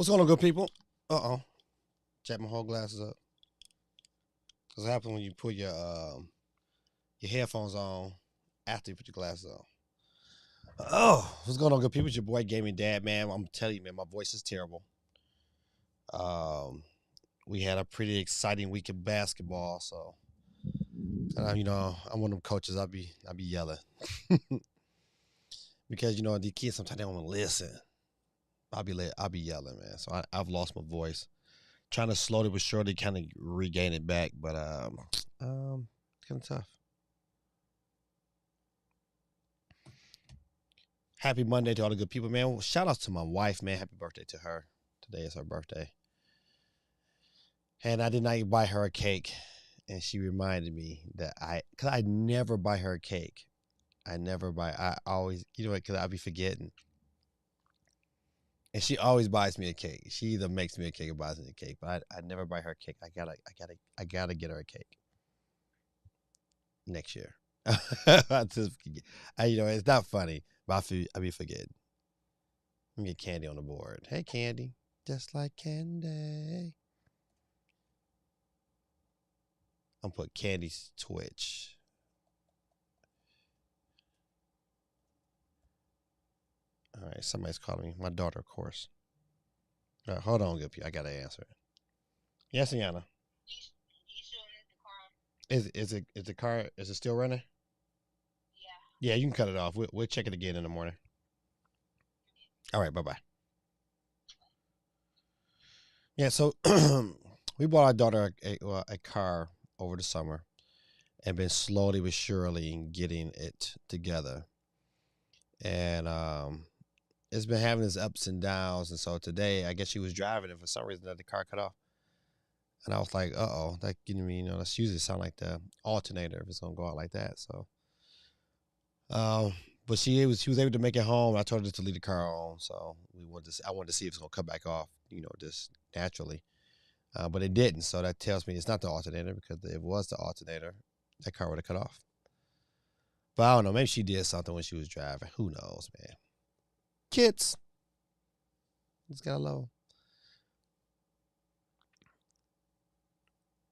What's going on, good people? Check my whole glasses up. Cause what happens when you put your headphones on after you put your glasses on? What's going on, good people? It's your boy Gaming Dad, man. I'm telling you, man, my voice is terrible. We had a pretty exciting week of basketball, so I'm one of them coaches. I'll be yelling because the kids sometimes they don't want to listen. I'll be yelling, man. So I've lost my voice. Trying to slowly but surely kind of regain it back, but it's kind of tough. Happy Monday to all the good people, man. Well, shout out to my wife, man. Happy birthday to her. Today is her birthday. And I did not buy her a cake. And she reminded me that because I never buy her a cake. I always, because I'll be forgetting. And she always buys me a cake. She either makes me a cake or buys me a cake. But I never buy her a cake. I gotta get her a cake next year. It's not funny, but I be forgetting. Let me get Candy on the board. Hey, Candy, just like candy. I'm gonna put Candy's Twitch. All right, somebody's calling me. My daughter, of course. All right, hold on, good people. I gotta answer it. Yes, Iana. Is the car still running? Yeah, you can cut it off. We'll check it again in the morning. All right, bye-bye. Yeah, so we bought our daughter a car over the summer and been slowly but surely getting it together. And it's been having its ups and downs. And so today, I guess she was driving and for some reason the car cut off. And I was like, that getting me, that's usually sound like the alternator if it's going to go out like that. So. But she was able to make it home. I told her to leave the car on, so I wanted to see if it's gonna come back off, just naturally. But it didn't, so that tells me it's not the alternator, because if it was the alternator, that car would have cut off. But I don't know, maybe she did something when she was driving. Who knows, man? Kids. It's got low.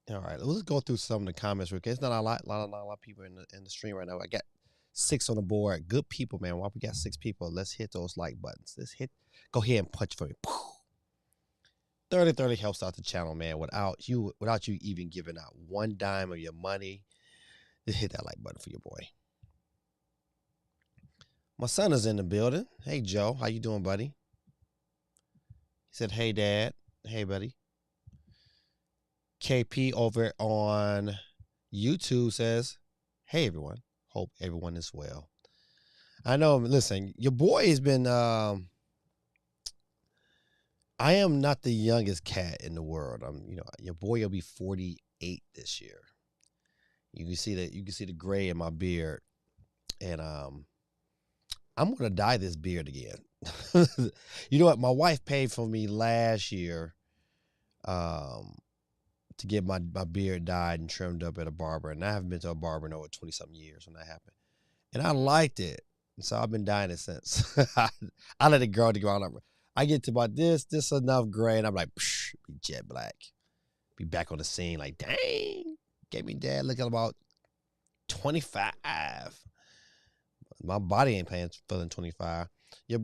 All right, let's go through some of the comments. Okay, it's not a lot of people in the stream right now. I got 6 on the board. Good people, man. While we got 6 people, let's hit those like buttons. Go ahead and punch for me. 30 helps out the channel, man. Without you even giving out one dime of your money, just hit that like button for your boy. My son is in the building. Hey, Joe. How you doing, buddy? He said, hey, Dad. Hey, buddy. KP over on YouTube says, hey, everyone. Hope everyone is well. I know, listen, your boy has been, I am not the youngest cat in the world. Your boy will be 48 this year. You can see the gray in my beard. And I'm going to dye this beard again. You know what? My wife paid for me last year to get my beard dyed and trimmed up at a barber. And I haven't been to a barber in over 20-something years when that happened. And I liked it. And so I've been dyeing it since. I let it grow to ground up. I get to about this enough gray, and I'm like, psh, be jet black. Be back on the scene like, dang. Gave me Dad looking about 25. My body ain't feeling 25. Your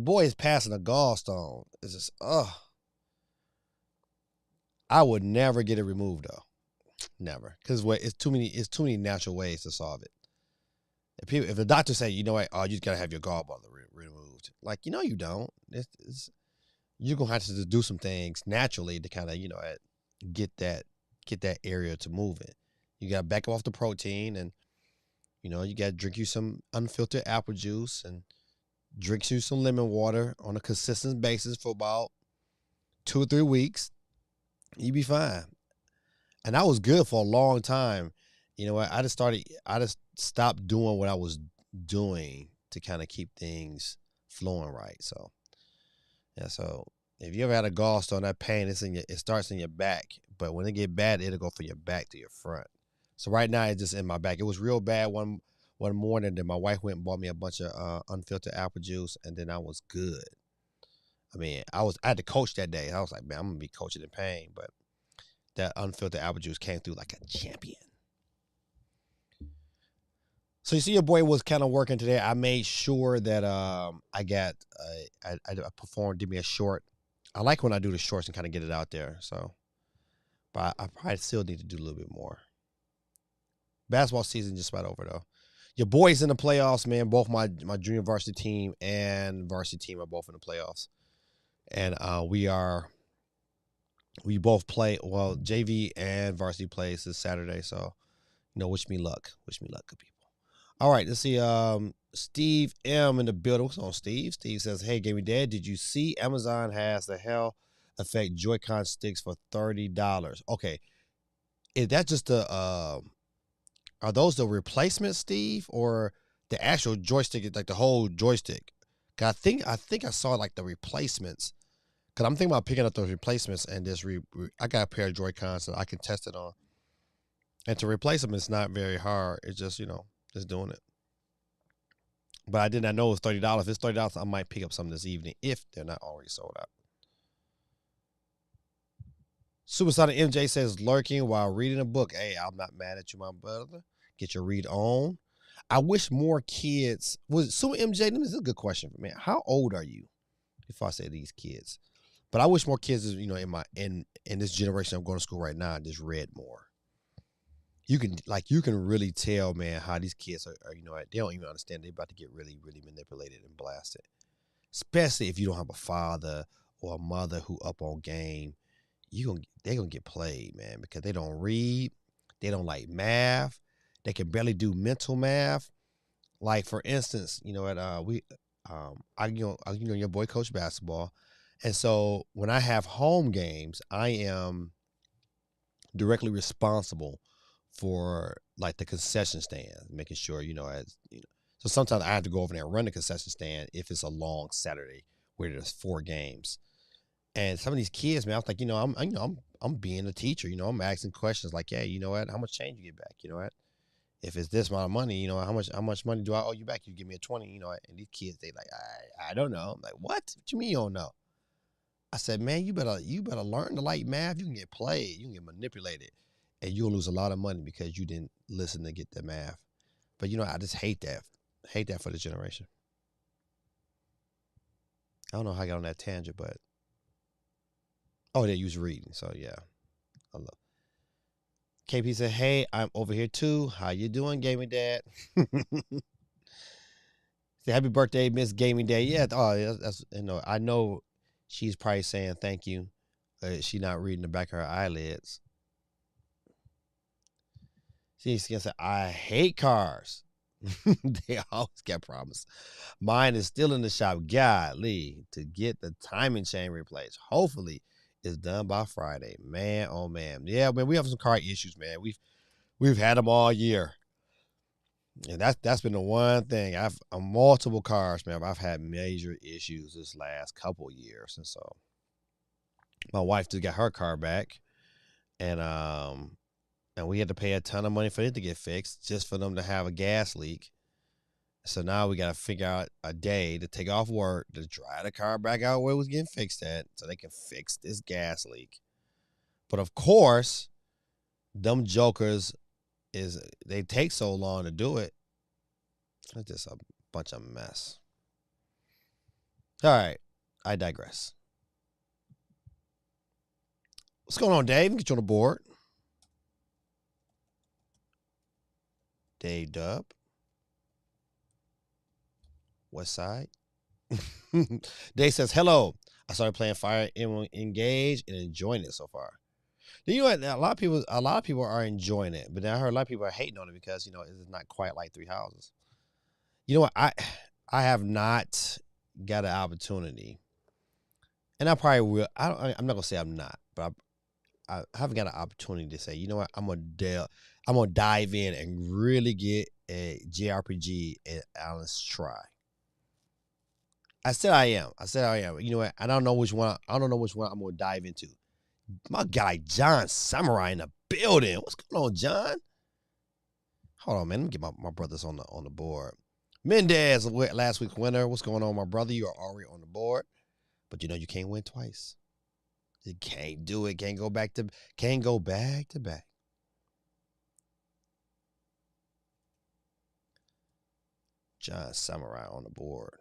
boy is passing a gallstone. It's just, I would never get it removed though, never, because it's too many natural ways to solve it. If the doctor say, you just gotta have your gallbladder removed, like you don't. You're gonna have to just do some things naturally to kind of get that area to move it. You gotta back off the protein, and you gotta drink you some unfiltered apple juice and drink you some lemon water on a consistent basis for about 2 or 3 weeks. You be fine. And I was good for a long time. You know what? I just stopped doing what I was doing to kind of keep things flowing right. So, yeah. So if you ever had a gallstone, that pain, it starts in your back. But when it get bad, it'll go from your back to your front. So right now, it's just in my back. It was real bad one morning. Then my wife went and bought me a bunch of unfiltered apple juice, and then I was good. I mean, I had to coach that day. I was like, man, I'm gonna be coaching in pain, but that unfiltered apple juice came through like a champion. So you see, your boy was kind of working today. I made sure that I got I performed, did me a short. I like when I do the shorts and kind of get it out there. So, but I probably still need to do a little bit more. Basketball season just about over though. Your boys in the playoffs, man. Both my junior varsity team and varsity team are both in the playoffs, and we both play. Well, JV and varsity plays this Saturday, so wish me luck. Wish me luck, good people. All right, let's see. Steve M in the building. What's on, Steve? Steve says, "Hey, Gaming Dad, did you see Amazon has the Hell Effect Joy-Con sticks for $30?" Okay, is that just the are those the replacements, Steve, or the actual joystick, like the whole joystick? 'Cause I think I saw like the replacements. Cause I'm thinking about picking up those replacements and just I got a pair of Joy-Cons that I can test it on. And to replace them, it's not very hard. It's just just doing it. But I did not know it was $30. If it's $30, I might pick up some this evening if they're not already sold out. Supersonic MJ says, lurking while reading a book. Hey, I'm not mad at you, my brother. Get your read on. I wish more kids Super MJ. This is a good question for me. How old are you? If I say these kids, but I wish more kids, in this generation I'm going to school right now, just read more. You can really tell, man, how these kids are they don't even understand. They're about to get really, really manipulated and blasted. Especially if you don't have a father or a mother who up on game. They're gonna get played, man, because they don't read, they don't like math, they can barely do mental math. Like for instance, your boy coach basketball, and so when I have home games, I am directly responsible for like the concession stand, making sure So sometimes I have to go over there and run the concession stand if it's a long Saturday where there's 4 games. And some of these kids, man, I was like, I'm being a teacher. I'm asking questions like, yeah, you know what? How much change you get back? You know what? If it's this amount of money, how much money do I owe you back? You give me a 20, And these kids, they like, I don't know. I'm like, what? What you mean you don't know? I said, man, you better learn to like math. You can get played, you can get manipulated, and you'll lose a lot of money because you didn't listen to get the math. But I just hate that. Hate that for the generation. I don't know how I got on that tangent, but they use reading. So yeah, I love. KP said, "Hey, I'm over here too. How you doing, Gaming Dad?" Say, happy birthday, Miss Gaming Dad. Yeah, that's I know she's probably saying thank you. She's not reading the back of her eyelids. She's gonna say, "I hate cars." They always got problems. Mine is still in the shop. Golly, to get the timing chain replaced. Hopefully, it's done by Friday. Man, oh man, yeah, man, we have some car issues, man. We've had them all year, and that's been the one thing. I've multiple cars, man. I've had major issues this last couple years, and so my wife just got her car back, and we had to pay a ton of money for it to get fixed, just for them to have a gas leak. So now we got to figure out a day to take off work to drive the car back out where it was getting fixed at so they can fix this gas leak. But of course, them jokers, they take so long to do it. It's just a bunch of mess. All right, I digress. What's going on, Dave? Get you on the board. Dave Dub. West Side. Dave says, hello. I started playing Fire Emblem Engage and enjoying it so far. You know what? A lot of people are enjoying it, but I heard a lot of people are hating on it because it's not quite like Three Houses. You know what? I have not got an opportunity, and I probably will. I'm not gonna say I'm not, but I haven't got an opportunity to say, you know what? I'm gonna dive in and really get a JRPG at Alan's try. I said I am. You know what? I don't know which one I'm gonna dive into. My guy John Samurai in the building. What's going on, John? Hold on, man. Let me get my brothers on the board. Mendez, last week's winner. What's going on, my brother? You are already on the board. But you know you can't win twice. You can't do it. Can't go back to back. John Samurai on the board.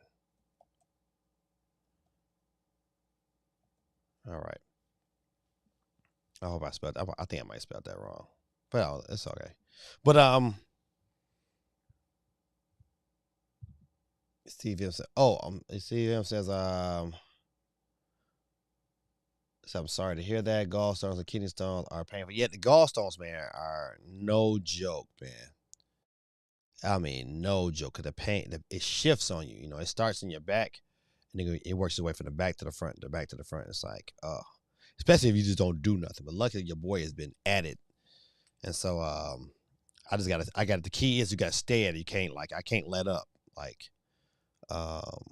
All right. I hope I spelled. I think I might spell that wrong, but it's okay. But Steve M said. Oh, Steve M says. So I'm sorry to hear that. Gallstones and kidney stones are painful. Yet the gallstones, man, are no joke, man. I mean, no joke. Cause the pain, it shifts on you. You know, it starts in your back, and then it works its way from the back to the front, the back to the front. It's like, especially if you just don't do nothing. But luckily, your boy has been at it, and so I got the key is you got to stay at it. You can't I can't let up. Um,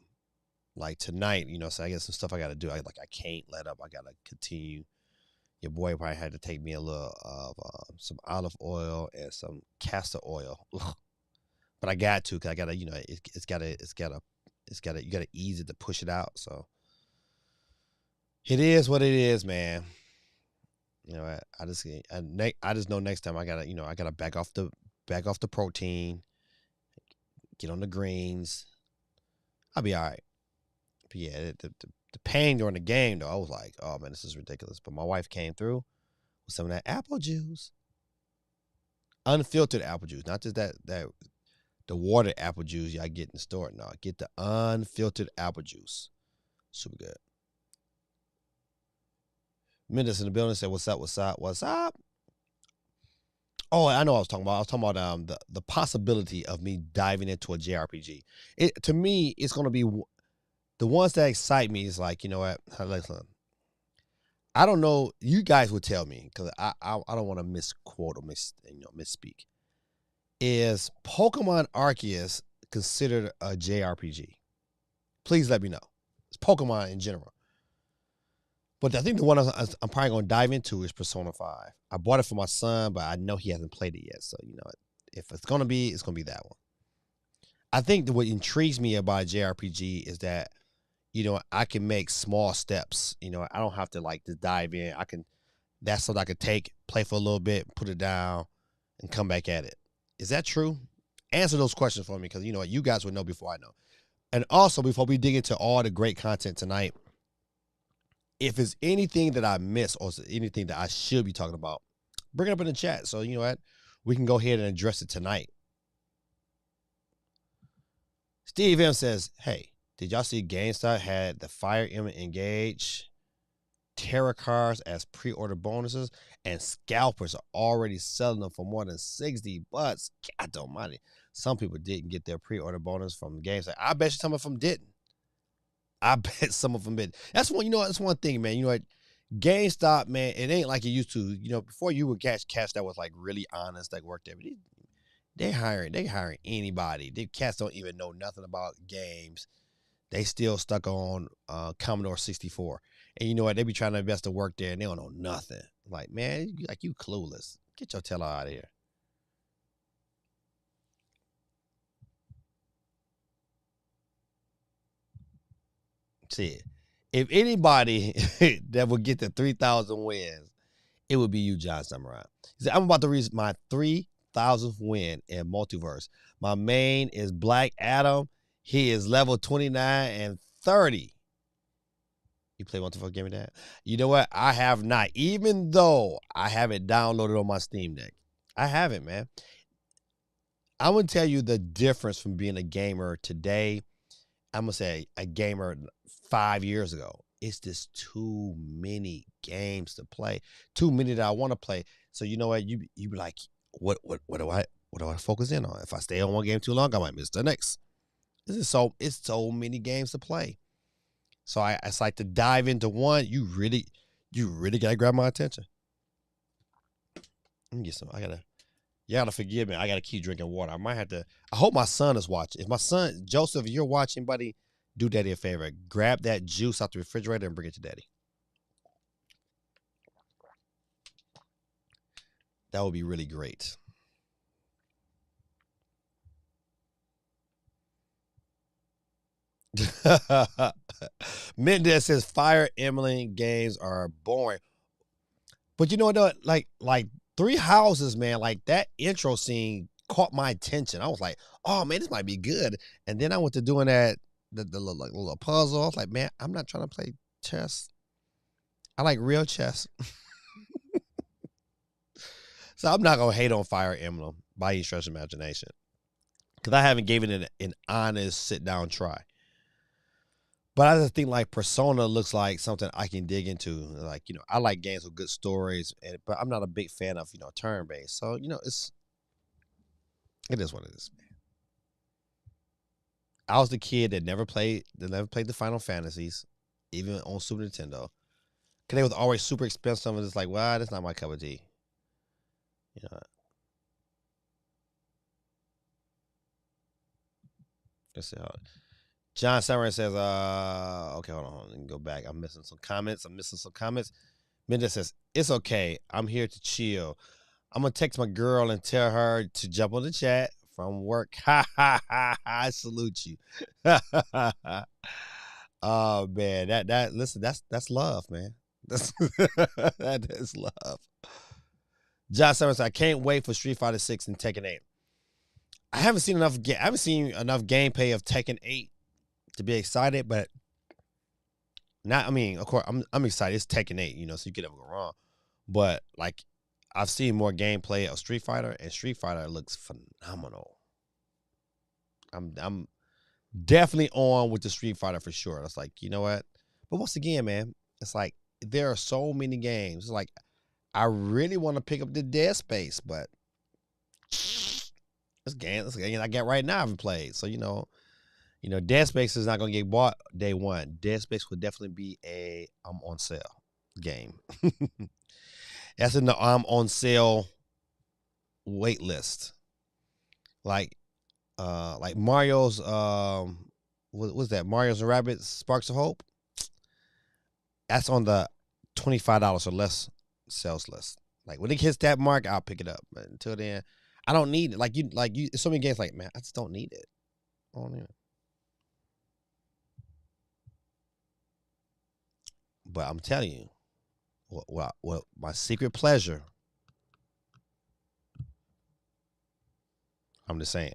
like tonight, you know, so I got some stuff I got to do. I can't let up. I got to continue. Your boy probably had to take me a little of some olive oil and some castor oil. Ugh. But I got to, cause I gotta, you know, it's gotta, you gotta ease it to push it out. So it is what it is, man. You know, I just know next time I gotta, you know, I gotta back off the protein, get on the greens. I'll be all right. But yeah, the pain during the game though, I was like, oh man, this is ridiculous. But my wife came through with some of that apple juice, unfiltered apple juice, not just that the watered apple juice y'all get in the store. No, get the unfiltered apple juice. Super good. Mendes in the building said, "What's up? What's up? What's up?" Oh, I know what I was talking about. I was talking about the possibility of me diving into a JRPG. To me, it's gonna be the ones that excite me. Is like, you know what? Listen, I don't know. You guys would tell me because I don't want to misquote or misspeak. Is Pokemon Arceus considered a JRPG? Please let me know. It's Pokemon in general. But I think the one I'm probably going to dive into is Persona 5. I bought it for my son, but I know he hasn't played it yet. So, you know, if it's going to be that one. I think that what intrigues me about JRPG is that, you know, I can make small steps. You know, I don't have to to dive in. That's something I could take, play for a little bit, put it down, and come back at it. Is that true? Answer those questions for me because, you know what, you guys would know before I know. And also, before we dig into all the great content tonight, if it's anything that I miss or anything that I should be talking about, bring it up in the chat. So, you know what? We can go ahead and address it tonight. Steve M says, hey, did y'all see GameStop had the Fire Emblem Engage Terra cards as pre-order bonuses, and scalpers are already selling them for more than $60. God almighty. Some people didn't get their pre-order bonus from GameStop. I bet you some of them didn't. I bet some of them did. That's one, you know, that's one thing, man. You know what? GameStop, man, it ain't like it used to. You know, before you would catch cats that was really honest, that worked there. But they hiring anybody. They cats don't even know nothing about games. They still stuck on Commodore 64. And you know what? They be trying their best to work there and they don't know nothing. Like, man, you clueless. Get your tail out of here. See, if anybody that would get the 3,000 wins, it would be you, John Samurai. He said, I'm about to reach my 3,000th win in Multiverse. My main is Black Adam. He is level 29 and 30. You play Multiverse Gaming Dad? You know what? I have not, even though I have it downloaded on my SteamDeck. I haven't, man. I would tell you the difference from being a gamer today. I'm gonna say a gamer 5 years ago. It's just too many games to play, too many that I want to play. So you know what? You be like, what do I focus in on? If I stay on one game too long, I might miss the next. It's so many games to play. So it's like to dive into one. You really gotta grab my attention. Let me get some. You gotta forgive me. I gotta keep drinking water. I might have to. I hope my son is watching. If my son Joseph, if you're watching, buddy, do Daddy a favor. Grab that juice out the refrigerator and bring it to Daddy. That would be really great. Mendez says Fire Emblem games are boring. But you know what? Though? Like Three Houses, man. Like that intro scene caught my attention. I was like, oh man, this might be good. And then I went to doing that the little puzzle. I was like, man, I'm not trying to play chess. I like real chess. So I'm not gonna hate on Fire Emblem by any stretch of imagination because I haven't given it an honest sit down try. But I just think like Persona looks like something I can dig into. Like, I like games with good stories, but I'm not a big fan of, turn based. So, it is what it is, man. I was the kid that never played the Final Fantasies, even on Super Nintendo. Cause they was always super expensive and it's like, well, that's not my cup of tea. You know, let's see how John Samurai says, okay, hold on. Let me go back. I'm missing some comments. Minda says, it's okay. I'm here to chill. I'm going to text my girl and tell her to jump on the chat from work. Ha, ha, ha, I salute you. Oh, man. Listen, that's love, man. That is love. John Samurai says, I can't wait for Street Fighter 6 and Tekken 8. I haven't seen enough gameplay of Tekken 8 to be excited, but of course, I'm excited. It's Tekken 8, so you can never go wrong. But like, I've seen more gameplay of Street Fighter, and Street Fighter looks phenomenal. I'm definitely on with the Street Fighter for sure. That's like, you know what? But once again, man, it's like there are so many games. It's like I really want to pick up the Dead Space, but this game I got right now I haven't played. So Dead Space is not gonna get bought day one. Dead Space would definitely be a on sale game. That's in the on sale wait list. Like Mario's what was that? Mario's and Rabbids Sparks of Hope. That's on the $25 or less sales list. Like when it hits that mark, I'll pick it up. But until then, I don't need it. Like you so many games like, man, I just don't need it. I don't need it. But I'm telling you, what my secret pleasure. I'm just saying.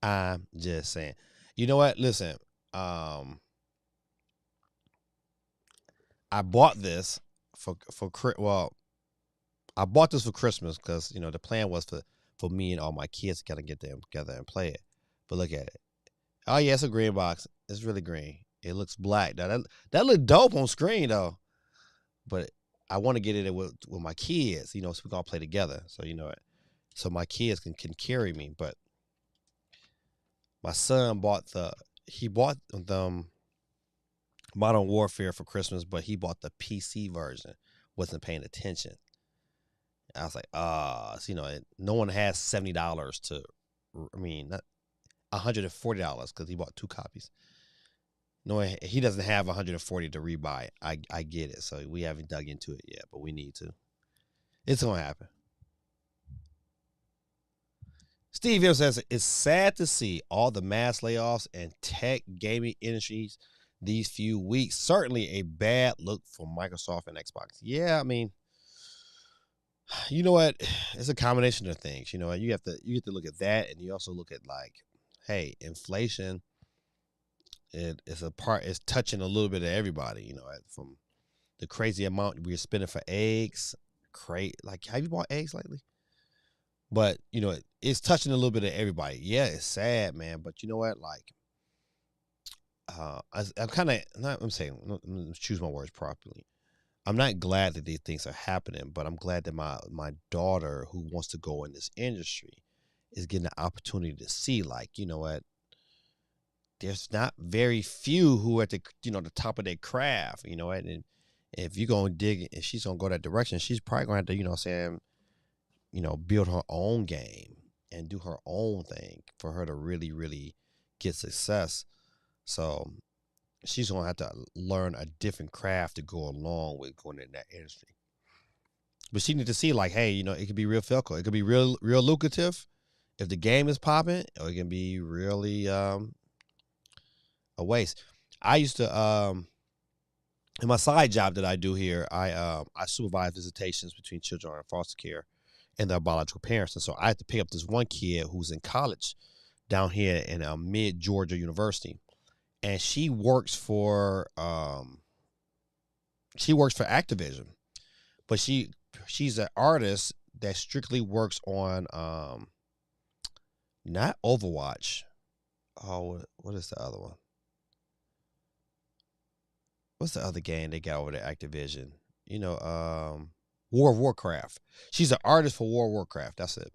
I'm just saying. You know what? Listen, I bought this I bought this for Christmas because the plan was for me and all my kids to kind of get them together and play it. But look at it. Oh yeah, it's a green box. It's really green. It looks black. Now that looked dope on screen though. But I want to get it with my kids, so we can all play together. So so my kids can carry me. But my son bought the Modern Warfare for Christmas, but he bought the PC version. Wasn't paying attention. I was like, no one has $70 to, not $140 because he bought 2 copies. No, he doesn't have $140 to rebuy it. I get it. So we haven't dug into it yet, but we need to. It's gonna happen. Steve Hill says it's sad to see all the mass layoffs and tech gaming industries these few weeks. Certainly a bad look for Microsoft and Xbox. Yeah, you know what? It's a combination of things. You know what? You have to look at that, and you also look at like, hey, inflation. It's touching a little bit of everybody. From the crazy amount we're spending for eggs. Like, have you bought eggs lately? But it's touching a little bit of everybody. Yeah, it's sad, man. But you know what? Like, I'm kind of not. I'm saying, let's choose my words properly. I'm not glad that these things are happening, but I'm glad that my daughter, who wants to go in this industry, is getting the opportunity to see, like, you know what? There's not very few who are at the top of their craft, and if you're gonna dig, if she's gonna go that direction, she's probably gonna have to, build her own game and do her own thing for her to really, really get success. So she's gonna have to learn a different craft to go along with going in that industry. But she need to see, like, hey, it could be real fickle. It could be real lucrative if the game is popping, or it can be really a waste. I used to in my side job that I do here, I supervise visitations between children in foster care and their biological parents, and so I had to pick up this one kid who's in college down here in mid Georgia University, and she works for Activision, but she's an artist that strictly works on not Overwatch. Oh, what is the other one? What's the other game they got over there? Activision. War of Warcraft. She's an artist for War of Warcraft. That's it.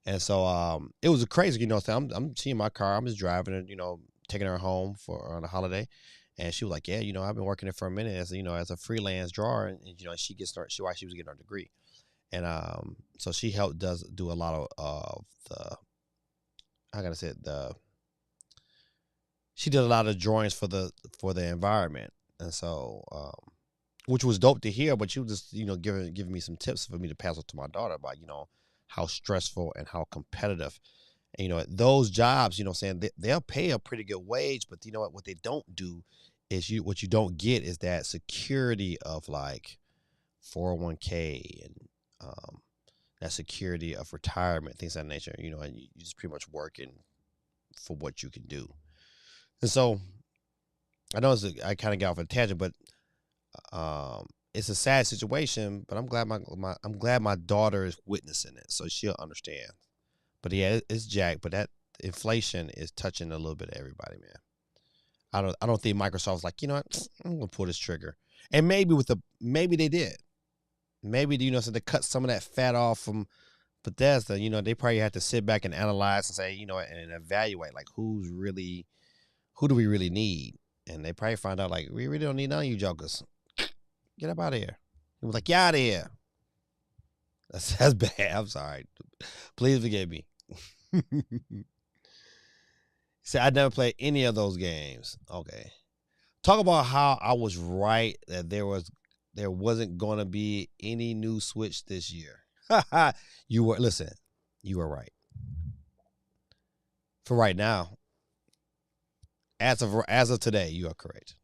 And so it was a crazy, so I'm seeing my car. I'm just driving it, taking her home for on a holiday. And she was like, yeah, I've been working it for a minute as a freelance drawer. And she gets started, while she was getting her degree. And so she does do a lot of the, I gotta say it, she did a lot of drawings for the environment. And so, which was dope to hear, but she was just, giving me some tips for me to pass on to my daughter about, how stressful and how competitive. And, those jobs, saying they'll pay a pretty good wage, but what they don't do is what you don't get is that security of like 401k and that security of retirement, things of that nature, and you just pretty much working for what you can do. And so I know I kind of got off on a tangent, but it's a sad situation. But I'm glad my daughter is witnessing it, so she'll understand. But yeah, it's jacked. But that inflation is touching a little bit of everybody, man. I don't think Microsoft's like, what, I'm gonna pull this trigger. And maybe maybe they did. Maybe so they cut some of that fat off from Bethesda. They probably had to sit back and analyze and say, and evaluate like who do we really need. And they probably find out, like, we really don't need none of you jokers. Get up out of here. He was like, get out of here. That's bad. I'm sorry. Please forgive me. See, I never played any of those games. Okay. Talk about how I was right that there wasn't going to be any new Switch this year. You were right. For right now. As of today, you are correct.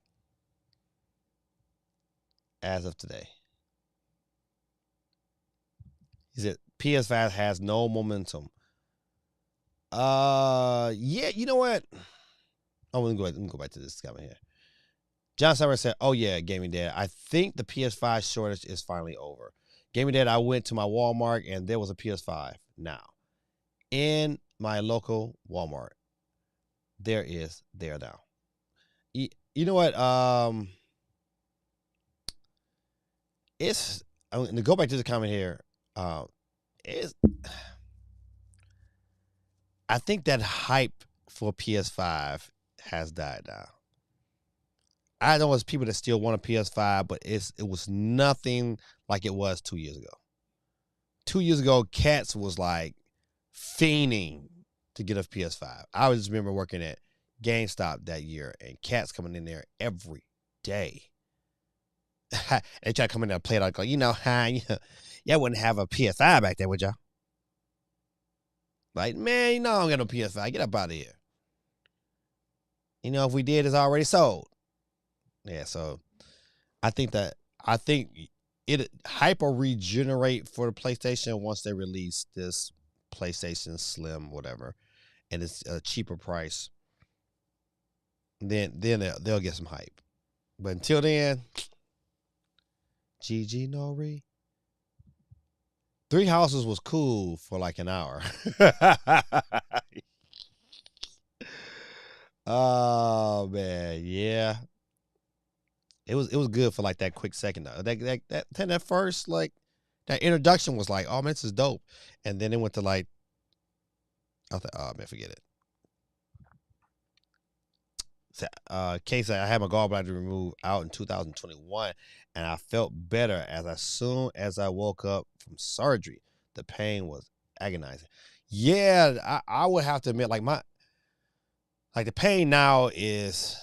As of today. He said PS5 has no momentum. Yeah, you know what? Let me go back to this comment here. John Summer said, oh yeah, Gaming Dad, I think the PS5 shortage is finally over. Gaming Dad, I went to my Walmart and there was a PS5 now. In my local Walmart. There now. You know what? I'm to go back to the comment here. I think that hype for PS5 has died down. I know there's people that still want a PS5, but it was nothing like it was 2 years ago. 2 years ago, Cats was like fiending to get a PS5. I just remember working at GameStop that year and Cats coming in there every day. They try to come in there and play it like, y'all wouldn't have a PS5 back there, would y'all? Like, man, I don't got no PS5. Get up out of here. If we did, it's already sold. Yeah, so I think it hyper regenerate for the PlayStation once they release this PlayStation Slim, whatever, and it's a cheaper price. Then they'll get some hype. But until then, GG Nori. Three Houses was cool for like an hour. Oh man, yeah. It was good for like that quick second though. That first like that introduction was like, oh man, this is dope. And then it went to like, I thought, oh man, forget it. Case I had my gallbladder removed out in 2021, and I felt better as soon as I woke up from surgery. The pain was agonizing. Yeah, I would have to admit, like the pain now it's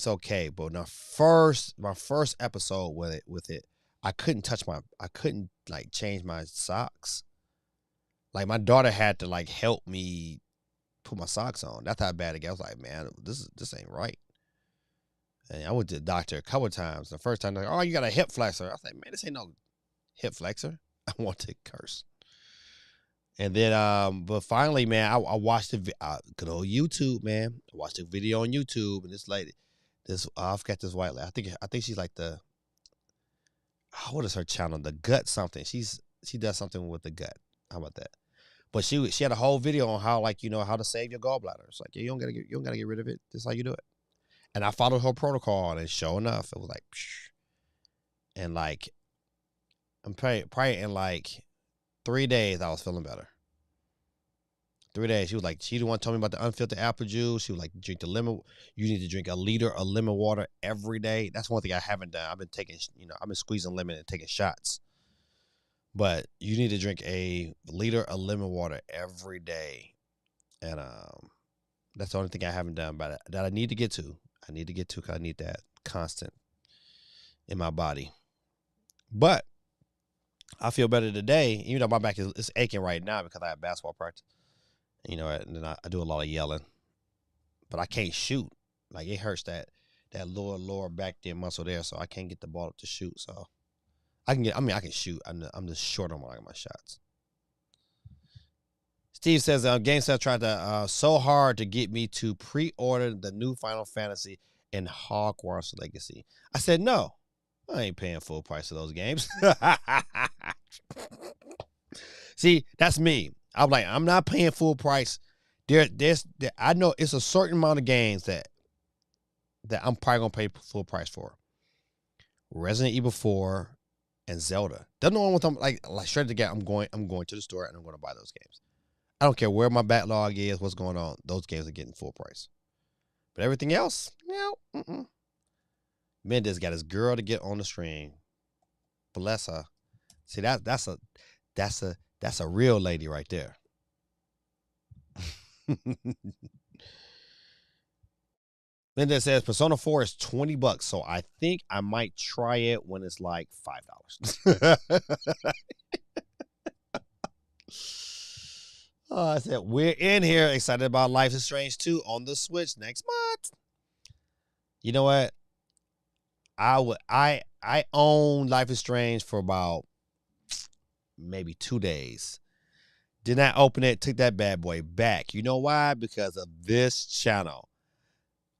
okay, but my first episode with it, I couldn't like change my socks. Like my daughter had to like help me put my socks on. That's how bad it got. I was like, man, this ain't right. And I went to the doctor a couple of times. The first time, they're like, oh, you got a hip flexor. I was like, man, this ain't no hip flexor. I want to curse. And then, but finally, man, I watched the good old YouTube, man. I watched a video on YouTube, and this lady, I forgot this white lady. I think she's like the, what is her channel? The gut something. She does something with the gut. How about that? But she had a whole video on how, like, you know, how to save your gallbladder. It's like, yeah, you don't gotta get rid of it. This is how you do it. And I followed her protocol, and sure enough, it was like, psh. And like, I'm probably in like 3 days, I was feeling better. 3 days. She was like, she the one told me about the unfiltered apple juice. She was like, drink the lemon. You need to drink a liter of lemon water every day. That's one thing I haven't done. I've been taking, I've been squeezing lemon and taking shots. But you need to drink a liter of lemon water every day. And that's the only thing I haven't done about it that I need to get to. I need to get to because I need that constant in my body. But I feel better today, even though my back is aching right now because I have basketball practice. And then I do a lot of yelling. But I can't shoot. Like, it hurts that lower back there muscle there, so I can't get the ball up to shoot. So I can shoot. I'm just short on my shots. Steve says, GameStop tried to so hard to get me to pre-order the new Final Fantasy and Hogwarts Legacy. I said, no, I ain't paying full price for those games. See, that's me. I'm like, I'm not paying full price. I know it's a certain amount of games that I'm probably gonna pay full price for. Resident Evil 4 and Zelda. Doesn't know what I'm like straight to get. I'm going to the store and I'm gonna buy those games. I don't care where my backlog is, what's going on. Those games are getting full price. But everything else, no. Mendez got his girl to get on the stream. Bless her. See, that's a real lady right there. Mendez says Persona 4 is $20, so I think I might try it when it's like $5. I said, we're in here excited about Life is Strange 2 on the Switch next month. You know what? I own Life is Strange for about maybe 2 days. Did not open it, took that bad boy back. You know why? Because of this channel.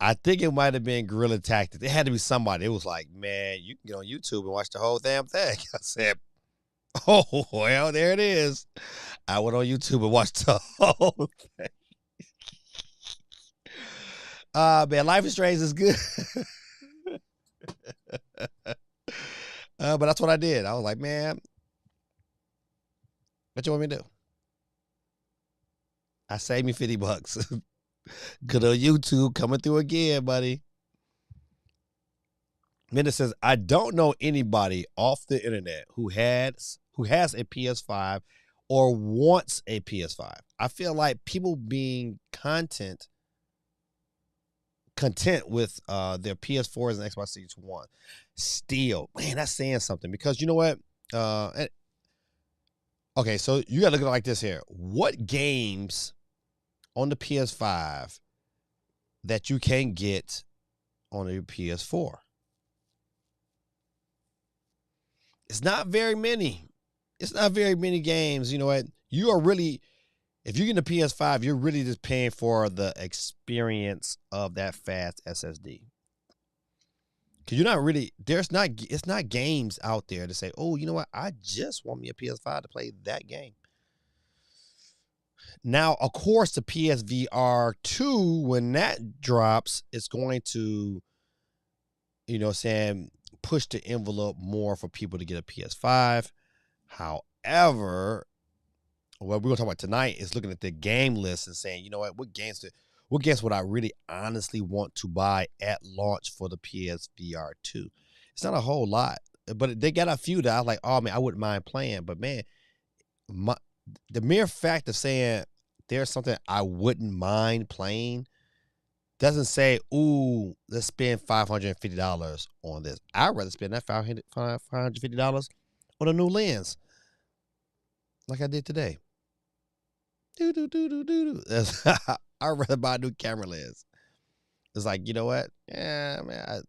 I think it might have been Guerrilla Tactics. It had to be somebody. It was like, man, you can get on YouTube and watch the whole damn thing. I said, oh, well, there it is. I went on YouTube and watched the whole thing. Man, Life is Strange is good. But that's what I did. I was like, man, what you want me to do? I saved me $50. Good old YouTube coming through again, buddy. Minda says, I don't know anybody off the internet who has a PS5 or wants a PS5. I feel like people being content with their PS4s and Xbox Series One. Still, man, that's saying something because you know what? Okay, so you gotta look at it like this here. What games on the PS5 that you can get on your PS4? It's not very many. It's not very many games. You know what? You are really, if you get a PS5, you're really just paying for the experience of that fast SSD. Because you're not really, it's not games out there to say, oh, you know what? I just want me a PS5 to play that game. Now, of course, the PSVR 2, when that drops, it's going to, push the envelope more for people to get a PS5. However, what we're going to talk about tonight is looking at the game list and saying, you know what games would I really honestly want to buy at launch for the PSVR 2? It's not a whole lot, but they got a few that I was like, oh, man, I wouldn't mind playing. But, man, the mere fact of saying there's something I wouldn't mind playing doesn't say, ooh, let's spend $550 on this. I'd rather spend that $550 on a new lens like I did today. I'd rather buy a new camera lens. It's like, you know what? Yeah, man.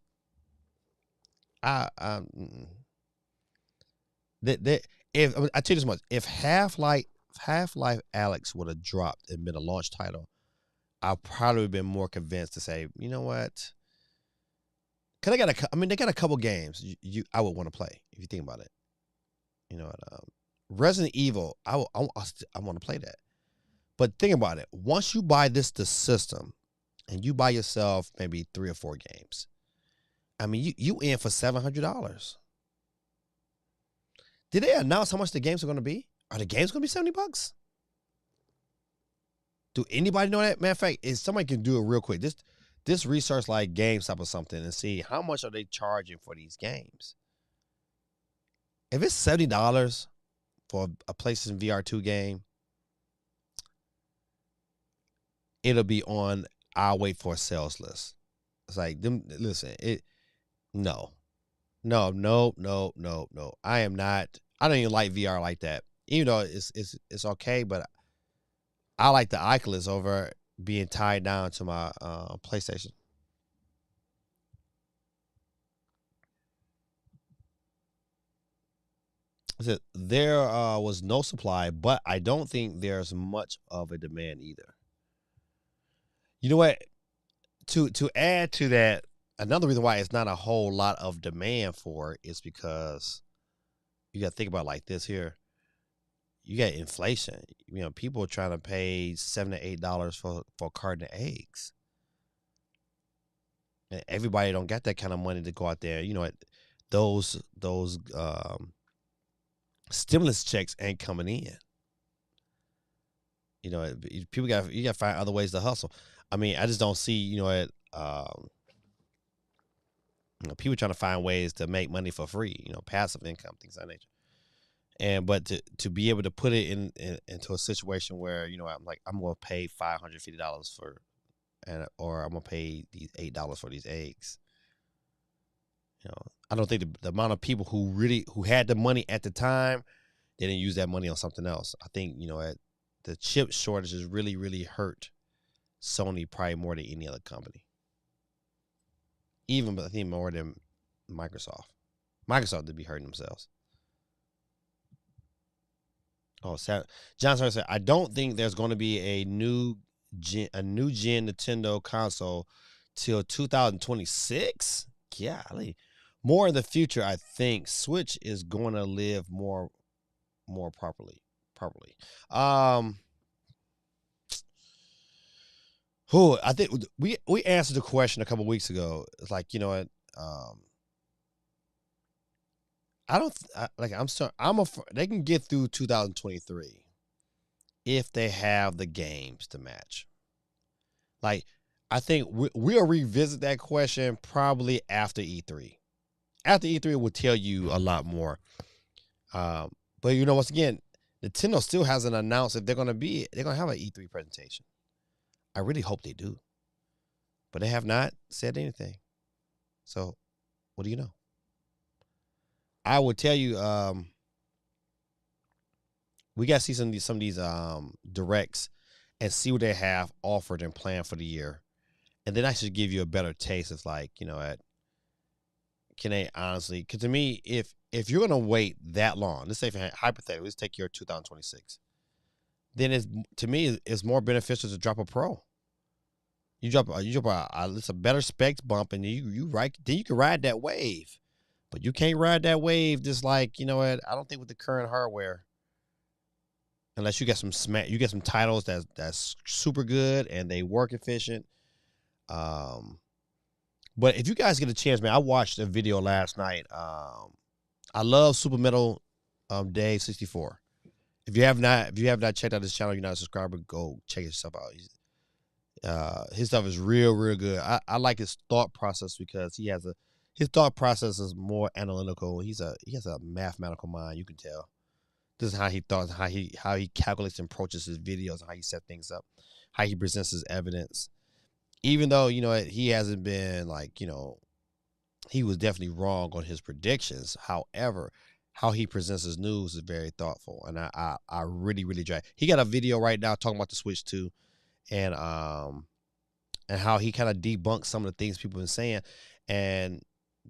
That if I tell you this much, if Half-Life Alex would have dropped and been a launch title, I probably would have been more convinced to say, you know what? Cause they got a couple games I would want to play if you think about it. You know what? Resident Evil, I want to play that. But think about it. Once you buy the system, and you buy yourself maybe 3 or 4 games, I mean, you in for $700. Did they announce how much the games are going to be? Are the games going to be $70? Do anybody know that? Matter of fact, if somebody can do it real quick, this research like GameStop or something and see how much are they charging for these games. If it's $70 for a PlayStation VR2 game, it'll be on our wait for a sales list. It's like them. Listen, no. I am not. I don't even like VR like that. Even though it's okay, but I like the Oculus over being tied down to my PlayStation. There was no supply, but I don't think there's much of a demand either. You know what? To add to that, another reason why it's not a whole lot of demand for it is because you got to think about it like this here. You got inflation. You know, people are trying to pay $7 to $8 for a carton of eggs. And everybody don't got that kind of money to go out there. You know, those stimulus checks ain't coming in. You know, you got to find other ways to hustle. I mean, I just don't see, you know, people trying to find ways to make money for free, you know, passive income, things of that nature. And but to be able to put it into a situation where, you know, I'm going to pay $550 for, or I'm going to pay these $8 for these eggs. You know, I don't think the amount of people who had the money at the time, they didn't use that money on something else. I think, you know, the chip shortages really, really hurt Sony probably more than any other company. But I think more than Microsoft. Microsoft would be hurting themselves. Oh, John said, I don't think there's going to be a new gen Nintendo console till 2026. Golly. More in the future, I think Switch is going to live more properly. I think we answered the question a couple weeks ago. It's like, you know what? They can get through 2023 if they have the games to match. Like, I think we'll revisit that question probably after E3. After E3, we'll tell you a lot more. But you know, once again, Nintendo still hasn't announced if they're gonna have an E3 presentation. I really hope they do, but they have not said anything. So, what do you know? I would tell you, we got to see some of these directs and see what they have offered and planned for the year, and then I should give you a better taste. It's like, you know, can they honestly? Because to me, if you're gonna wait that long, let's say hypothetically, let's take your 2026, then it's more beneficial to drop a Pro. You drop it's a better specs bump, and then you can ride that wave. But you can't ride that wave just like, you know what? I don't think with the current hardware, unless you get some titles that's super good and they work efficient. But if you guys get a chance, man, I watched a video last night. I love Super Metal Dave 64. If you have not checked out this channel, you're not a subscriber, go check yourself out. His stuff is real good. I like his thought process because his thought process is more analytical. He has a mathematical mind. You can tell. This is how he thought, how he calculates and approaches his videos, how he set things up, how he presents his evidence. Even though, you know, he hasn't been like, you know, he was definitely wrong on his predictions. However, how he presents his news is very thoughtful, and I really enjoy it. He got a video right now talking about the Switch 2, and how he kind of debunked some of the things people been saying, and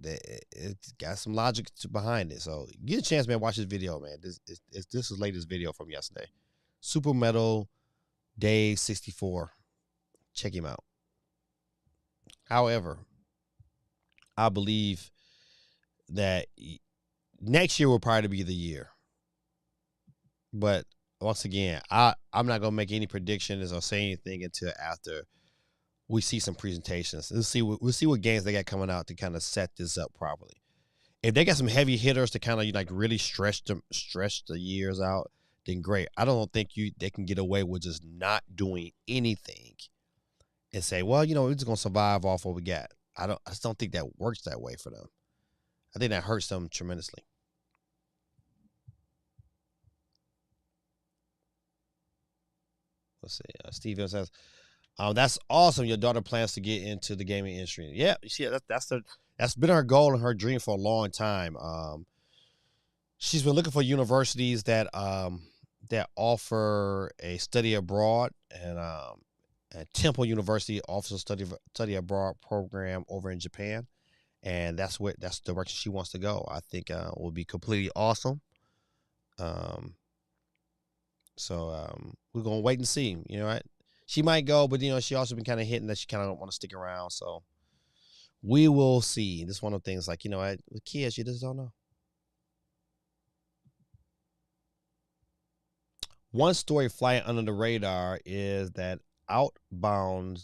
it's got some logic behind it. So get a chance, man. Watch this video, man. This is latest video from yesterday. Super Metal Day 64. Check him out. However, I believe that next year will probably be the year. But once again, I'm not gonna make any predictions or say anything until after we see some presentations. We'll see what games they got coming out to kind of set this up properly. If they got some heavy hitters to kind of like really stretch the years out, then great. I don't think they can get away with just not doing anything and say, well, we're just gonna survive off what we got. I just don't think that works that way for them. I think that hurts them tremendously. Let's see. Steve says, that's awesome. Your daughter plans to get into the gaming industry. Yeah, you see, that's been her goal and her dream for a long time. She's been looking for universities that offer a study abroad, and Temple University offers a study abroad program over in Japan, and that's the direction she wants to go. I think will be completely awesome. So we're gonna wait and see. She might go, but she also been kind of hitting that she kind of don't want to stick around. So we will see. This is one of the things, like, with kids, you just don't know. One story flying under the radar is that Outbound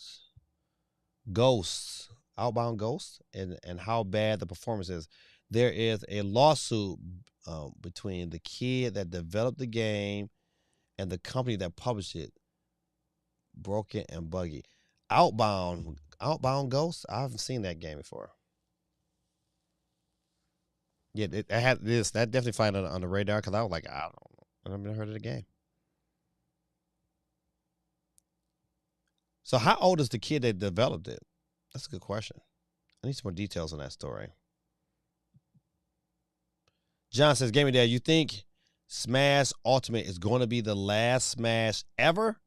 Ghosts, and how bad the performance is. There is a lawsuit between the kid that developed the game and the company that published it. Broken and buggy. Outbound Ghosts. I haven't seen that game before. Yeah, it had this. That definitely flying on the radar because I was like, I don't know. I've never heard of the game. So how old is the kid that developed it? That's a good question. I need some more details on that story. John says, Gaming Dad, you think Smash Ultimate is going to be the last Smash ever?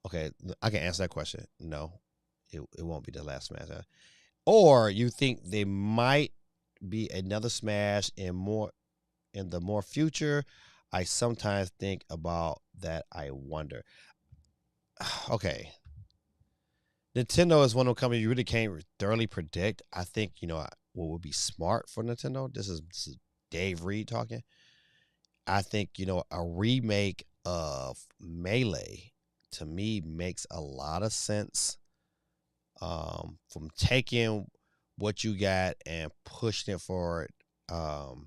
Okay, I can answer that question. No, it won't be the last Smash ever. Or you think they might be another Smash in the more future? I sometimes think about that. I wonder. Okay. Nintendo is one of the companies you really can't thoroughly predict. I think, what would be smart for Nintendo, this is Dave Reed talking. I think, a remake of Melee, to me, makes a lot of sense. From taking what you got and pushing it forward. I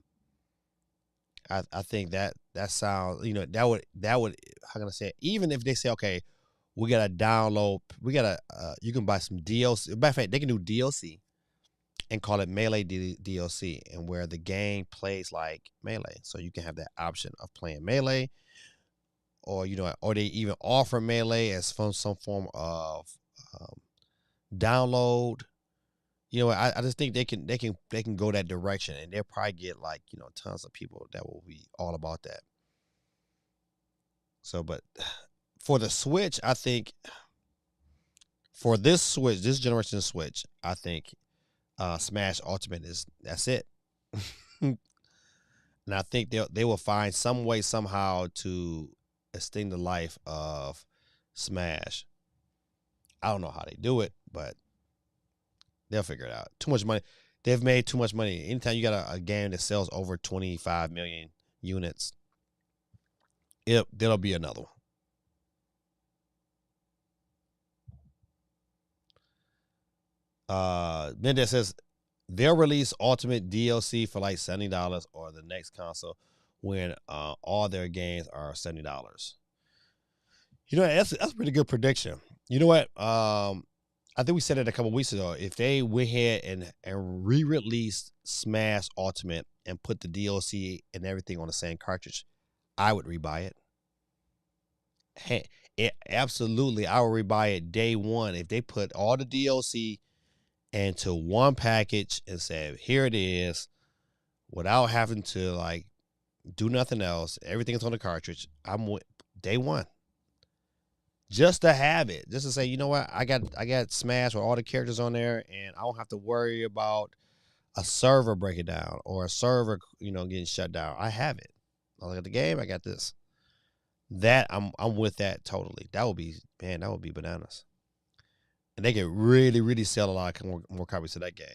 think that sounds, that would, how can I say it? Even if they say, okay, we got to download, you can buy some DLC. Matter of fact, they can do DLC and call it Melee DLC, and where the game plays like Melee. So you can have that option of playing Melee, or, or they even offer Melee as from some form of download. I just think they can go that direction, and they'll probably get like, tons of people that will be all about that. So, but for the Switch, I think for this generation of Switch, I think Smash Ultimate that's it. And I think they will find some way somehow to extend the life of Smash. I don't know how they do it, but they'll figure it out. Too much money. They've made too much money. Anytime you got a game that sells over 25 million units, there'll be another one. Mendez says they'll release Ultimate DLC for like $70 or the next console when all their games are $70. That's a pretty good prediction. You know what? I think we said it a couple weeks ago. If they went ahead and re-released Smash Ultimate and put the DLC and everything on the same cartridge, I would rebuy it. Hey, absolutely, I would rebuy it day one if they put all the DLC into one package and said, here it is, without having to like do nothing else. Everything's on the cartridge. I'm day one. just to have it, just to say, you know what, I got Smash with all the characters on there, and I don't have to worry about a server breaking down or a server, getting shut down. I have it. I look at the game. I got this. That I'm with that totally. That would be, man. That would be bananas. And they could really, really sell a lot more copies of that game.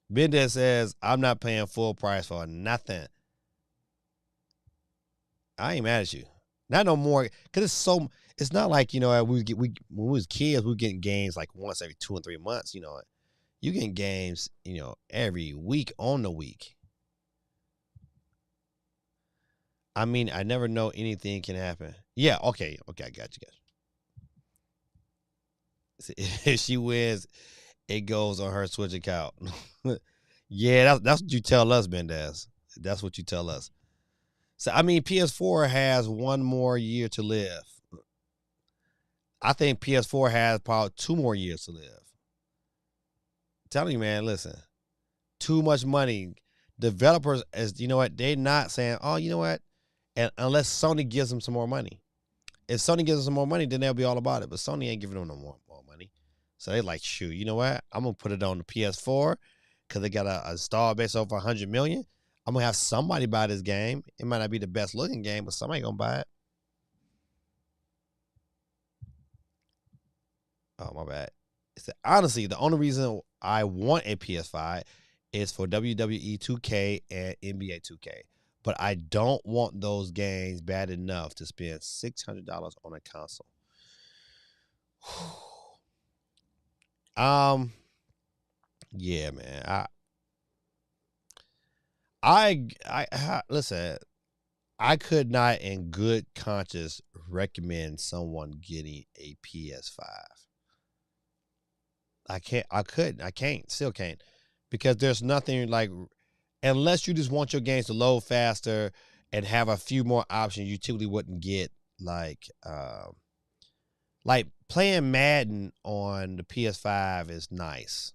Bendez says, I'm not paying full price for nothing. I ain't mad at you. Not no more, because it's not like, when we was kids, we were getting games like once every 2 and 3 months, You getting games, every week on the week. I mean, I never know anything can happen. Yeah, okay, I got you. If she wins, it goes on her Switch account. Yeah, that's what you tell us, Mendez. That's what you tell us. So, I mean, PS4 has one more year to live. I think PS4 has probably 2 more years to live. I'm telling you, man, listen. Too much money. Developers, they're not saying, oh, you know what? And unless Sony gives them some more money. If Sony gives them some more money, then they'll be all about it. But Sony ain't giving them no more money. So they like, shoot, you know what? I'm going to put it on the PS4 because they got a install base over 100 million. I'm going to have somebody buy this game. It might not be the best looking game, but somebody going to buy it. Oh, my bad. Honestly, the only reason I want a PS5 is for WWE 2K and NBA 2K. But I don't want those games bad enough to spend $600 on a console. Yeah, man. I listen. I could not, in good conscience, recommend someone getting a PS5. I can't, still can't, because there's nothing like, unless you just want your games to load faster and have a few more options you typically wouldn't get, like playing Madden on the PS5 is nice.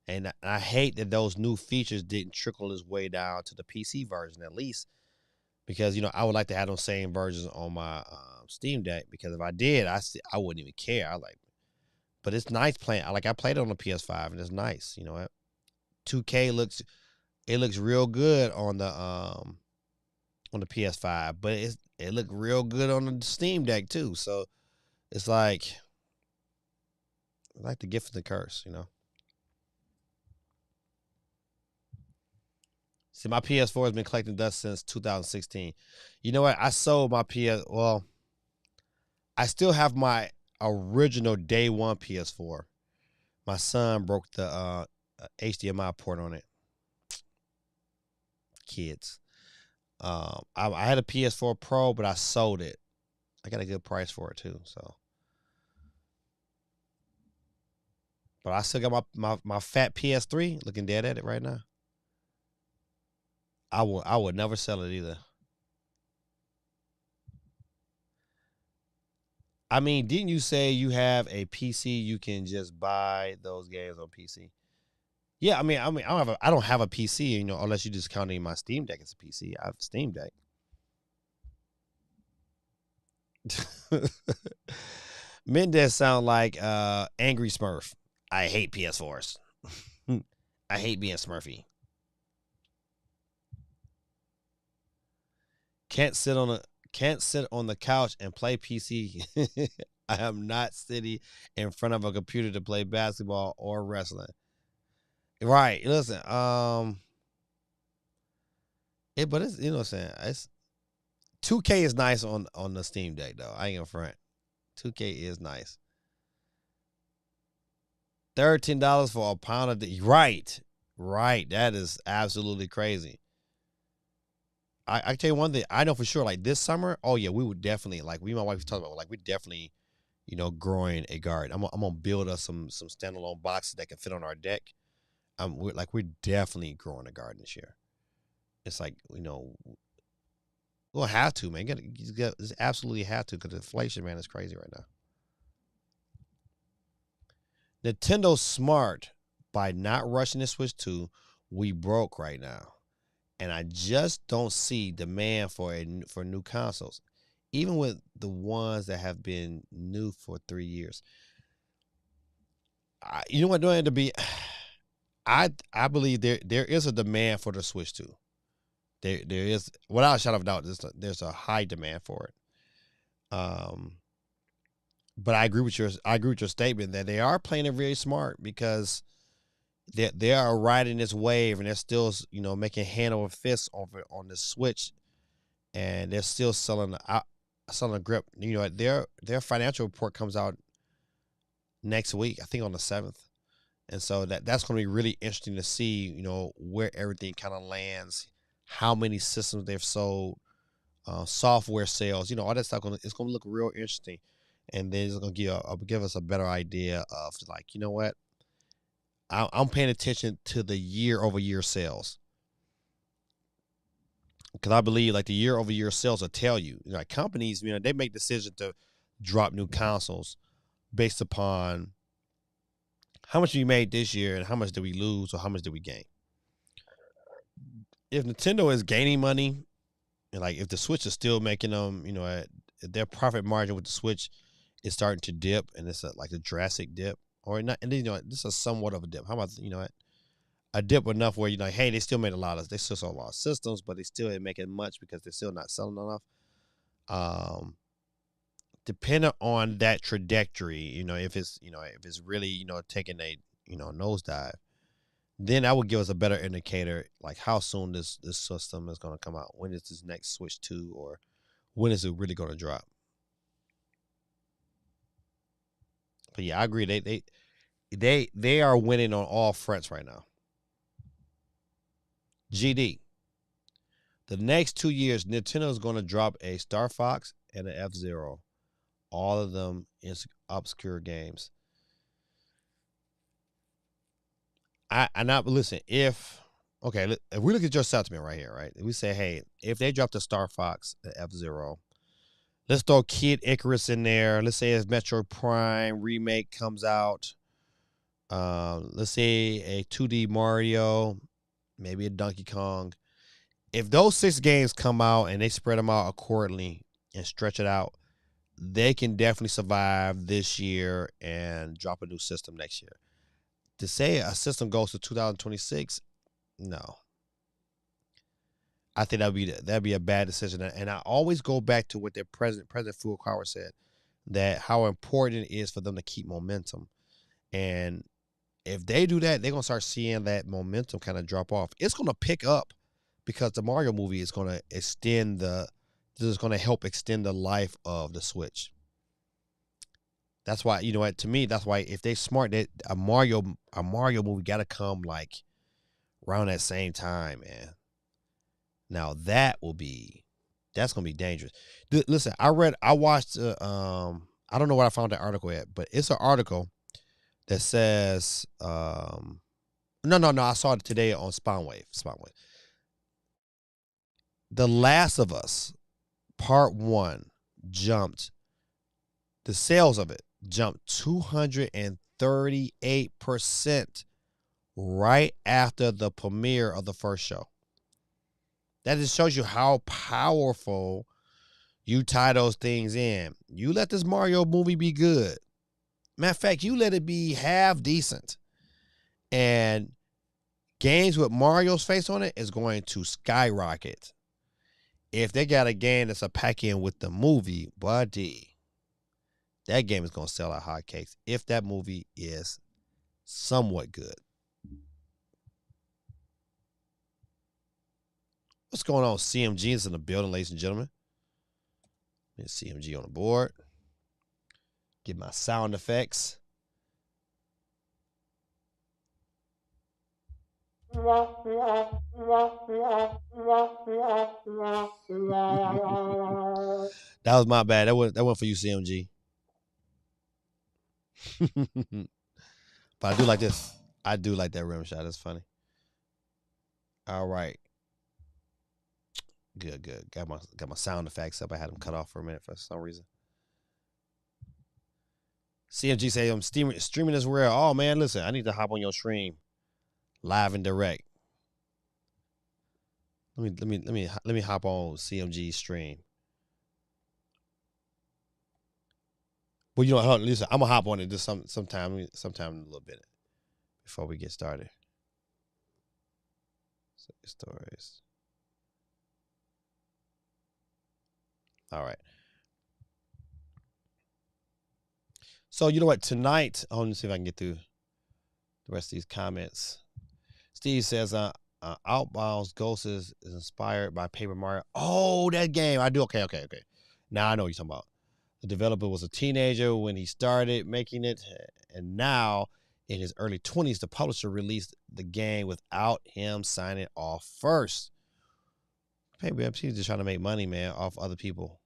And I hate that those new features didn't trickle its way down to the PC version, at least, because, I would like to have those same versions on my Steam Deck, because if I did, I wouldn't even care. But it's nice playing. I played it on the PS5, and it's nice. 2K looks real good on the PS5, but it looked real good on the Steam Deck too. So it's like the gift and the curse, See, my PS4 has been collecting dust since 2016. You know what? I sold my well, I still have my original day one PS4. My son broke the HDMI port on it. Kids. I had a PS4 Pro, but I sold it. I got a good price for it too. So, but I still got my fat PS3. Looking dead at it right now. I would never sell it either. I mean, didn't you say you have a PC? You can just buy those games on PC. Yeah, I mean, I don't have a PC, unless you just counting my Steam Deck as a PC. I have a Steam Deck. Mendez sound like Angry Smurf. I hate PS4s. I hate being Smurfy. Can't sit on the couch and play PC. I am not sitting in front of a computer to play basketball or wrestling. Right. Listen, but it's, what I'm saying, it's 2K is nice on the Steam Deck though. I ain't gonna front. 2K is nice. $13 for a pound of the right. That is absolutely crazy. I can tell you one thing. I know for sure, like this summer, oh yeah, we would definitely, like we and my wife talked about, like we definitely, growing a garden. I'm gonna build us some standalone boxes that can fit on our deck. We're definitely growing a garden this year. It's like, we'll have to, man. You just absolutely have to, because inflation, man, is crazy right now. Nintendo's smart by not rushing the Switch 2. We broke right now, and I just don't see demand for new consoles. even with the ones that have been new for 3 years, you know what? Doing to be, I believe there is a demand for the Switch 2. There is, without a shadow of a doubt, there's a high demand for it. But I agree with your statement that they are playing it very smart, because they are riding this wave, and they're still, making hand over fist over on the Switch, and they're still selling a grip. Their financial report comes out next week, I think on the 7th. And so that's going to be really interesting to see, where everything kind of lands, how many systems they've sold, software sales, all that stuff. It's going to look real interesting, and then it's going to give us a better idea of, like, you know what, I'm paying attention to the year-over-year sales, because I believe, like, the year-over-year sales will tell you. Like, companies, they make decisions to drop new consoles based upon how much we made this year and how much did we lose or how much did we gain. If Nintendo is gaining money, and, like, if the Switch is still making them, their profit margin with the Switch is starting to dip, and it's like a drastic dip, or not, and then, this is somewhat of a dip. How about, a dip enough where you're like, hey, they still they still sold a lot of systems, but they still ain't making much because they're still not selling enough. Depending on that trajectory, if it's really, taking a, nosedive, then that would give us a better indicator, like how soon this system is going to come out. When is this next Switch 2, or when is it really going to drop? But yeah, I agree. They are winning on all fronts right now. GD. The next 2 years, Nintendo is going to drop a Star Fox and an F-Zero. All of them is obscure games. Listen, if we look at your sentiment right here, right? We say, hey, if they drop the Star Fox, the F-Zero, let's throw Kid Icarus in there. Let's say as Metroid Prime remake comes out. Let's say a 2D Mario, maybe a Donkey Kong. If those 6 games come out and they spread them out accordingly and stretch it out, they can definitely survive this year and drop a new system next year. To say a system goes to 2026, no. I think that'd be a bad decision. And I always go back to what their President Furukawa said, that how important it is for them to keep momentum. And if they do that, they're gonna start seeing that momentum kind of drop off. It's gonna pick up because the Mario movie is gonna help extend the life of the Switch. That's why, to me, that's why if they smart, that a Mario movie gotta come like around that same time, man. Now that's gonna be dangerous. Listen, I watched. I don't know what I found that article at, but it's an article that says, no, I saw it today on Spawnwave. The Last of Us Part 1 jumped. The sales of it jumped 238% right after the premiere of the first show. That just shows you how powerful you tie those things in. You let this Mario movie be good. Matter of fact, you let it be half decent, and games with Mario's face on it is going to skyrocket. If they got a game that's a pack in with the movie, buddy, that game is going to sell out hotcakes if that movie is somewhat good. What's going on? CMG is in the building, ladies and gentlemen. CMG on the board. Get my sound effects. That was my bad. That went for you, CMG. But I do like this. I do like that rim shot. That's funny. All right. Good. Got my sound effects up. I had them cut off for a minute for some reason. CMG say I'm streaming this rare. Oh man, listen, I need to hop on your stream, live and direct. Let me hop on CMG stream. Well, hold on, listen, I'm gonna hop on it just sometime in a little bit before we get started. Stories. All right. So you know what? Tonight, let me see if I can get through the rest of these comments. Steve says, Outbound's Ghost is inspired by Paper Mario. Oh, that game. I do. Okay. Now I know what you're talking about. The developer was a teenager when he started making it, and now in his early 20s, the publisher released the game without him signing off first. Hey, man, she's just trying to make money, man, off other people.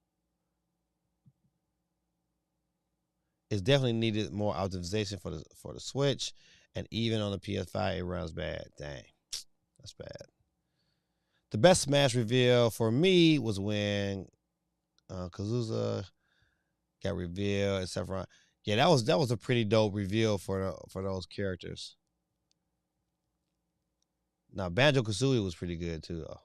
It's definitely needed more optimization for the Switch, and even on the PS5, it runs bad. Dang, that's bad. The best Smash reveal for me was when Kazuza got revealed, etc. Yeah, that was a pretty dope reveal for those characters. Now Banjo-Kazooie was pretty good too, though.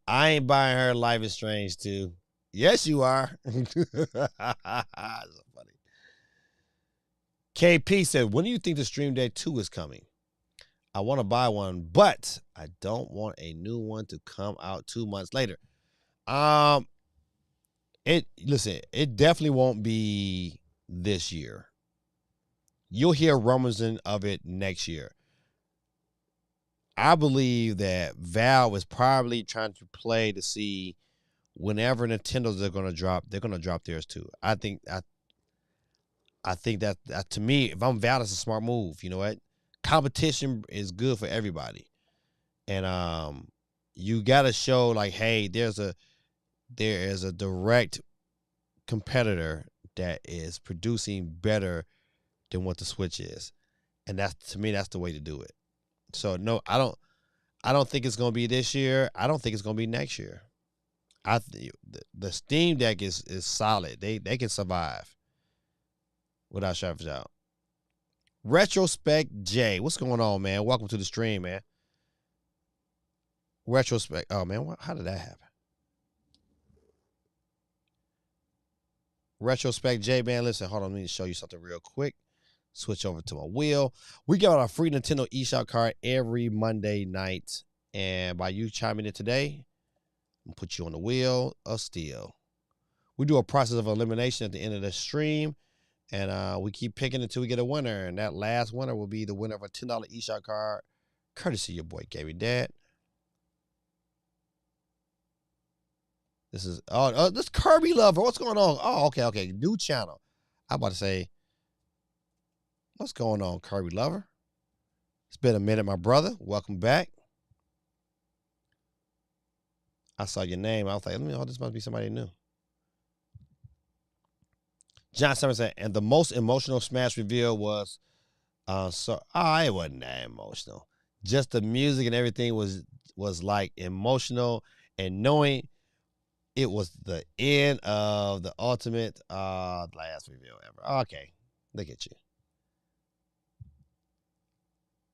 I ain't buying her Life is Strange 2. Yes, you are. So funny. KP said, when do you think the SteamDeck 2 is coming? I want to buy one, but I don't want a new one to come out 2 months later. It definitely won't be this year. You'll hear rumors of it next year. I believe that Valve is probably trying to play to see whenever Nintendo's they're gonna drop theirs too. I think that to me, if I'm Valve, that's a smart move. You know what? Competition is good for everybody, and you gotta show like, hey, there is a direct competitor that is producing better than what the Switch is, and to me that's the way to do it. So no, I don't think it's gonna be this year. I don't think it's gonna be next year. I think the SteamDeck is solid. They can survive without shadow of a doubt. Retrospect J, what's going on, man? Welcome to the stream, man. Retrospect. Oh man, how did that happen? Retrospect J, man. Listen, hold on. Let me show you something real quick. Switch over to my wheel. We give out a free Nintendo eShop card every Monday night, and by you chiming in today, I'm gonna put you on the wheel of steel. We do a process of elimination at the end of the stream, and we keep picking until we get a winner. And that last winner will be the winner of a $10 eShop card, courtesy of your boy Gabby Dad. This is this Kirby Lover. What's going on? Oh, okay. New channel. I'm about to say, what's going on, Kirby Lover? It's been a minute, my brother. Welcome back. I saw your name. I was like, this must be somebody new. John Summers said, and the most emotional Smash reveal was, it wasn't that emotional. Just the music and everything was like emotional, and knowing it was the end of the ultimate last reveal ever. Okay, look at you.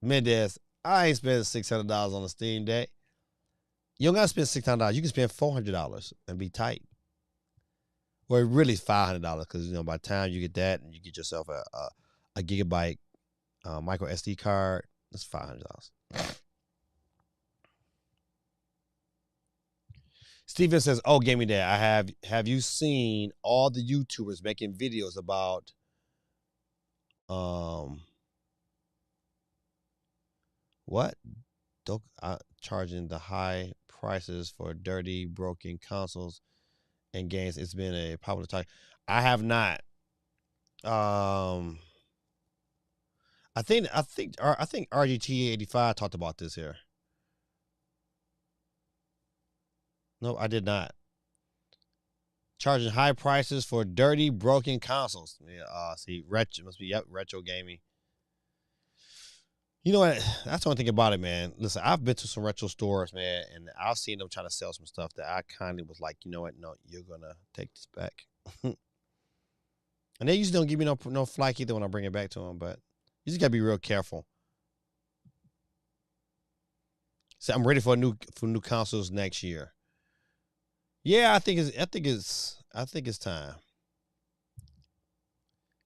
Mendez, I ain't spending $600 on a SteamDeck. You don't gotta spend $600. You can spend $400 and be tight. Or really $500 because by the time you get that and you get yourself a gigabyte micro SD card, that's $500. Steven says, "Oh, Gaming Dad, have you seen all the YouTubers making videos about what? Charging the high prices for dirty, broken consoles and games? It's been a popular topic. I have not. I think RGT85 talked about this here. No, I did not. Charging high prices for dirty, broken consoles. Yeah, see, retro must be retro gaming. You know what? That's the only thing about it, man. Listen, I've been to some retro stores, man, and I've seen them trying to sell some stuff that I kind of was like, you know what? No, you're gonna take this back. And they usually don't give me no flack either when I bring it back to them, but you just gotta be real careful. So I'm ready for new consoles next year. Yeah, I think it's I think it's time.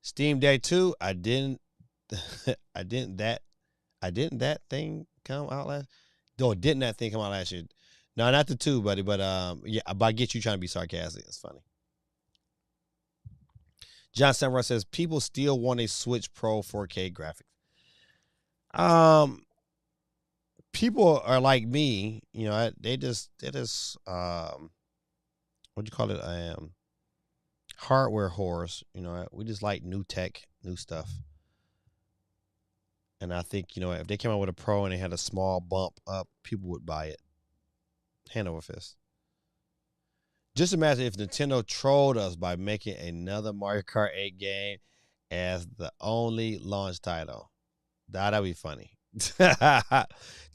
Steam Deck 2, I didn't I didn't that thing come out last? No, didn't that thing come out last year? No, not the 2, buddy, but yeah, but I get you trying to be sarcastic. It's funny. John Samurai says people still want a Switch Pro 4K graphics. People are like me, they just what do you call it? Hardware whores. We just like new tech, new stuff. And I think, if they came out with a Pro and they had a small bump up, people would buy it. Hand over fist. Just imagine if Nintendo trolled us by making another Mario Kart 8 game as the only launch title. That'd be funny.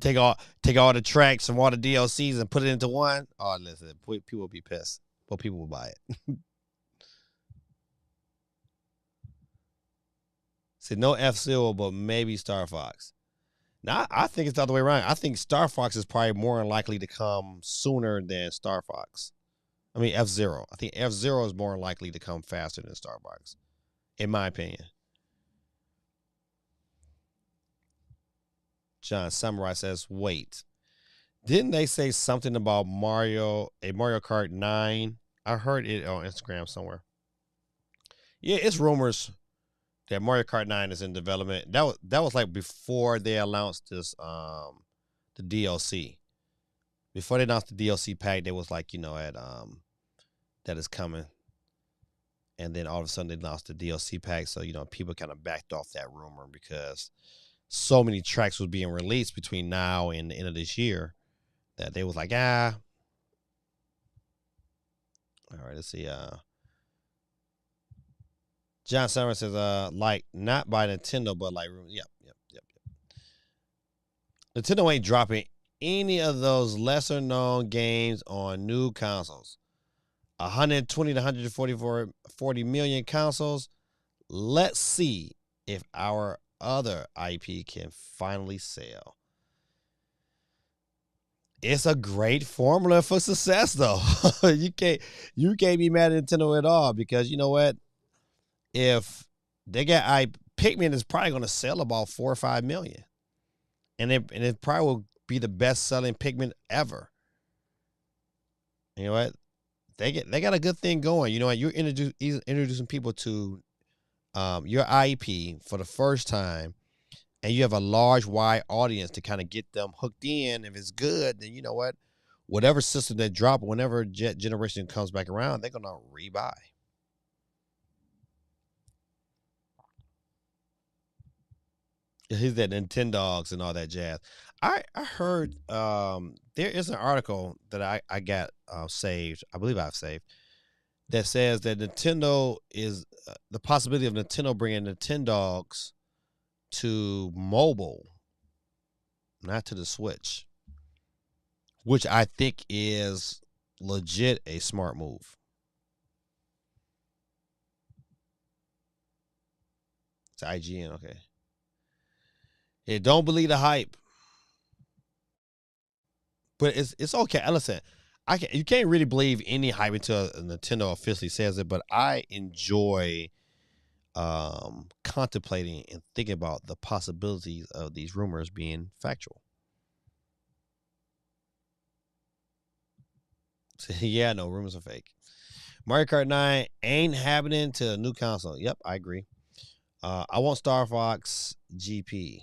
take all the tracks from all the DLCs and put it into one. Oh, listen, people will be pissed, but people will buy it. See, no F-Zero, but maybe Star Fox. Now, I think it's the other way around. I think Star Fox is probably more likely to come sooner than Star Fox. I mean, F-Zero. I think F-Zero is more likely to come faster than Star Fox, in my opinion. John Samurai says, wait. Didn't they say something about Mario Kart 9? I heard it on Instagram somewhere. Yeah, it's rumors that Mario Kart 9 is in development. That was like before they announced this the DLC. Before they announced the DLC pack, they was like, that is coming. And then all of a sudden they announced the DLC pack, so people kind of backed off that rumor because so many tracks was being released between now and the end of this year that they was like, All right, let's see. John Summer says, like not by Nintendo, but like, yep. Nintendo ain't dropping any of those lesser known games on new consoles. 120 to 140 million consoles. Let's see if our other IP can finally sell. It's a great formula for success, though. you can't be mad at Nintendo at all because you know what? If they get Pikmin is probably going to sell about 4 or 5 million, and it probably will be the best selling Pikmin ever. You know what? They got a good thing going. You know what? You're introducing people to your IP for the first time, and you have a large, wide audience to kind of get them hooked in. If it's good, then you know what? Whatever system they drop, whenever generation comes back around, they're gonna rebuy. He's that Nintendogs and all that jazz. I heard there is an article that I got saved. I believe I've saved that says that Nintendo is the possibility of Nintendo bringing Nintendogs to mobile, not to the Switch, which I think is legit a smart move. It's IGN, okay. Yeah, don't believe the hype, but it's okay. Listen, you can't really believe any hype until Nintendo officially says it. But I enjoy contemplating and thinking about the possibilities of these rumors being factual. So, yeah, no, rumors are fake. Mario Kart 9 ain't happening to a new console. Yep, I agree. I want Star Fox GP.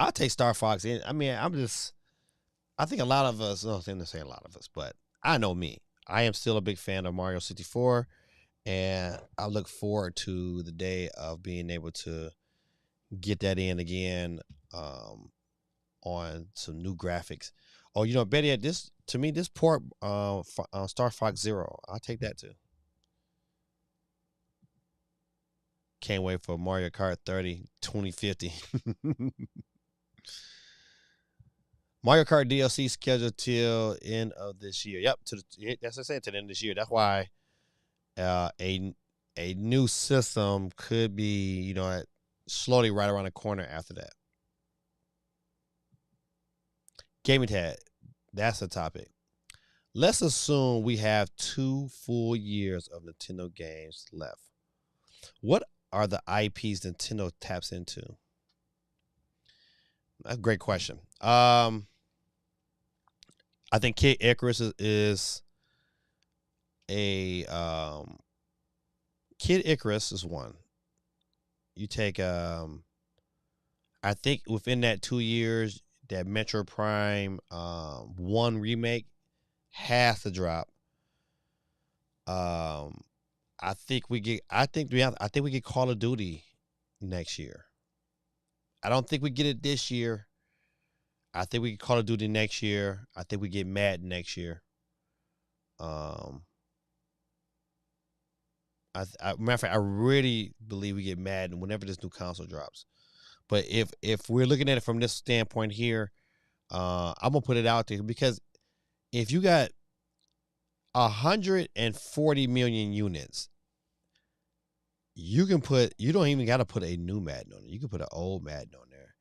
I'll take Star Fox in. I mean, I think a lot of us, no, I'm going to say a lot of us, but I know me. I am still a big fan of Mario 64, and I look forward to the day of being able to get that in again on some new graphics. Oh, Betty, this to me, this port Star Fox Zero, I'll take that too. Can't wait for Mario Kart 30 2050. Mario Kart DLC scheduled till end of this year. Yep, that's what I said, to the end of this year. That's why a new system could be, slowly right around the corner after that. Gaming tag, that's the topic. Let's assume we have 2 full years of Nintendo games left. What are the IPs Nintendo taps into? That's a great question. I think Kid Icarus is a Kid Icarus is one. You take I think within that 2 years, that Metro Prime 1 remake has to drop. I think we get Call of Duty next year. I don't think we get it this year. I think we get Call of Duty next year. I think we get Madden next year. Matter of fact, I really believe we get Madden whenever this new console drops. But if we're looking at it from this standpoint here, I'm gonna put it out there because if you got 140 million units, you don't even got to put a new Madden on it. You can put an old Madden on there,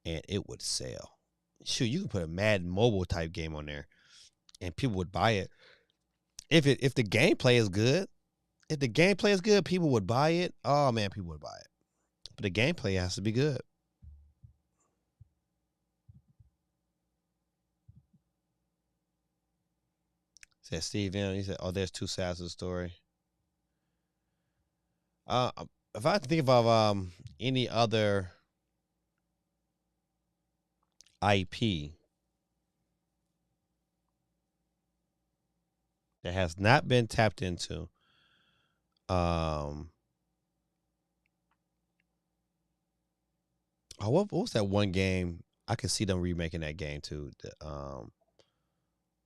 and it would sell. Shoot, you can put a Madden mobile type game on there, and people would buy it. If the gameplay is good, people would buy it. Oh man, people would buy it. But the gameplay has to be good. Said Steve M. He said, "Oh, there's two sides of the story." If I think of any other IP that has not been tapped into, what was that one game? I could see them remaking that game too.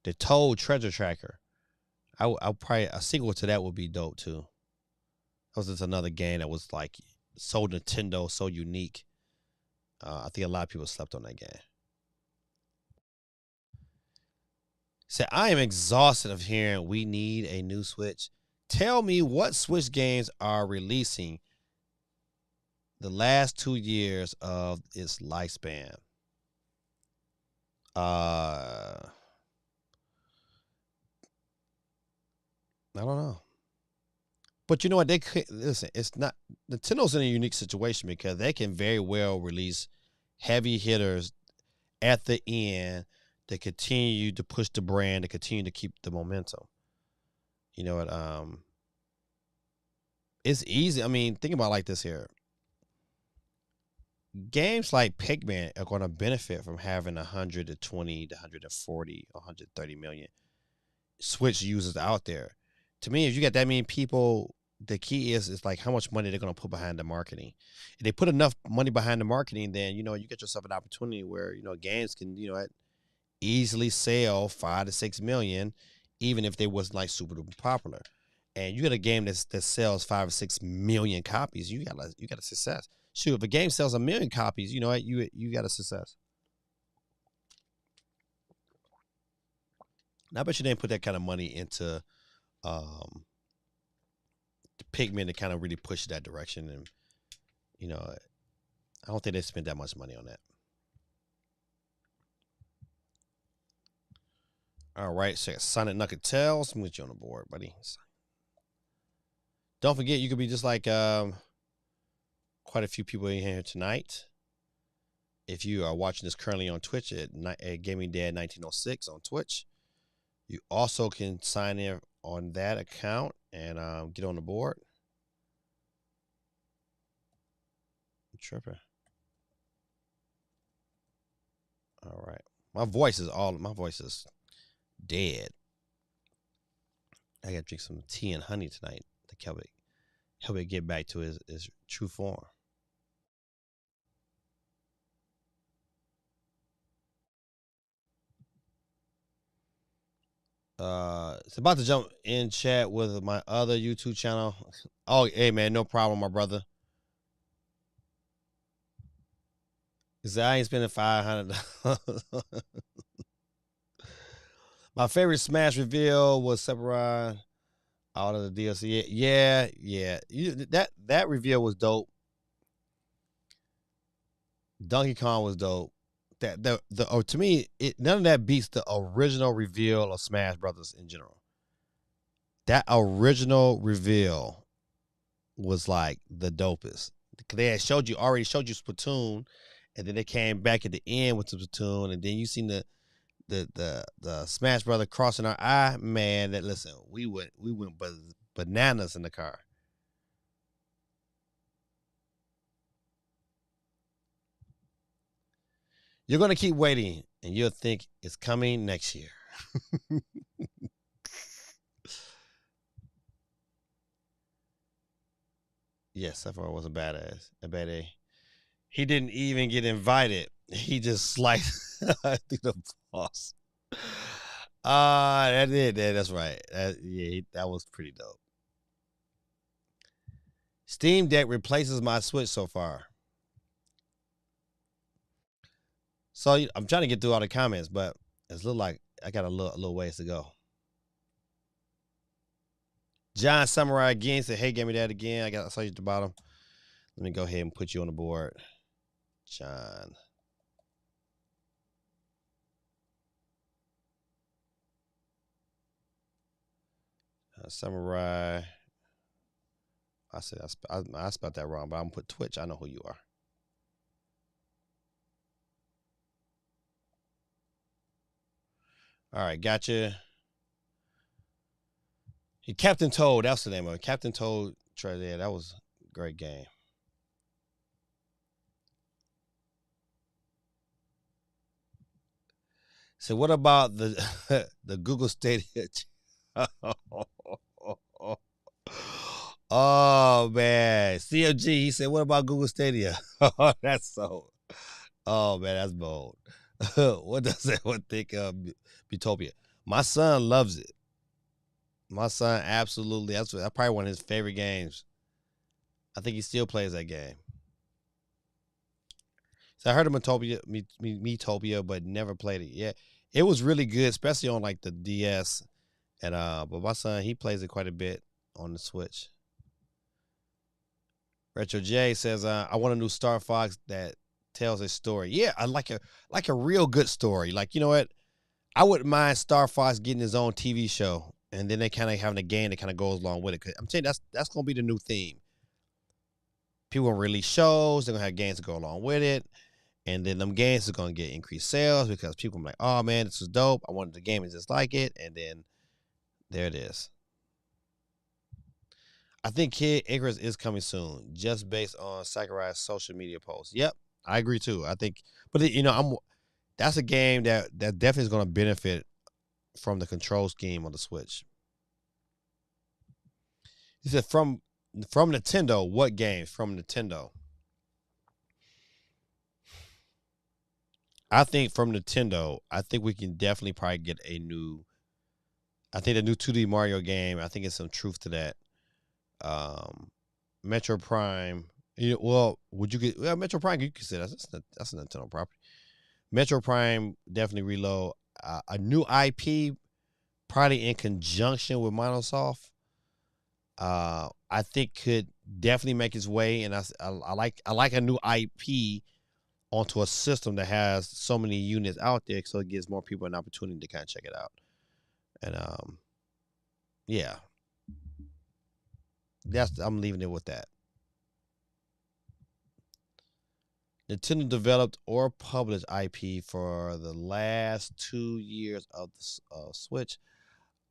The Toad Treasure Tracker. I probably a sequel to that would be dope too. That was just another game that was like so Nintendo, so unique. I think a lot of people slept on that game. Said, I am exhausted of hearing we need a new Switch. Tell me what Switch games are releasing the last 2 years of its lifespan. I don't know. But you know what? They could listen. It's not Nintendo's in a unique situation because they can very well release heavy hitters at the end that continue to push the brand, to continue to keep the momentum. You know what? It's easy. I mean, think about it like this here. Games like Pikmin are going to benefit from having 120 to 140 or 130 million Switch users out there. To me, if you got that many people, the key is like how much money they're going to put behind the marketing. If they put enough money behind the marketing, then you get yourself an opportunity where games can easily sell 5 to 6 million, even if they wasn't like super duper popular. And you got a game that sells 5 or 6 million copies, you got a success. Shoot, if a game sells 1 million copies, you know what, you got a success. Now, I bet you didn't put that kind of money into Pikmin to kind of really push that direction, and I don't think they spent that much money on that. All right, so Sonic Knuckle Tails, I'm with you on the board, buddy. Don't forget, you could be just like quite a few people in here tonight. If you are watching this currently on Twitch at Gaming Dad 1906 on Twitch, you also can sign in on that account and get on the board. I'm tripping. All right, my voice is dead. I gotta drink some tea and honey tonight to help it get back to his true form. It's about to jump in chat with my other YouTube channel. Oh, hey man, no problem, my brother. Cause I ain't spending $500. My favorite Smash reveal was Sephiroth out of the DLC. Yeah. That reveal was dope. Donkey Kong was dope. that to me, none of that beats the original reveal of Smash Brothers in general. That original reveal was like the dopest. They had already showed you Splatoon, and then they came back at the end with the Splatoon, and then you seen the Smash Brother crossing our eye. Man, that listen, we went bananas in the car. You're gonna keep waiting, and you'll think it's coming next year. Yes, Sephiroth was a badass, a bad A. He didn't even get invited. He just sliced through the boss. That did. That's right. That was pretty dope. Steam Deck replaces my Switch so far. So I'm trying to get through all the comments, but it's look like I got a little ways to go. John Samurai again said, "Hey, give me that again." I saw you at the bottom. Let me go ahead and put you on the board, John. Samurai. I said I spelled that wrong, but I'm gonna put Twitch. I know who you are. All right, gotcha. Captain Toad, that's the name of it. Captain Toad. Yeah, that was a great game. So what about the the Google Stadia? Oh man, CMG. He said, "What about Google Stadia?" Oh, that's so. Oh man, that's bold. What does everyone think of Utopia? My son loves it. My son absolutely. That's probably one of his favorite games. I think he still plays that game. So I heard of Metopia, but never played it yet. It was really good, especially on like the DS. And but my son, he plays it quite a bit on the Switch. Retro J says, I want a new Star Fox that tells a story. Yeah, I like a real good story. Like, you know what? I wouldn't mind Star Fox getting his own TV show, and then they kind of having a game that kind of goes along with it. Cause I'm telling you, that's gonna be the new theme. People gonna release shows, they're gonna have games to go along with it, and then them games are gonna get increased sales because people are like, oh man, this is dope. I wanted the game and just like it, and then there it is. I think Kid Icarus is coming soon, just based on Sakurai's social media posts. Yep, I agree too. I think, but that's a game that definitely is going to benefit from the control scheme on the Switch. He said from Nintendo, what games from Nintendo? I think from Nintendo, I think we can definitely probably get a new. I think the new 2D Mario game. I think it's some truth to that. Metro Prime. Well, would you get Metro Prime? You consider that's a Nintendo property. Metro Prime definitely reload. A new IP, probably in conjunction with Microsoft. I think could definitely make its way, and I like a new IP onto a system that has so many units out there, so it gives more people an opportunity to kind of check it out. And yeah, I'm leaving it with that. Nintendo developed or published IP for the last 2 years of the Switch.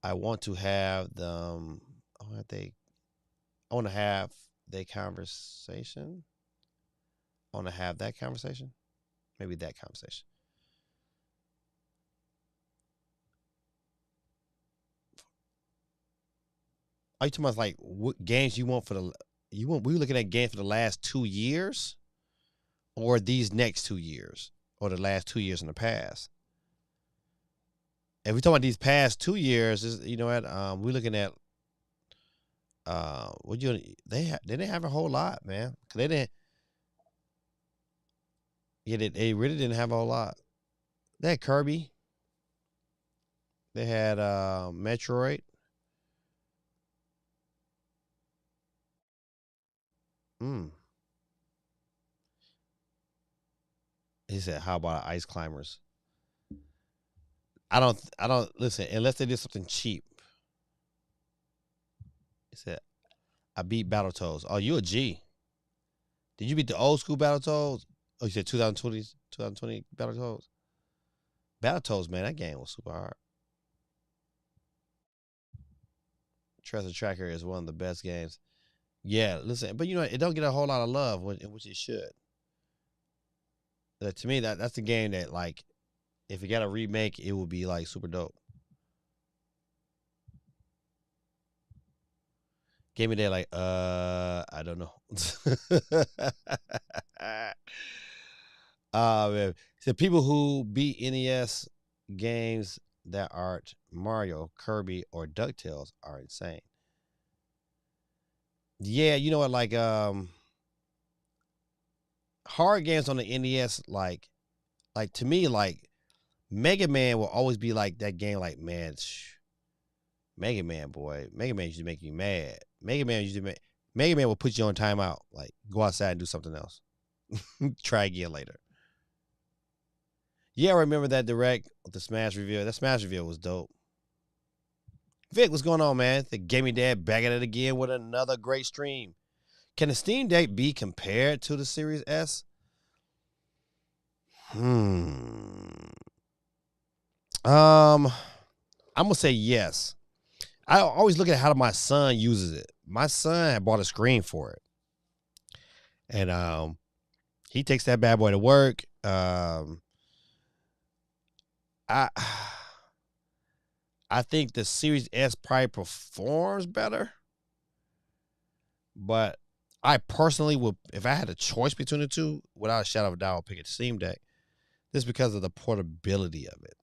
I want to have them. I want to have the conversation. I want to have that conversation. Maybe that conversation. Are you talking about like what games you want for the you want? We looking at games for the last 2 years, or these next 2 years, or the last 2 years in the past. If we talking about these past 2 years, you know what? We're looking at what you they didn't have a whole lot, man. They didn't. Yeah, they really didn't have a whole lot. They had Kirby. They had Metroid. Mm. He said, "How about Ice Climbers?" I don't listen unless they did something cheap. He said, "I beat Battletoads." Oh, you a G? Did you beat the old school Battletoads? Oh, you said 2020 Battletoads. Battletoads, man, that game was super hard. Treasure Tracker is one of the best games. Yeah, listen, but it don't get a whole lot of love, which it should. To me, that's the game that, like, if it got a remake, it would be like super dope. Gave me that, like, I don't know. Man. So people who beat NES games that aren't Mario, Kirby, or DuckTales are insane. Yeah, you know what? Like, hard games on the NES, like to me, like Mega Man will always be like that game. Like, man, Mega Man, boy, Mega Man used to make you mad. Mega Man will put you on timeout. Like, go outside and do something else. Try again later. Yeah, I remember that direct with the Smash reveal. That Smash reveal was dope. Vic, what's going on, man? The Gaming Dad back at it again with another great stream. Can the Steam Deck be compared to the Series S? I'm gonna say yes. I always look at how my son uses it. My son had bought a screen for it, and he takes that bad boy to work. I I think the Series S probably performs better, but I personally would, if I had a choice between the two, without a shadow of a doubt, I'll pick a Steam Deck. Just because of the portability of it.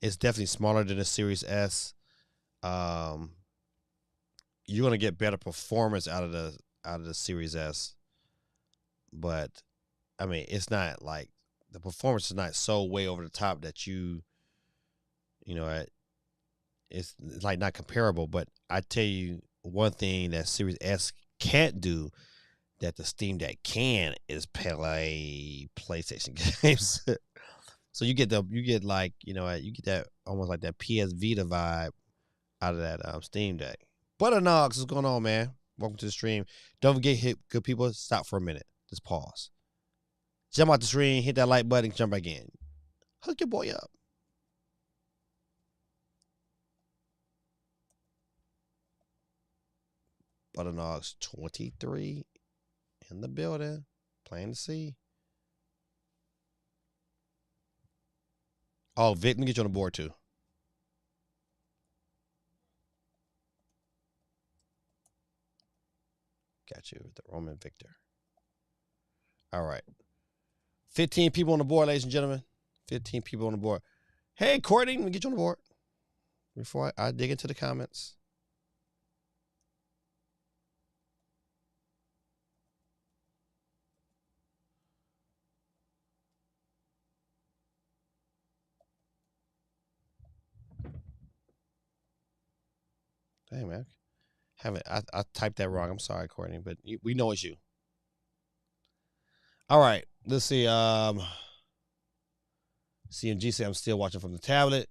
It's definitely smaller than the Series S. You're gonna get better performance out of the Series S, but I mean, it's not like the performance is not so way over the top that it's like not comparable. But I tell you one thing that Series S can't do that the Steam Deck can is play PlayStation games. So you get like, you get that almost like that PS Vita vibe out of that Steam Deck. Butternox, what's going on, man? Welcome to the stream. Don't forget, hit good people. Stop for a minute. Just pause. Jump out the stream, hit that like button, jump back in. Hook your boy up. Butternox 23 in the building. Playing to see. Oh, Vic, let me get you on the board too. Got you, the Roman Victor. All right. 15 people on the board, ladies and gentlemen. 15 people on the board. Hey, Courtney, let me get you on the board before I dig into the comments. Hey, man. I typed that wrong. I'm sorry, Courtney, but we know it's you. All right. Let's see. CMG say I'm still watching from the tablet.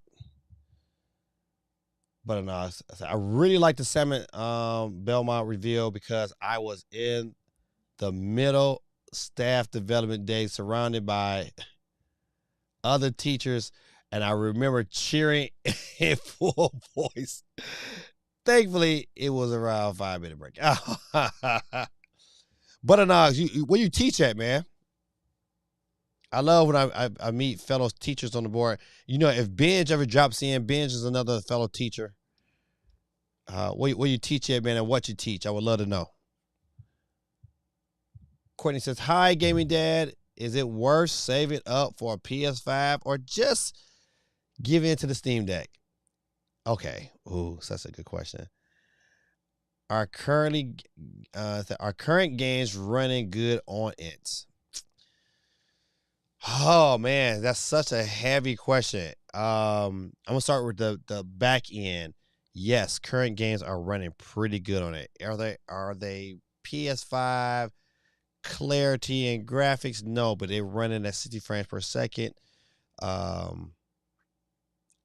But no, I really like the Salmon Belmont reveal because I was in the middle staff development day surrounded by other teachers, and I remember cheering in full voice. Thankfully, it was around 5-minute break. Butternogs, where you teach at, man? I love when I meet fellow teachers on the board. If Benj ever drops in, Benj is another fellow teacher. Where you teach at, man, and what you teach. I would love to know. Courtney says, hi, Gaming Dad. Is it worth saving up for a PS5 or just give in to the Steam Deck? Okay. Ooh, that's a good question. Are current games running good on it? Oh man, that's such a heavy question. I'm gonna start with the back end. Yes, current games are running pretty good on it. Are they PS5 clarity and graphics, no, but they're running at 60 frames per second. Um,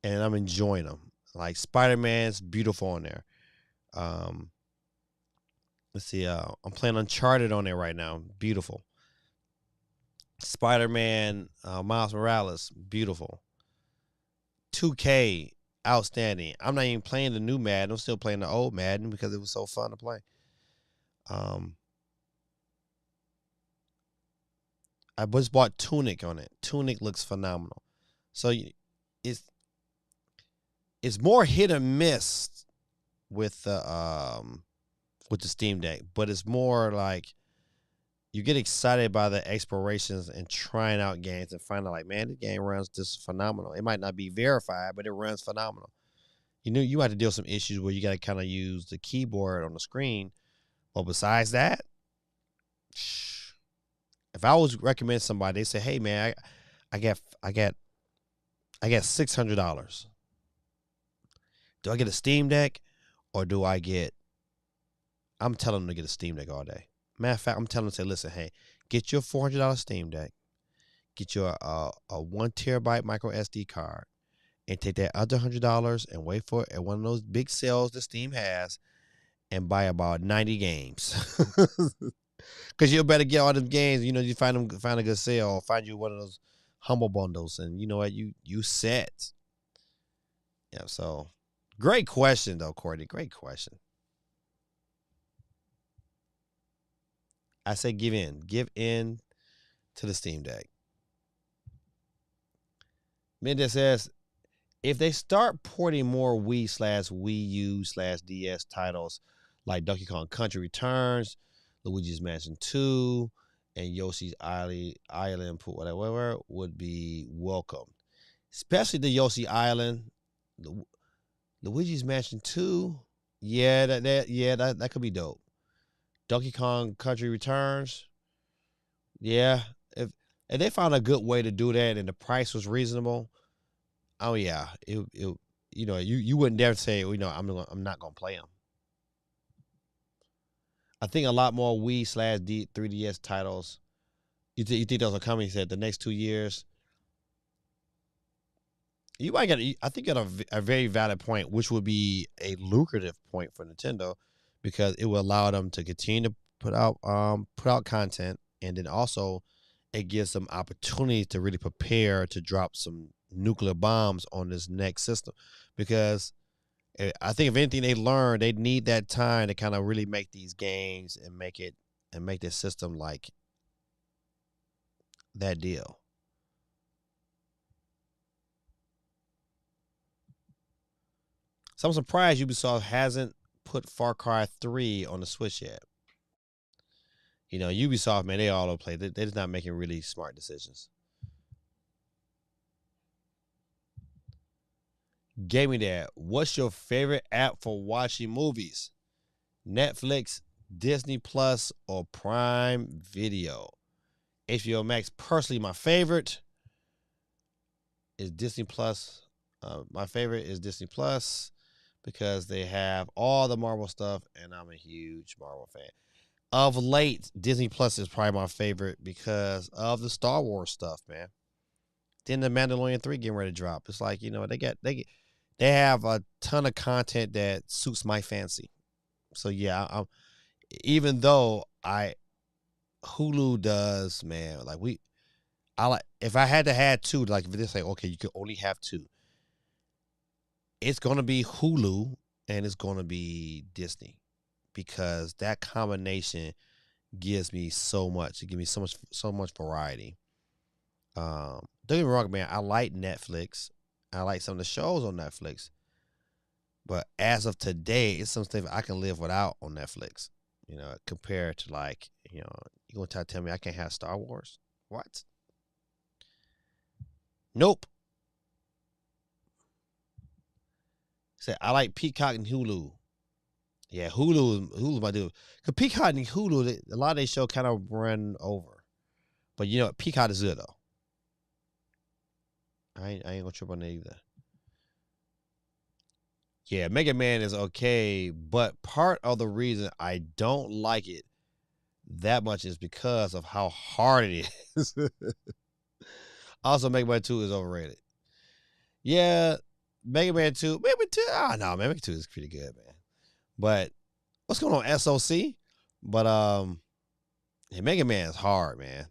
and I'm enjoying them. Like Spider-Man's beautiful on there. Um, let's see. I'm playing Uncharted on there right now. Beautiful. Spider-Man, Miles Morales, beautiful. 2K, outstanding. I'm not even playing the new Madden. I'm still playing the old Madden because it was so fun to play. I just bought Tunic on it. Tunic looks phenomenal. So it's more hit or miss with the Steam Deck, but it's more like you get excited by the explorations and trying out games and find out like, man, this game runs just phenomenal. It might not be verified, but it runs phenomenal. You have to deal with some issues where you got to kind of use the keyboard on the screen. But besides that, if I was recommend somebody, they say, hey man, I got $600. Do I get a Steam Deck or do I get? I'm telling them to get a Steam Deck all day. Matter of fact, I'm telling them to say, listen, hey, get your $400 Steam Deck, get your a 1 terabyte micro SD card, and take that other $100 and wait for it at one of those big sales that Steam has, and buy about 90 games. Because you better get all them games. You find a good sale, or find you one of those humble bundles, and you know what, you set. Yeah. So, great question though, Courtney. Great question. I say give in to the Steam Deck. Mendez says, if they start porting more Wii/Wii U/DS titles like Donkey Kong Country Returns, Luigi's Mansion 2, and Yoshi's Island, whatever, would be welcome. Especially the Yoshi Island, Luigi's Mansion 2. Yeah, that could be dope. Donkey Kong Country Returns. Yeah, if they found a good way to do that and the price was reasonable, oh yeah, you wouldn't dare say, I'm not gonna play them. I think a lot more Wii/3DS titles. You think those are coming? He said the next 2 years. You might get. I think at a very valid point, which would be a lucrative point for Nintendo, because it will allow them to continue to put out content, and then also it gives them opportunity to really prepare to drop some nuclear bombs on this next system, because I think if anything they learned, they need that time to kind of really make these games and make this system like that deal. So I'm surprised Ubisoft hasn't put Far Cry 3 on the Switch yet. Ubisoft, man, they all over the place. They're just not making really smart decisions. Gaming Dad, what's your favorite app for watching movies? Netflix, Disney Plus, or Prime Video? HBO Max, personally, my favorite is Disney Plus. My favorite is Disney Plus because they have all the Marvel stuff, and I'm a huge Marvel fan. Of late, Disney Plus is probably my favorite because of the Star Wars stuff, man. Then the Mandalorian 3 getting ready to drop. It's like, they have a ton of content that suits my fancy. So yeah, even though Hulu does, man, like if I had to have two, like if they say, okay, you could only have two, it's gonna be Hulu and it's gonna be Disney, because that combination gives me so much. It gives me so much variety. Don't get me wrong, man. I like Netflix. I like some of the shows on Netflix. But as of today, it's some stuff I can live without on Netflix. Compared to you're gonna try to tell me I can't have Star Wars? What? Nope. Say I like Peacock and Hulu. Yeah, Hulu's my dude. Cause Peacock and Hulu, a lot of they show kind of run over. But Peacock is good though. I ain't gonna trip on that either. Yeah, Mega Man is okay, but part of the reason I don't like it, that much is because of how hard it is. Also, Mega Man 2 is overrated. Yeah, Mega Man 2. Mega Man 2. Ah, no, Mega Man 2 is pretty good, man. But what's going on, SOC? But yeah, Mega Man is hard, man.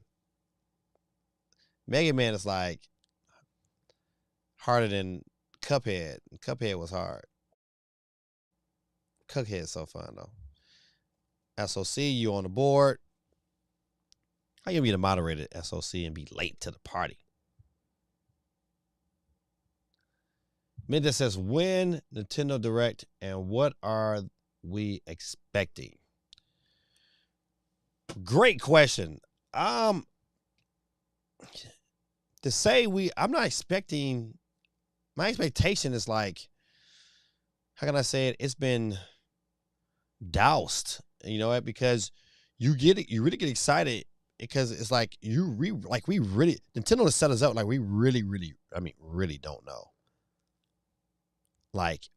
Mega Man is like harder than Cuphead. Cuphead was hard. Cuphead is so fun though. SOC, you on the board. How you be the moderator at SOC and be late to the party? Minda says, when Nintendo Direct and what are we expecting? Great question. To say I'm not expecting, my expectation is like, how can I say it? It's been doused, you know what? Because you really get excited because it's like we really, Nintendo has set us up like we really, really don't know. Like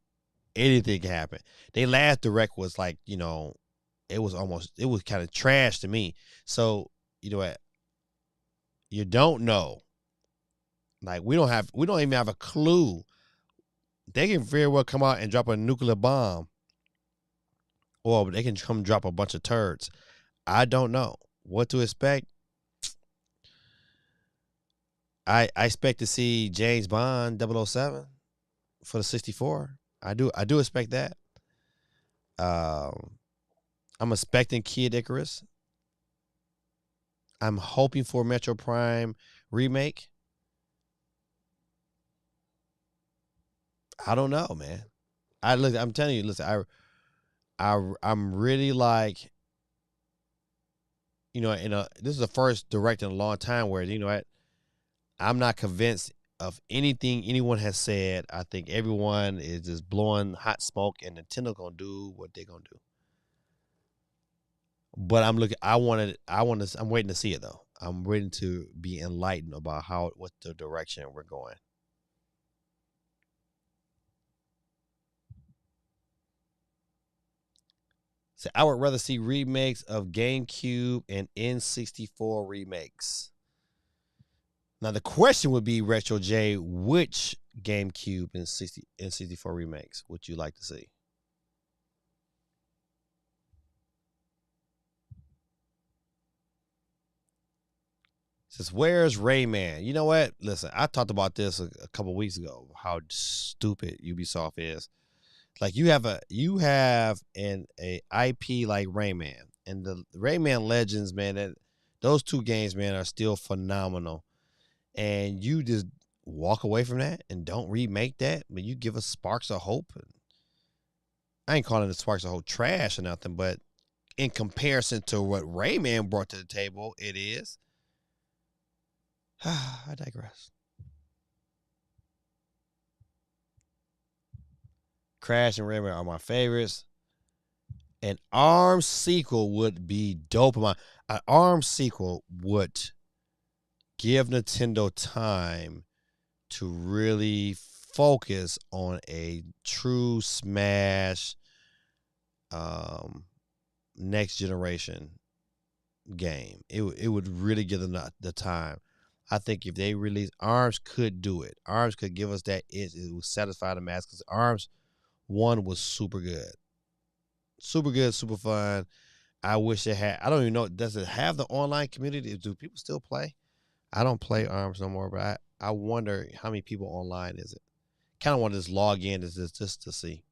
anything can happen. They last direct was like, it was kind of trash to me. So, you know what? You don't know. Like we don't even have a clue. They can very well come out and drop a nuclear bomb. Or they can come drop a bunch of turds. I don't know what to expect. I expect to see James Bond 007 for the 64. I do expect that. I'm expecting Kid Icarus. I'm hoping for Metro Prime remake. I don't know, man. I'm telling you, listen, I'm really like, this is the first direct in a long time where, I'm not convinced of anything anyone has said. I think everyone is just blowing hot smoke and Nintendo gonna do what they're gonna do. But I'm waiting to see it though. I'm waiting to be enlightened about what the direction we're going. So I would rather see remakes of GameCube and N64 remakes. Now the question would be, Retro J, which GameCube and N64 remakes would you like to see? Says, where's Rayman? You know what? Listen, I talked about this a couple weeks ago. How stupid Ubisoft is. Like you have an IP like Rayman and the Rayman Legends, man. Those two games, man, are still phenomenal. And you just walk away from that and don't remake that, but you give us sparks of hope. I ain't calling it sparks of hope trash or nothing, but in comparison to what Rayman brought to the table, it is. I digress. Crash and Rayman are my favorites. An ARMS sequel would be dope. An ARMS sequel would give Nintendo time to really focus on a true Smash next generation game. It would really give them the time. I think if they release ARMS could do it. ARMS could give us that it would satisfy the mass because ARMS 1 was super good. Super good, super fun. I wish it had. I don't even know. Does it have the online community? Do people still play? I don't play ARMS no more, but I wonder how many people online is it. Kind of want to just log in just to see.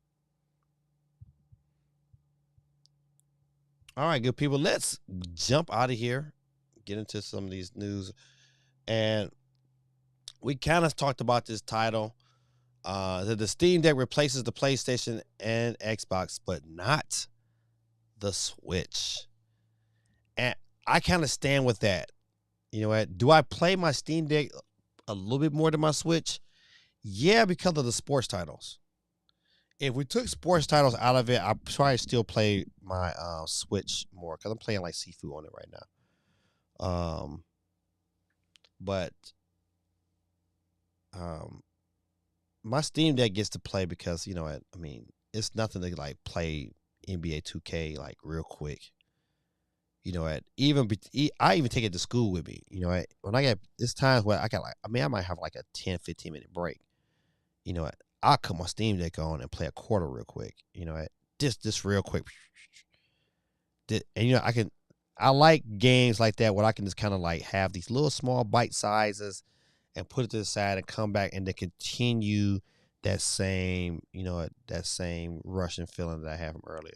All right, good people. Let's jump out of here, get into some of these news. And we kind of talked about this title. The SteamDeck replaces the PlayStation and Xbox, but not the Switch. And I kind of stand with that. You know what? Do I play my SteamDeck a little bit more than my Switch? Yeah, because of the sports titles. If we took sports titles out of it, I'd probably still play my Switch more because I'm playing like Sifu on it right now. But my SteamDeck gets to play because, you know what? I mean, it's nothing to like play NBA 2K like real quick. You know what? I even take it to school with me. You know what? When I get it's times where I got like, I mean, I might have like a 10, 15 minute break. You know what? I'll cut my Steam Deck on and play a quarter real quick. You know what? Just real quick. And you know, I like games like that where I can just kind of like have these little small bite sizes and put it to the side and come back and then continue that same, you know, that same rushing feeling that I had from earlier.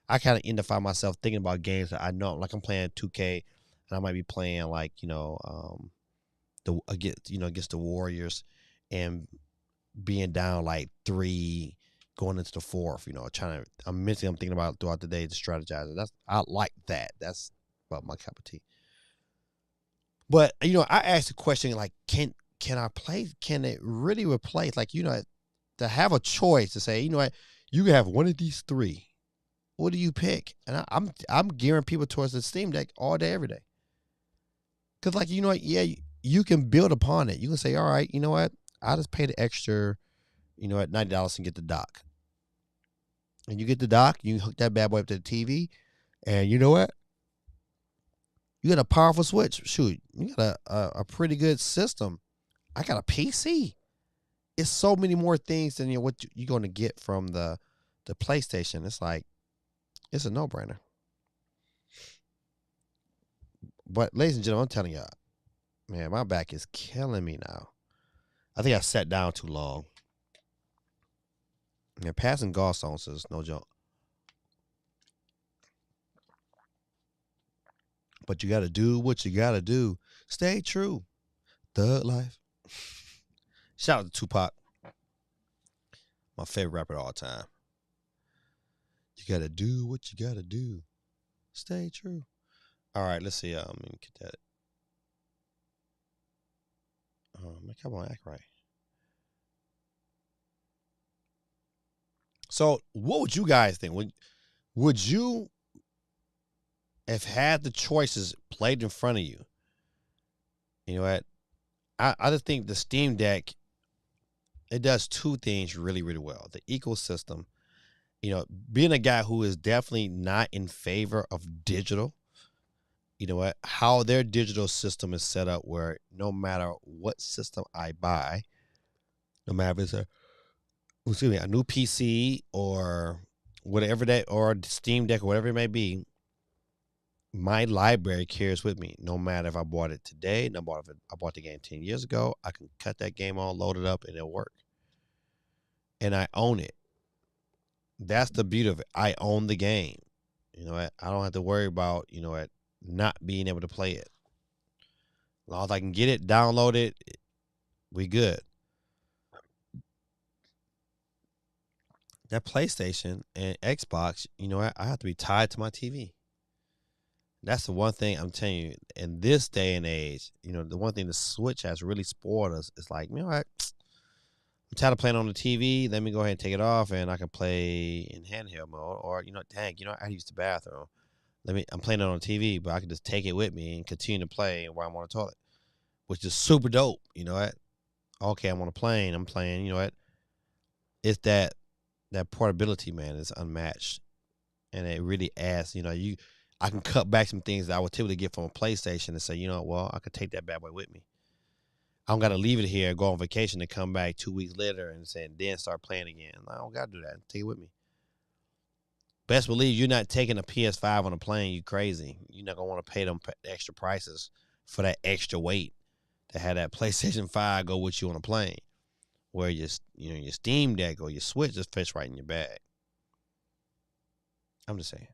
I kind of end up find myself thinking about games that I know, like I'm playing 2K, and I might be playing like, against the Warriors, and being down like 3, going into the fourth. You know, I'm thinking about throughout the day to strategize. I like that. That's about my cup of tea. But you know, I asked the question like, can I play? Can it really replace? Like, you know, to have a choice to say, you know what, you can have one of these 3. What do you pick? And I'm gearing people towards the Steam Deck all day, every day. Cause like, you know what, yeah, you can build upon it. You can say, all right, you know what, I just pay the extra, you know, at $90 and get the dock. And you get the dock, you hook that bad boy up to the TV, and you know what? You got a powerful switch. Shoot, you got a pretty good system. I got a PC. It's so many more things than what you're going to get from the PlayStation. It's like, it's a no-brainer. But ladies and gentlemen, I'm telling y'all, man, my back is killing me now. I think I sat down too long. And passing gallstones is no joke. But you got to do what you got to do. Stay true. Thug life. Shout out to Tupac. My favorite rapper of all time. You got to do what you got to do. Stay true. All right, let's see. Let me get that. Come on, act right. So, what would you guys think? Would you have had the choices played in front of you? You know what? I just think the Steam Deck, it does 2 things really, really well. The ecosystem, you know, being a guy who is definitely not in favor of digital, you know what, how their digital system is set up where no matter what system I buy, no matter if it's a new PC or whatever that, or Steam Deck or whatever it may be, my library carries with me. No matter if I bought it today, no matter if I bought the game 10 years ago, I can cut that game on, load it up, and it'll work. And I own it. That's the beauty of it. I own the game. You know what? I don't have to worry about, you know what, not being able to play it. As long as I can get it, download it, we good. That PlayStation and Xbox, you know what, I have to be tied to my TV. That's the one thing I'm telling you. In this day and age, you know, the one thing the Switch has really spoiled us is like, you know what? I'm tired of playing on the TV. Let me go ahead and take it off, and I can play in handheld mode. Or, you know, dang, you know, I use the bathroom. I'm playing it on the TV, but I can just take it with me and continue to play while I'm on the toilet, which is super dope. You know what? Okay, I'm on a plane. I'm playing. You know what? It's that portability, man, is unmatched, and it really adds. You know, I can cut back some things that I would typically get from a PlayStation and say, you know, well, I could take that bad boy with me. I don't got to leave it here, go on vacation, and come back 2 weeks later and then start playing again. I don't got to do that. Take it with me. Best believe you're not taking a PS5 on a plane. You crazy. You're not going to want to pay them extra prices for that extra weight to have that PlayStation 5 go with you on a plane, where your Steam Deck or your Switch just fits right in your bag. I'm just saying.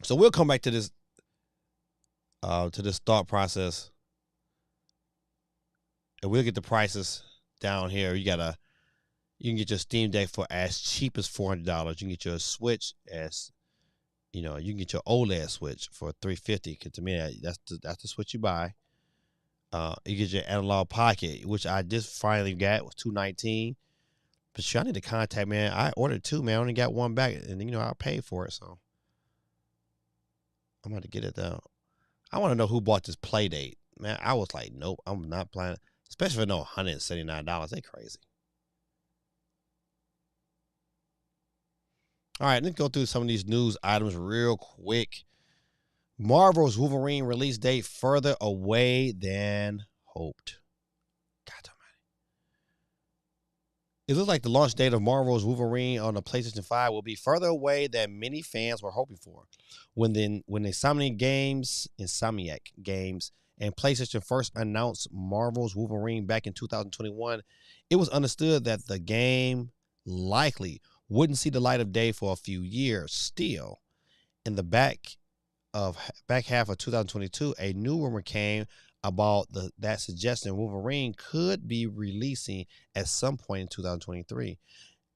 So we'll come back to this thought process, and we'll get the prices down here. You can get your Steam Deck for as cheap as $400. You can get your Switch as, you know, you can get your OLED Switch for $350. Cause to me, that's the Switch you buy. You get your analog pocket, which I just finally got, was $219. But I need to contact, man. I ordered 2, man. I only got 1 back, and you know I paid for it, so I'm going to get it though. I want to know who bought this Playdate, man. I was like, nope, I'm not playing, especially for no $179. They crazy. All right, let's go through some of these news items real quick. Marvel's Wolverine release date further away than hoped. God damn it. It looks like the launch date of Marvel's Wolverine on the PlayStation 5 will be further away than many fans were hoping for. When Insomniac Games and PlayStation first announced Marvel's Wolverine back in 2021, it was understood that the game likely wouldn't see the light of day for a few years. Still, in the back half of 2022, a new rumor came about that suggesting Wolverine could be releasing at some point in 2023.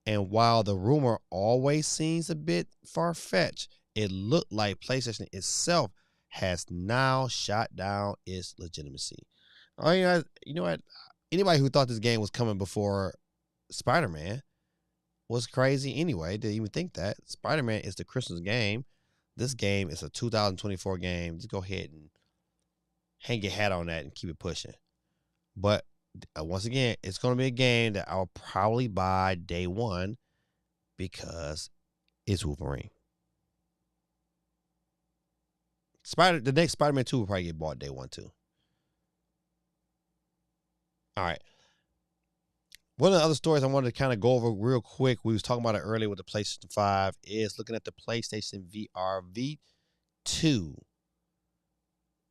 And while the rumor always seems a bit far-fetched, it looked like PlayStation itself has now shot down its legitimacy. Oh, you know what? Anybody who thought this game was coming before Spider-Man was crazy anyway. Didn't even think that. Spider-Man is the Christmas game. This game is a 2024 game. Just go ahead and hang your hat on that and keep it pushing. But once again, it's going to be a game that I'll probably buy day one because it's Wolverine. The next Spider-Man 2 will probably get bought day one too. All right. One of the other stories I wanted to kind of go over real quick, we was talking about it earlier with the PlayStation 5, is looking at the PlayStation VR V2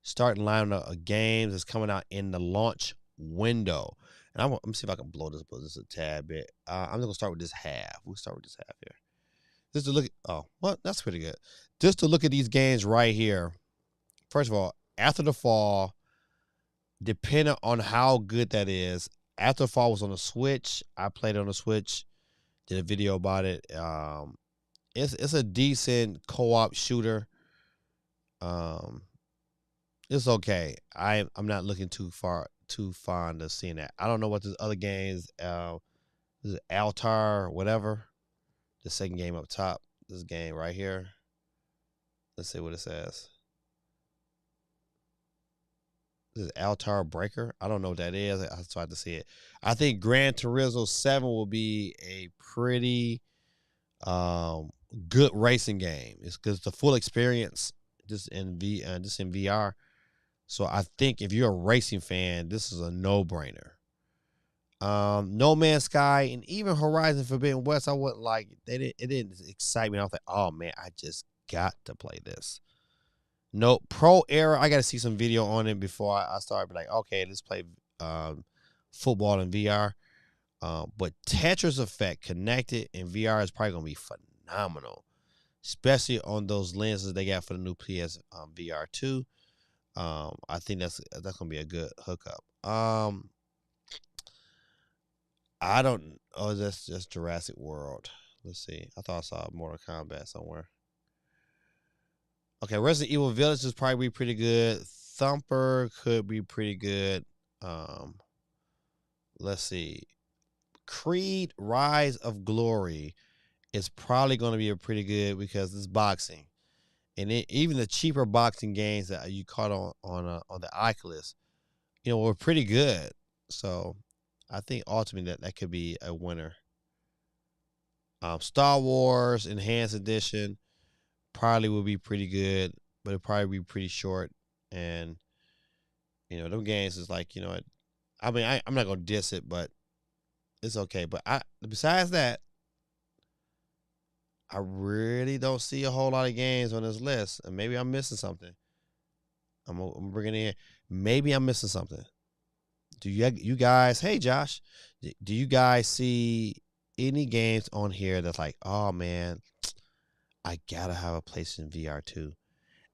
starting lineup of games that's coming out in the launch window. And let me see if I can blow this a tad bit. I'm just going to start with this half. We'll start with this half here. Just to look at, that's pretty good. Just to look at these games right here. First of all, after the fall, depending on how good that is, after the fall was on the Switch. I played it on the Switch, did a video about it. It's a decent co-op shooter. It's okay. I'm not looking too fond of seeing that. I don't know what this other games, this is Altar, whatever. The second game up top. This game right here. Let's see what it says. This is Altar Breaker. I don't know what that is. I still have to see it. I think Gran Turismo 7 will be a pretty good racing game. It's because the full experience just in VR. So I think if you're a racing fan, this is a no-brainer. No Man's Sky and even Horizon Forbidden West, I wouldn't like. It didn't excite me. I was like, oh man, I just got to play this. No, Pro Era, I got to see some video on it before I start. Be like, okay, let's play football in VR. But Tetris Effect connected in VR is probably gonna be phenomenal, especially on those lenses they got for the new PS VR 2. I think that's gonna be a good hookup. I don't. Oh, that's just Jurassic World. Let's see. I thought I saw Mortal Kombat somewhere. Okay, Resident Evil Village is probably pretty good. Thumper could be pretty good. Let's see. Creed Rise of Glory is probably going to be a pretty good because it's boxing, and even the cheaper boxing games that you caught on the Oculus, were pretty good. So I think ultimately that could be a winner. Star Wars Enhanced Edition probably will be pretty good, but it'll probably be pretty short. And them games is like, I mean, I'm not gonna diss it, but it's okay. But besides that, I really don't see a whole lot of games on this list, and maybe I'm missing something. I'm bringing it in. Maybe I'm missing something. Do you guys? Hey, Josh, do you guys see any games on here that's like, oh man, I gotta have a PlayStation VR 2?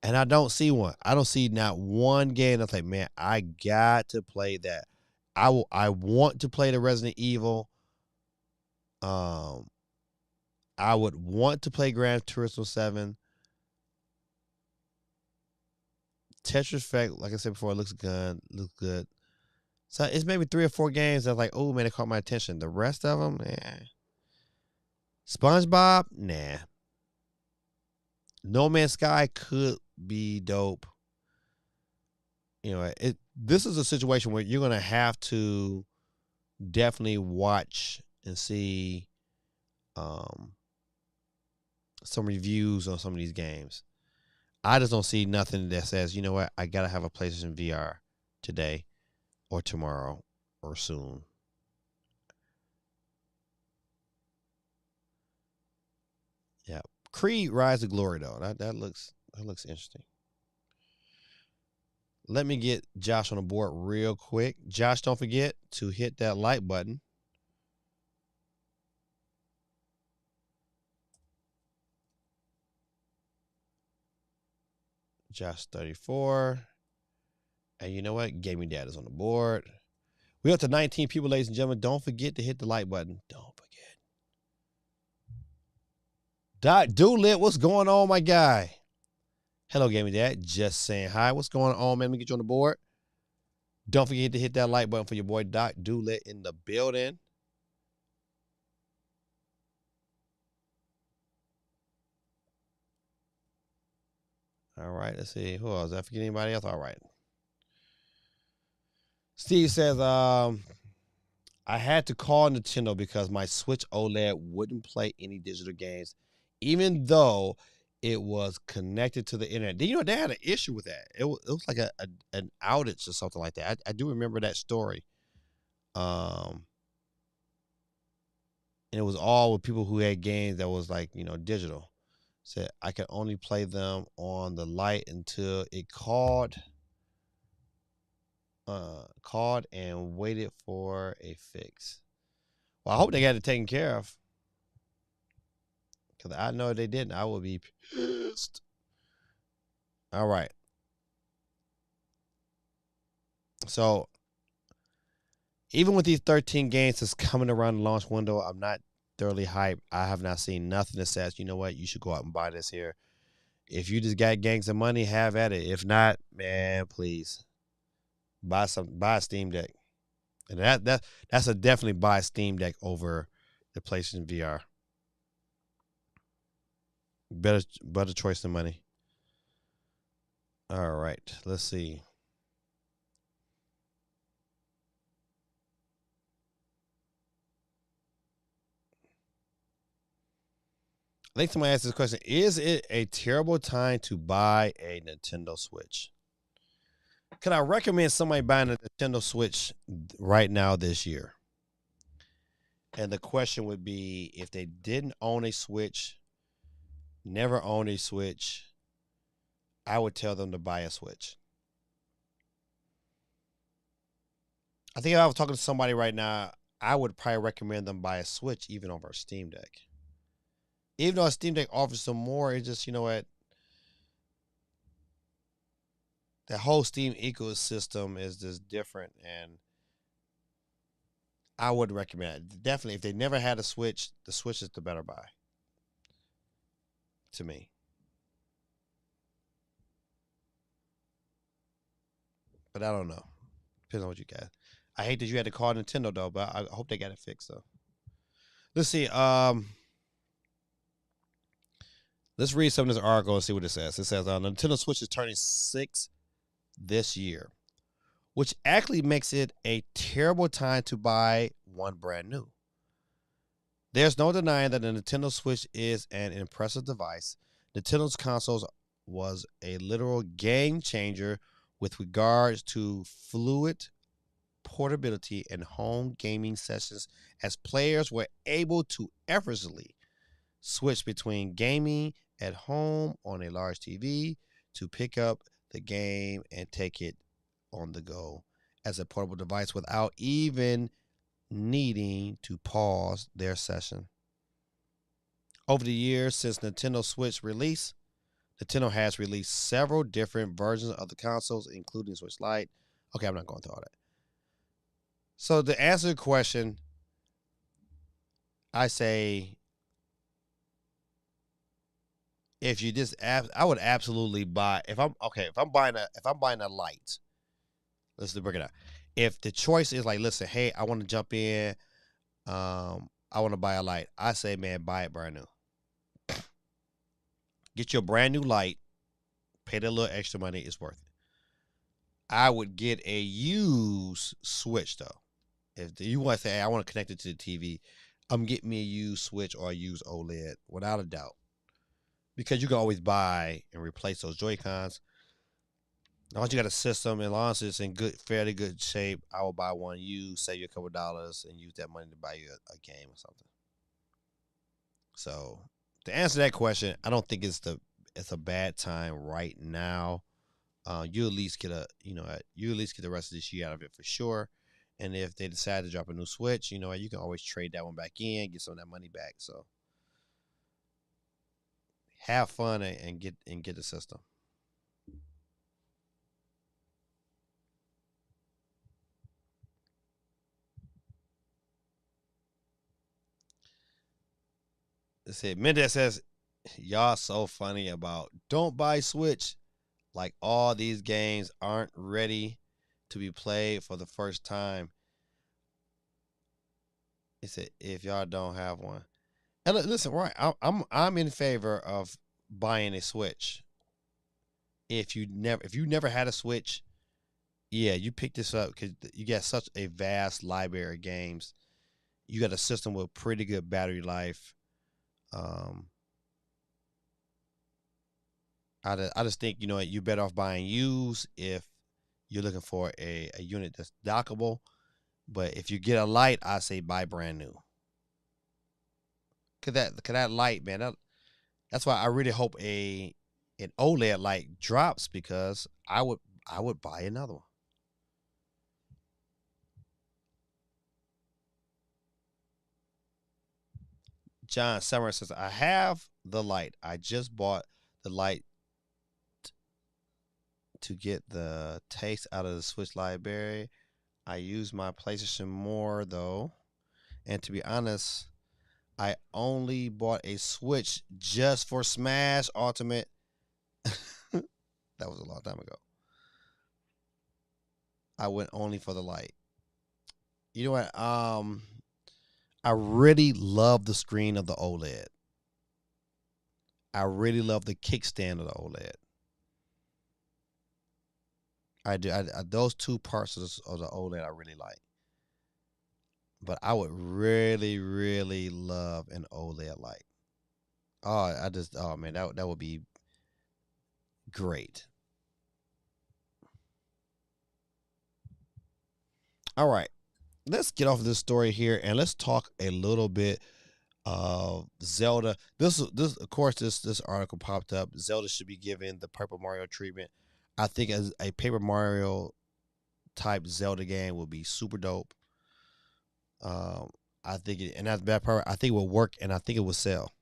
And I don't see one. I don't see not one game that's like, man, I got to play that. I want to play the Resident Evil. I would want to play Gran Turismo 7. Tetris Effect, like I said before, it looks good. So it's maybe 3 or 4 games that's like, oh man, it caught my attention. The rest of them, SpongeBob, nah. No Man's Sky could be dope. This is a situation where you're gonna have to definitely watch and see some reviews on some of these games. I just don't see nothing that says, you know what, I gotta have a PlayStation VR today or tomorrow or soon. Yeah. Creed Rise of Glory though. That looks interesting. Let me get Josh on the board real quick. Josh, don't forget to hit that like button. Josh 34. And you know what? Gaming Dad is on the board. We up to 19 people, ladies and gentlemen. Don't forget to hit the like button. Don't forget. Doc Doolittle, what's going on, my guy? Hello, Gaming Dad. Just saying hi. What's going on, man? Let me get you on the board. Don't forget to hit that like button for your boy Doc Doolittle in the building. All right, let's see. Who else? Did I forget anybody else? All right. Steve says, I had to call Nintendo because my Switch OLED wouldn't play any digital games, even though it was connected to the internet. You know, they had an issue with that. It was like an outage or something like that. I do remember that story. And it was all with people who had games that was like, digital. Said I could only play them on the light until it called and waited for a fix. Well, I hope they got it taken care of. Because I know if they didn't, I would be pissed. All right. So, even with these 13 games that's coming around the launch window, I'm not thoroughly hyped. I have not seen nothing that says, you know what, you should go out and buy this here. If you just got gangs of money, have at it. If not, man, please buy a SteamDeck. And that's a definitely buy SteamDeck over the PlayStation VR. Better choice than money. All right, let's see. I think somebody asked this question: is it a terrible time to buy a Nintendo Switch? Could I recommend somebody buying a Nintendo Switch right now this year? And the question would be, if they didn't own a Switch, never owned a Switch, I would tell them to buy a Switch. I think if I was talking to somebody right now, I would probably recommend them buy a Switch even over a Steam Deck. Even though a Steam Deck offers some more, it's just, you know what? The whole Steam ecosystem is just different, and I would recommend it. Definitely, if they never had a Switch, the Switch is the better buy to me. But I don't know. Depends on what you got. I hate that you had to call Nintendo though, but I hope they got it fixed though. Let's see. Let's read some of this article and see what it says. It says Nintendo Switch is turning 6 this year, which actually makes it a terrible time to buy one brand new. There's no denying that the Nintendo Switch is an impressive device. Nintendo's consoles was a literal game changer with regards to fluid portability and home gaming sessions, as players were able to effortlessly switch between gaming at home on a large TV to pick up the game and take it on the go as a portable device without even needing to pause their session. Over the years since Nintendo Switch release, Nintendo has released several different versions of the consoles, including Switch Lite. Okay, I'm not going through all that. So to answer the question, I say if you just I would absolutely buy if I'm buying a light. Let's break it out. If the choice is like, listen, hey, I want to jump in, I want to buy a light. I say, man, buy it brand new. Get your brand new light, pay that little extra money, it's worth it. I would get a used Switch though. If you want to say, hey, I want to connect it to the TV, I'm getting me a used Switch or a used OLED without a doubt. because you can always buy and replace those Joy Cons. Once you got a system, and long as it's in good, fairly good shape, I will buy one used, save you a couple dollars, and use that money to buy you a game or something. So to answer that question, I don't think it's a bad time right now. You at least get you at least get the rest of this year out of it for sure. And if they decide to drop a new Switch, you can always trade that one back in, get some of that money back. So have fun and get the system. It said Mendez says, y'all so funny about don't buy Switch. Like all these games aren't ready to be played for the first time. He said, if y'all don't have one. And listen, right, I'm in favor of buying a Switch. If you never had a Switch, yeah, you pick this up because you got such a vast library of games. You got a system with pretty good battery life. Um, I just think you're better off buying used if you're looking for a unit that's dockable. But if you get a light, I say buy brand new. Cause that light, man, that's why I really hope an OLED light drops because I would buy another one. John Summer says, I have the light. I just bought the light to get the taste out of the Switch library. I use my PlayStation more though. And to be honest, I only bought a Switch just for Smash Ultimate. That was a long time ago. I went only for the light. You know what? I really love the screen of the OLED. I really love the kickstand of the OLED. I do. Those two parts of the OLED I really like. But I would really, really love an OLED light. Oh man, that would be great. All right, let's get off of this story here and let's talk a little bit of Zelda. This of course this article popped up. Zelda should be given the Paper Mario treatment. I think as a Paper Mario type Zelda game would be super dope. Um, I think and that's the bad part. I think it will work and I think it will sell.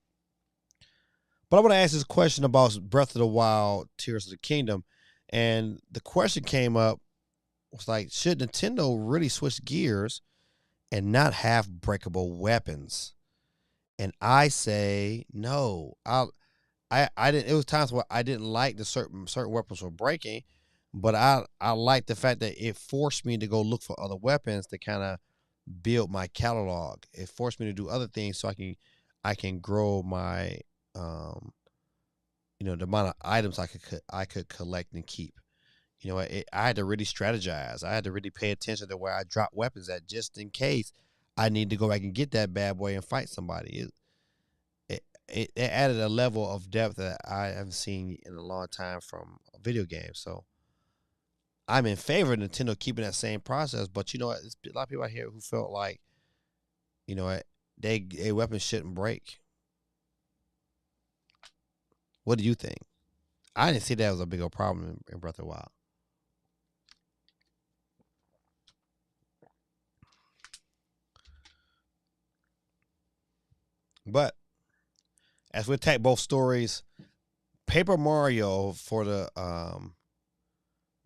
But I want to ask this question about Breath of the Wild, Tears of the Kingdom, and the question came up was like, should Nintendo really switch gears and not have breakable weapons? And I say no. I didn't. It was times where I didn't like the certain weapons were breaking, but I like the fact that it forced me to go look for other weapons to kind of build my catalog. It forced me to do other things so I can grow my um the amount of items I could collect and keep. I had to really strategize. I had to really pay attention to where I drop weapons at just in case I need to go back and get that bad boy and fight somebody. It added a level of depth that I haven't seen in a long time from a video game. So I'm in favor of Nintendo keeping that same process. But you know what? There's a lot of people out here who felt like, you know what, they weapons shouldn't break. What do you think? I didn't see that as a big old problem in Breath of the Wild. But as we attack both stories, Paper Mario for the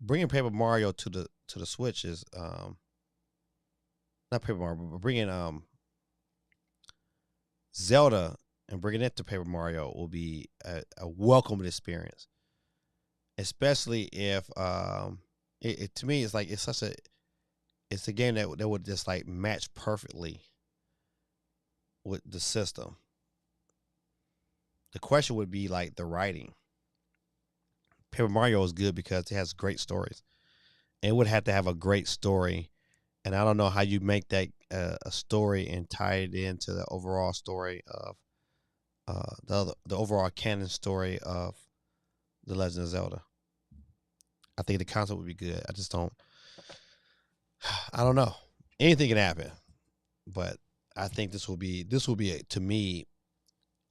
bringing Paper Mario to the Switch is not Paper Mario, but bringing Zelda and bringing it to Paper Mario will be a welcome experience, especially if to me it's like it's a game that would just like match perfectly with the system. The question would be like the writing. Paper Mario is good because it has great stories. And it would have to have a great story. And I don't know how you make that a story and tie it into the overall story of the overall canon story of The Legend of Zelda. I think the concept would be good. I just don't. I don't know. Anything can happen, but I think this will be to me,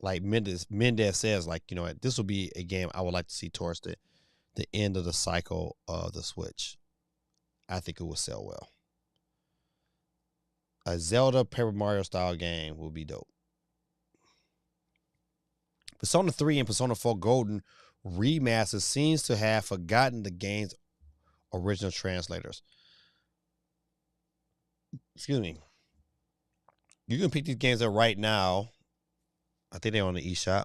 like Mendez says, like, this will be a game I would like to see towards the end of the cycle of the Switch. I think it will sell well. A Zelda Paper Mario style game will be dope. Persona 3 and Persona 4 Golden Remaster seems to have forgotten the game's original translators. Excuse me. You can pick these games up right now. I think they're on the eShop.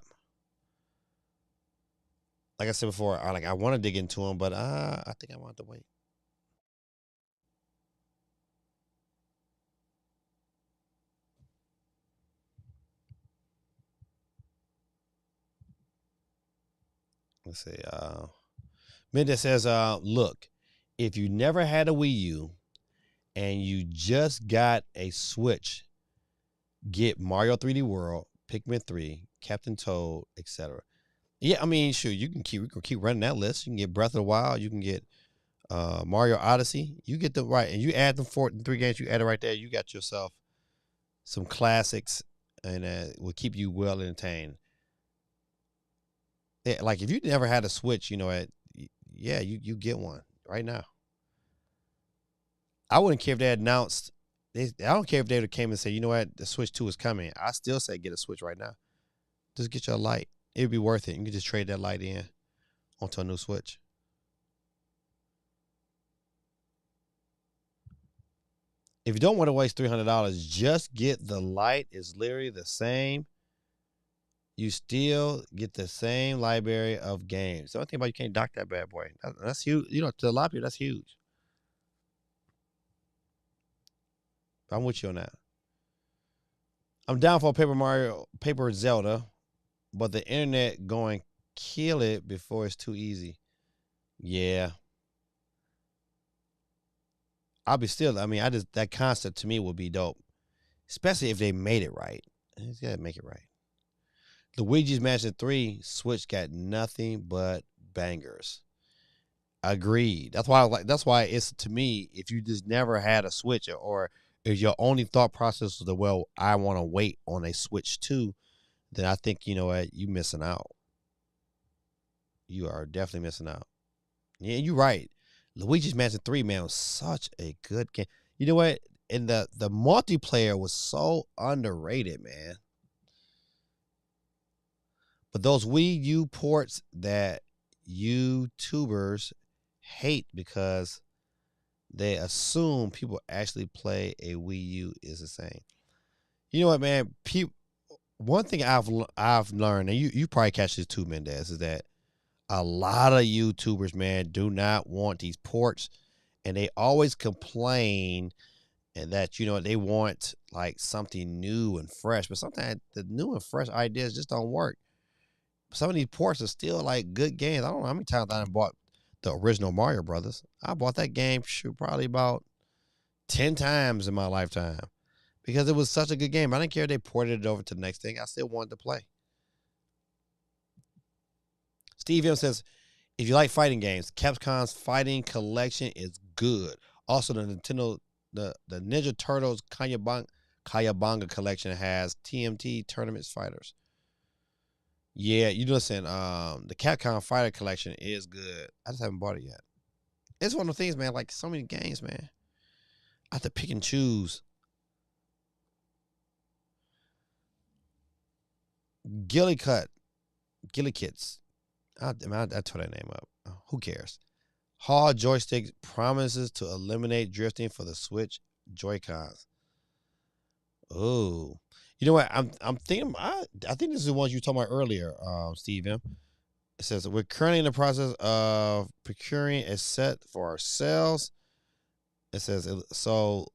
Like I said before, I want to dig into them, but I think I want to wait. Let's see. Mendez says, look, if you never had a Wii U and you just got a Switch, get Mario 3D World, Pikmin 3, Captain Toad, etc. Yeah, I mean, sure, you can keep running that list. You can get Breath of the Wild, you can get Mario Odyssey. You get the right, and you add them 3 games. You add it right there. You got yourself some classics, and will keep you well entertained. Yeah, like if you never had a Switch, yeah, you get one right now. I wouldn't care if they had announced. I don't care if they would have came and said, you know what, the Switch 2 is coming. I still say get a Switch right now. Just get your light. It'd be worth it. You can just trade that light in onto a new Switch. If you don't want to waste $300, just get the light. It's literally the same. You still get the same library of games. The only thing about you can't dock that bad boy. That's huge. To a lot of people, that's huge. I'm with you on that. I'm down for Paper Zelda, but the internet going kill it before it's too easy. Yeah. I'll be still. I mean, that concept to me would be dope, especially if they made it right. You gotta make it right. Luigi's Mansion 3 Switch got nothing but bangers. Agreed. That's why it's, to me, if you just never had a Switch, or if your only thought process was well, I want to wait on a Switch 2, then I think, you know what, you missing out. You are definitely missing out. Yeah, you're right. Luigi's Mansion 3, man, was such a good game. You know what? And the multiplayer was so underrated, man. But those Wii U ports that YouTubers hate because they assume people actually play a Wii U is the same. You know what, man? One thing I've learned, and you probably catch this too, Mendez, is that a lot of YouTubers, man, do not want these ports, and they always complain and that they want like something new and fresh, but sometimes the new and fresh ideas just don't work. Some of these ports are still like good games. I don't know how many times I bought the original Mario Brothers. I bought that game probably about 10 times in my lifetime because it was such a good game. I didn't care if they ported it over to the next thing. I still wanted to play. Steve M says, if you like fighting games, Capcom's Fighting Collection is good. Also, the Ninja Turtles Kayabanga Collection has TMT Tournaments Fighters. Yeah, you listen, the Capcom Fighter Collection is good. I just haven't bought it yet. It's one of the things, man, like so many games, man. I have to pick and choose. Gillikits. I tore that name up. Who cares? Hall joystick promises to eliminate drifting for the Switch Joy-Cons. Oh, you know what? I'm thinking. I think this is the ones you were talking about earlier, Steve M. It says we're currently in the process of procuring a set for ourselves. It says so.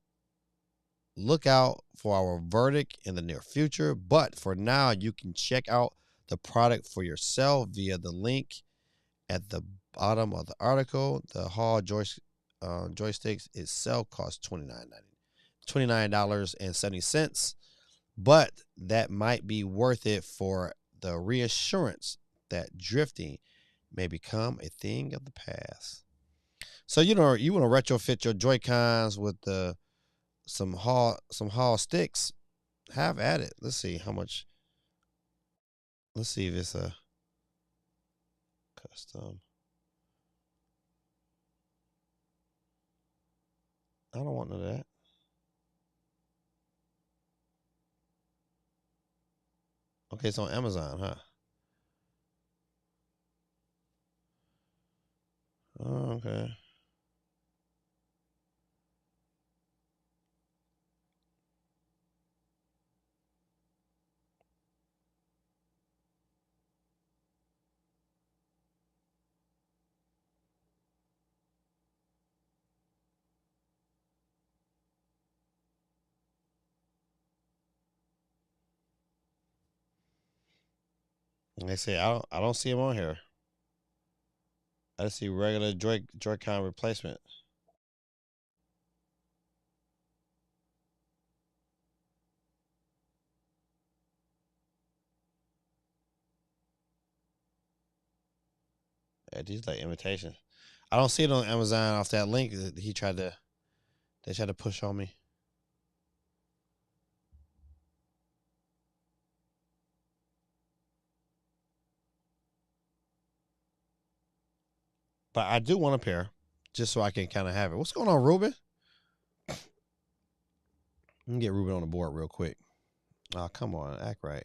Look out for our verdict in the near future. But for now, you can check out the product for yourself via the link at the bottom of the article. The Hall joysticks itself costs $29.70, but that might be worth it for the reassurance that drifting may become a thing of the past. So you want to retrofit your Joy-Cons with some Hall sticks. Have at it. Let's see how much. Let's see if it's a custom. I don't want none of that. Okay, it's on Amazon, huh? Oh, okay. They say I don't see them on here. I just see regular Joy-Con replacement. Yeah, these like imitations. I don't see it on Amazon off that link that they tried to push on me. But I do want a pair, just so I can kind of have it. What's going on, Ruben? Let me get Ruben on the board real quick. Oh, come on, act right.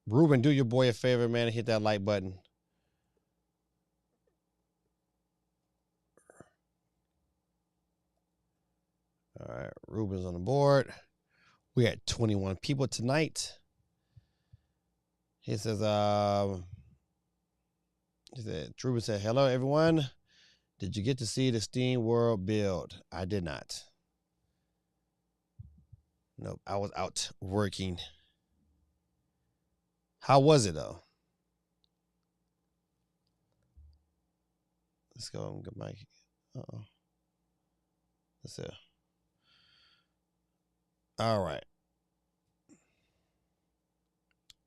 Ruben, do your boy a favor, man, and hit that like button. All right, Ruben's on the board. We had 21 people tonight. He says, Ruben said, hello, everyone. Did you get to see the Steam World build? I did not. Nope, I was out working. How was it, though? Let's go and get my. Uh-oh. Let's see. All right.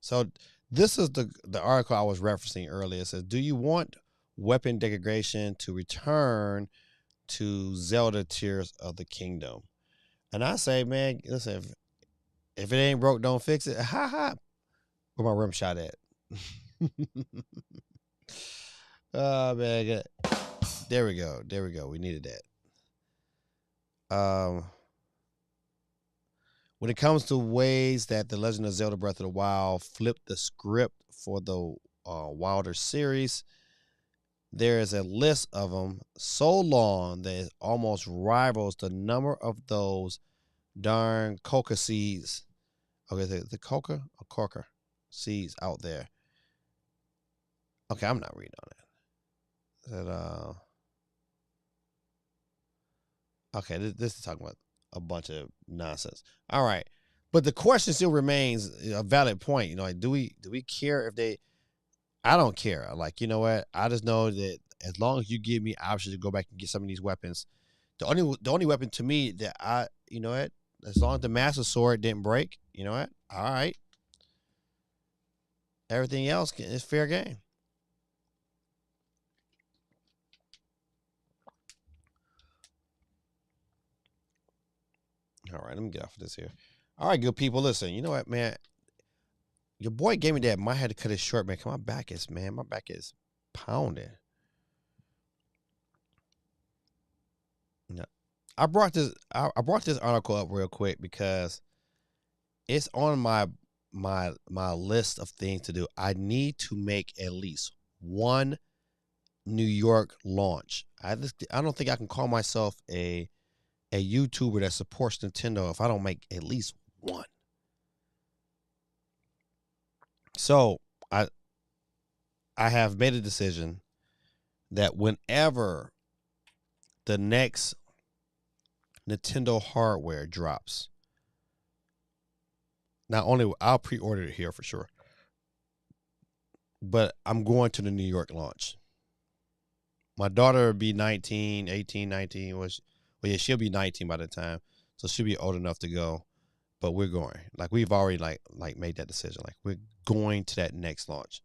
So this is the article I was referencing earlier. It says, do you want weapon degradation to return to Zelda Tears of the Kingdom? And I say, man, listen, if it ain't broke, don't fix it. Ha ha. Where my rim shot at? Oh man, good. There we go. There we go. We needed that. When it comes to ways that The Legend of Zelda Breath of the Wild flipped the script for the Wilder series, there is a list of them so long that it almost rivals the number of those darn coca seeds. Okay, the coca or corker seeds out there. Okay, I'm not reading on that. Okay, this is talking about a bunch of nonsense. All right, but the question still remains a valid point. You know, like, do we care if they? I don't care. Like, you know what? I just know that as long as you give me options to go back and get some of these weapons, the only weapon to me that you know what? As long as the Master Sword didn't break, you know what? All right. Everything else is fair game. All right, let me get off of this here. All right, good people. Listen, you know what, man? Your boy gave me that. Might have to cut it short, man. Cause my back is pounding. Yeah. I brought this article up real quick because it's on my list of things to do. I need to make at least one New York launch. I don't think I can call myself a YouTuber that supports Nintendo if I don't make at least one. So I have made a decision that whenever the next Nintendo hardware drops, not only I'll pre-order it here for sure, but I'm going to the New York launch. My daughter will be 19. Well, yeah, she'll be 19 by the time, so she'll be old enough to go. but we're going. Like we've already like made that decision. Like we're going to that next launch.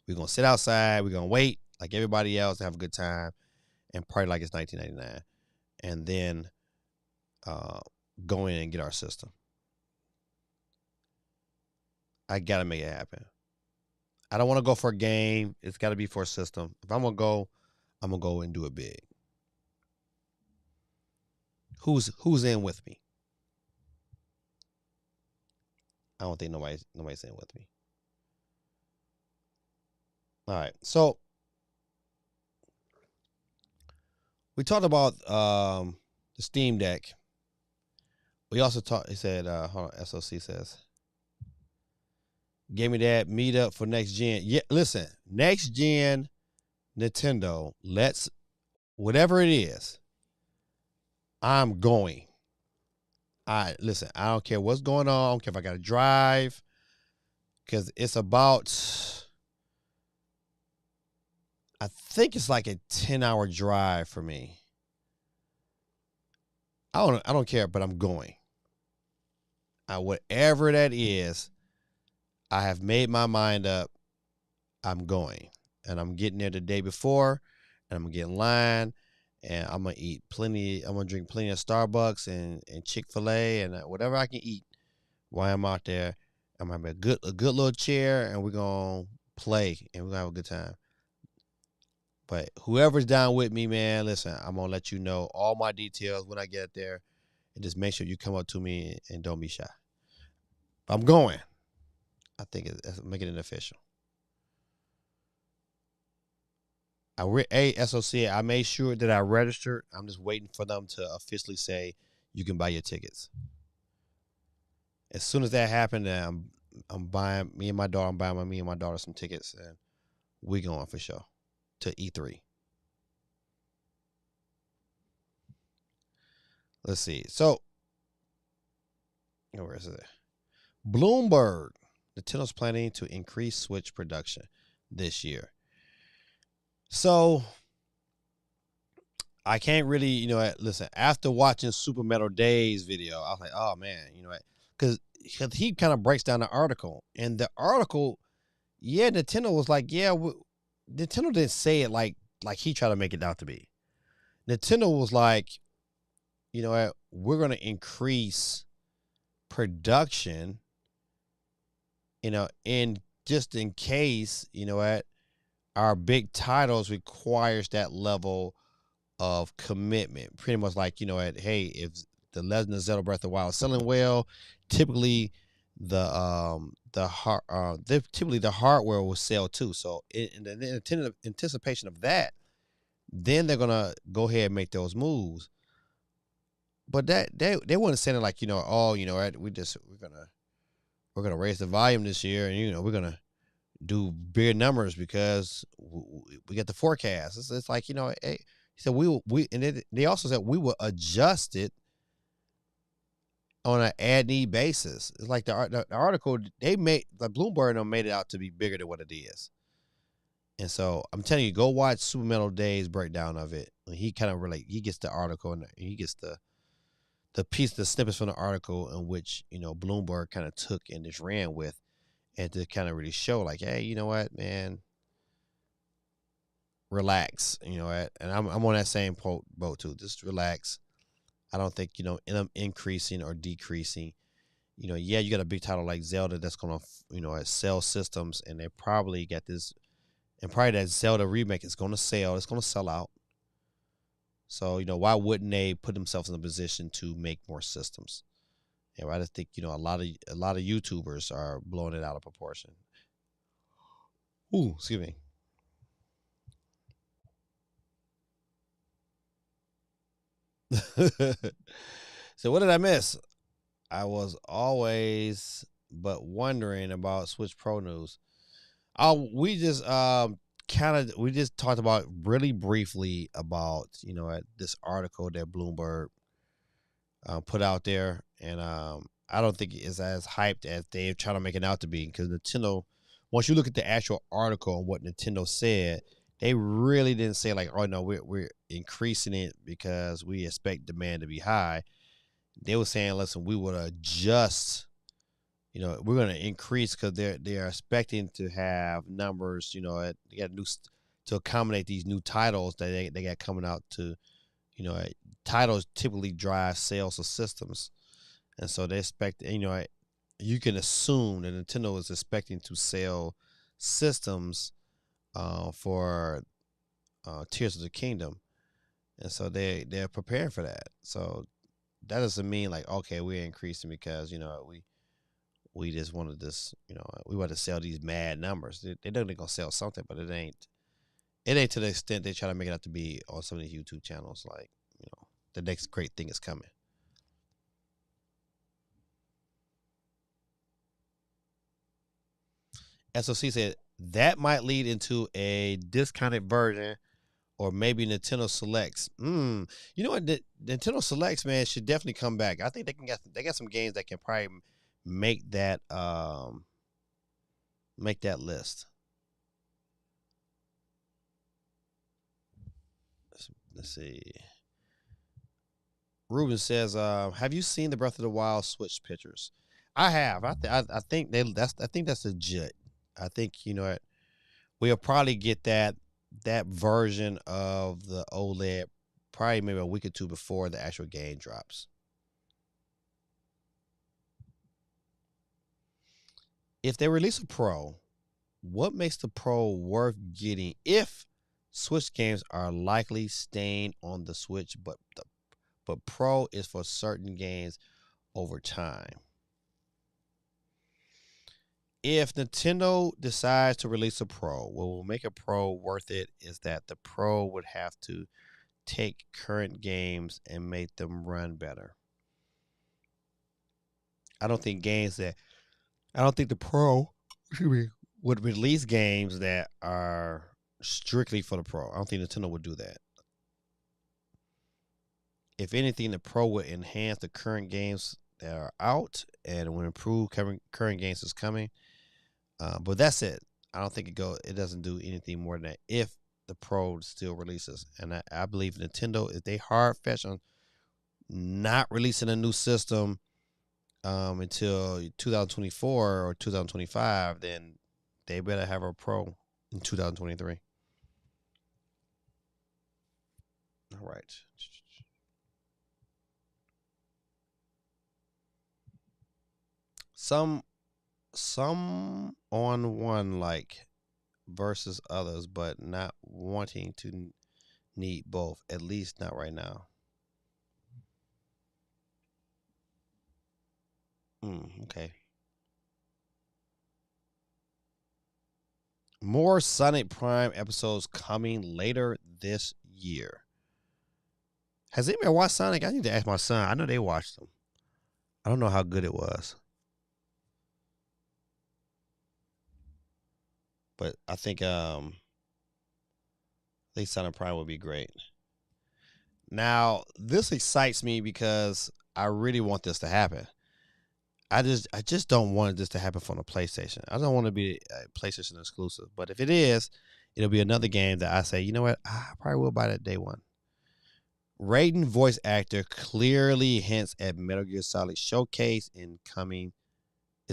We're gonna sit outside. We're gonna wait like everybody else, have a good time, and party like it's 1999, and then go in and get our system. I gotta make it happen. I don't want to go for a game. It's got to be for a system. If I'm gonna go and do it big. Who's in with me? I don't think nobody's in with me. All right, so we talked about the Steam Deck. We also talked. He said, hold on, SOC says, "Gave me that meetup for next gen." Yeah, listen, next gen Nintendo. Let's whatever it is. I'm going. Listen. I don't care what's going on. I don't care if I got to drive, because it's about. I think it's like a 10-hour drive for me. I don't care, but I'm going. Whatever that is, I have made my mind up. I'm going, and I'm getting there the day before, and I'm gonna get in line, and I'm gonna eat plenty. I'm gonna drink plenty of Starbucks and Chick-fil-A and whatever I can eat while I'm out there. I'm gonna have a good little chair, and we're gonna play, and we're gonna have a good time. But whoever's down with me, man, listen, I'm gonna let you know all my details when I get there, and just make sure you come up to me and don't be shy. I'm going. I think it's making it official. SOC, I made sure that I registered. I'm just waiting for them to officially say you can buy your tickets. As soon as that happened, I'm buying me and my daughter. I'm buying me and my daughter some tickets, and we going for sure to E3. Let's see. So, where is it? Bloomberg. Nintendo's planning to increase Switch production this year. So, I can't really, listen, after watching Super Metal Days video, I was like, oh man, because he kind of breaks down the article. And the article, yeah, Nintendo was like, yeah, Nintendo didn't say it like he tried to make it out to be. Nintendo was like, we're going to increase production, in just in case, our big titles requires that level of commitment. Pretty much like, hey, if the Legend of Zelda Breath of the Wild is selling well, typically the hardware will sell too. So in the anticipation of that, then they're gonna go ahead and make those moves. But that they weren't saying it like, we're gonna raise the volume this year, and we're gonna do bigger numbers because we get the forecast. It's like, hey, he said and they also said we will adjust it on an ad-need basis. It's like the article they made, like Bloomberg made it out to be bigger than what it is. And so I'm telling you, go watch Super Metal Days breakdown of it. He kind of he gets the article and he gets the snippets from the article in which, Bloomberg kind of took and just ran with, and to kind of really show like, hey, you know what, man, relax, and I'm on that same boat too. Just relax. I don't think, them increasing or decreasing. Yeah, you got a big title like Zelda that's gonna, sell systems, and they probably got this, and probably that Zelda remake is gonna sell. It's gonna sell out. So, why wouldn't they put themselves in a position to make more systems? And I just think, a lot of YouTubers are blowing it out of proportion. Ooh, excuse me. So what did I miss? I was always but wondering about Switch Pro news. We just we just talked about really briefly about this article that Bloomberg put out there, and I don't think it's as hyped as they're trying to make it out to be, because Nintendo, once you look at the actual article and what Nintendo said, they really didn't say like, oh no, we're increasing it because we expect demand to be high. they were saying, listen, we would adjust. We're going to increase because they're expecting to have numbers. They got to accommodate these new titles that they got coming out to. Titles typically drive sales of systems, and so they expect. You can assume that Nintendo is expecting to sell systems for Tears of the Kingdom, and so they're preparing for that. So that doesn't mean like, okay, we're increasing because we just wanted this, we want to sell these mad numbers. They know they're gonna sell something, but it ain't to the extent they try to make it out to be on some of these YouTube channels. Like, the next great thing is coming. SOC said that might lead into a discounted version or maybe Nintendo Selects. You know what? Nintendo Selects, man, should definitely come back. I think they got some games that can probably make that list. Let's see. Ruben says, "Have you seen the Breath of the Wild Switch pictures?" I have. I think that's legit. I think we'll probably get that version of the OLED probably maybe a week or two before the actual game drops. If they release a Pro, what makes the Pro worth getting if Switch games are likely staying on the Switch, but Pro is for certain games over time? If Nintendo decides to release a Pro, what will make a Pro worth it is that the Pro would have to take current games and make them run better. I don't think the Pro, would release games that are strictly for the Pro. I don't think Nintendo would do that. If anything, the Pro would enhance the current games that are out and would improve current games that's coming. But that's it. I don't think it doesn't do anything more than that if the Pro still releases. And I believe Nintendo, if they hard fetch on not releasing a new system until 2024 or 2025, then they better have a Pro in 2023. All right. Some on one like versus others, but not wanting to need both, at least not right now. Okay. More Sonic Prime episodes coming later this year. Has anybody watched Sonic? I need to ask my son. I know they watched them. I don't know how good it was, but I think Sonic Prime would be great. Now, this excites me because I really want this to happen. I just don't want this to happen from the PlayStation. I don't want to be a PlayStation exclusive. But if it is, it'll be another game that I say, you know what, I probably will buy that day one. Raiden voice actor clearly hints at Metal Gear Solid Showcase is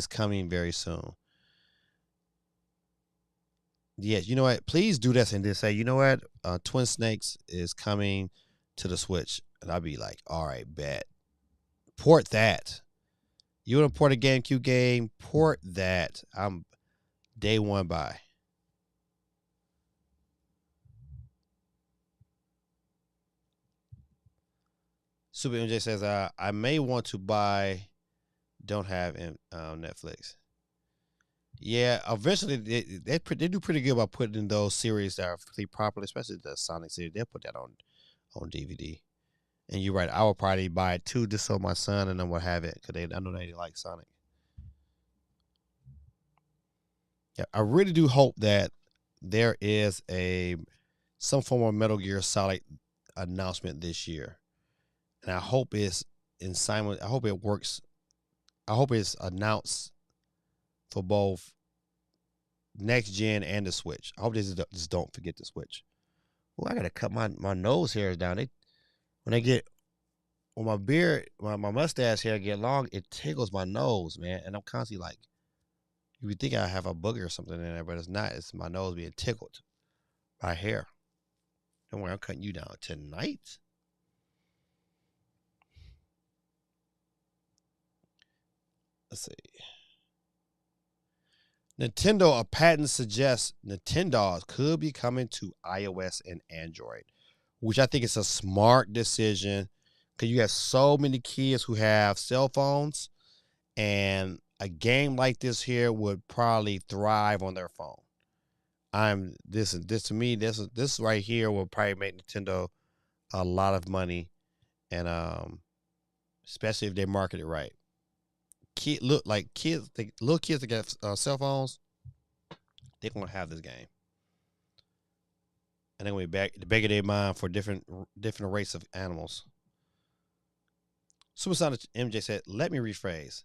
coming very soon. Yes, you know what? Please do this and just say, you know what? Twin Snakes is coming to the Switch. And I'll be like, all right, bet. Port that. You want to port a GameCube game? Port that. I'm day one buy. Super MJ says, I may want to buy. Don't have Netflix. Yeah, eventually they do pretty good about putting in those series that are pretty popular, especially the Sonic series. They'll put that on DVD. And you're right. I would probably buy it too, just so my son and them will have it, because I know they like Sonic. Yeah, I really do hope that there is some form of Metal Gear Solid announcement this year, and I hope it's I hope it works. I hope it's announced for both next gen and the Switch. I hope they just don't forget the Switch. Oh, I gotta cut my nose hairs down. When they get when my beard, my mustache hair get long, it tickles my nose, man, and I'm constantly like, you would think I have a booger or something in there, but it's not. It's my nose being tickled by hair. Don't worry, I'm cutting you down tonight. Let's see. Nintendo, a patent suggests Nintendo's could be coming to iOS and Android, which I think is a smart decision because you have so many kids who have cell phones, and a game like this here would probably thrive on their phone. This to me, this right here will probably make Nintendo a lot of money, and especially if they market it right. Little kids that got cell phones, they're gonna have this game, and they're gonna be the bigger their mind for different race of animals. Supersonic MJ said, "Let me rephrase.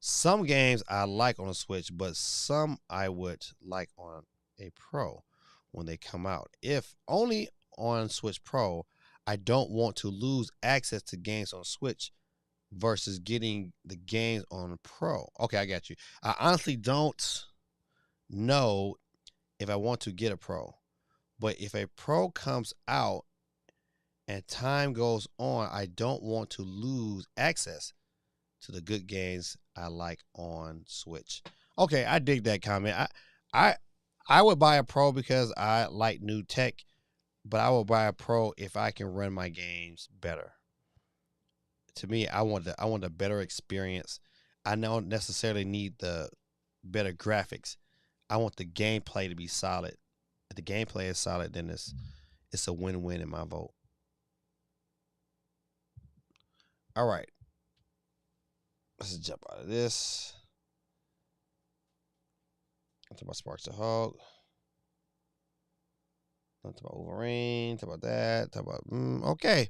Some games I like on a Switch, but some I would like on a Pro when they come out. If only on Switch Pro, I don't want to lose access to games on Switch versus getting the games on Pro." Okay, I got you. I honestly don't know if I want to get a Pro, but if a Pro comes out and time goes on, I don't want to lose access to the good games I like on Switch. Okay, I dig that comment. I I would buy a Pro because I like new tech, but I will buy a Pro if I can run my games better. To me, I want a better experience. I don't necessarily need the better graphics. I want the gameplay to be solid. If the gameplay is solid, then it's a win-win in my vote. All right. Let's jump out of this. Talk about Sparks the Hog. Talk about Wolverine. Talk about that. Talk about okay.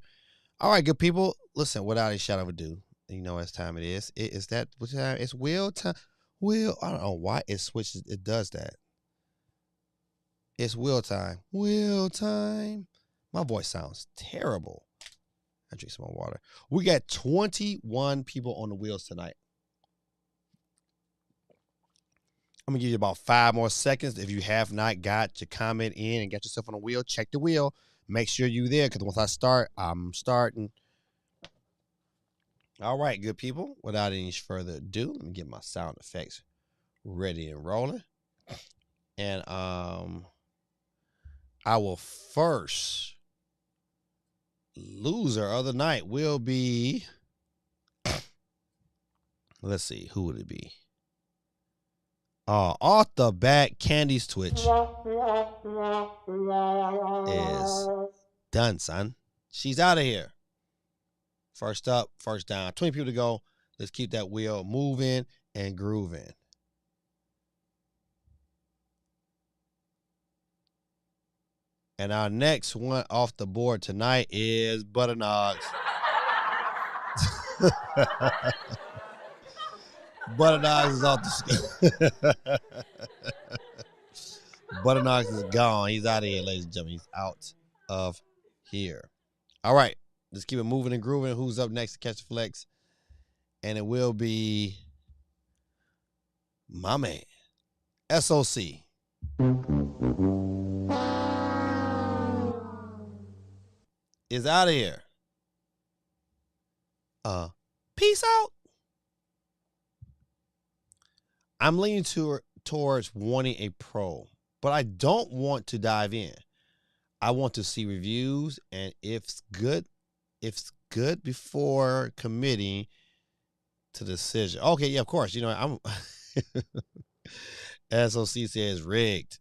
All right, good people. Listen, without a shadow of a ado, you know what time it is. It is that what time? It's wheel time. Wheel. I don't know why it switches. It does that. It's wheel time. Wheel time. My voice sounds terrible. I drink some more water. We got 21 people on the wheels tonight. I'm going to give you about 5 more seconds. If you have not got your comment in and got yourself on the wheel, check the wheel. Make sure you're there because once I start, I'm starting. All right, good people. Without any further ado, let me get my sound effects ready and rolling. And I will first loser of the night will be, let's see, who would it be? Off the bat, Candy's Twitch is done, son. She's out of here. First up, first down. 20 people to go. Let's keep that wheel moving and grooving. And our next one off the board tonight is Butternogs. Butternogs is off the Butternogs is gone. He's out of here, ladies and gentlemen. He's out of here. All right. Let's keep it moving and grooving. Who's up next to catch the flex? And it will be my man, SOC. Is out of here. Peace out. I'm leaning towards wanting a Pro, but I don't want to dive in. I want to see reviews, and if it's good before committing to the decision. Okay, yeah, of course. You know, I'm SOC says rigged.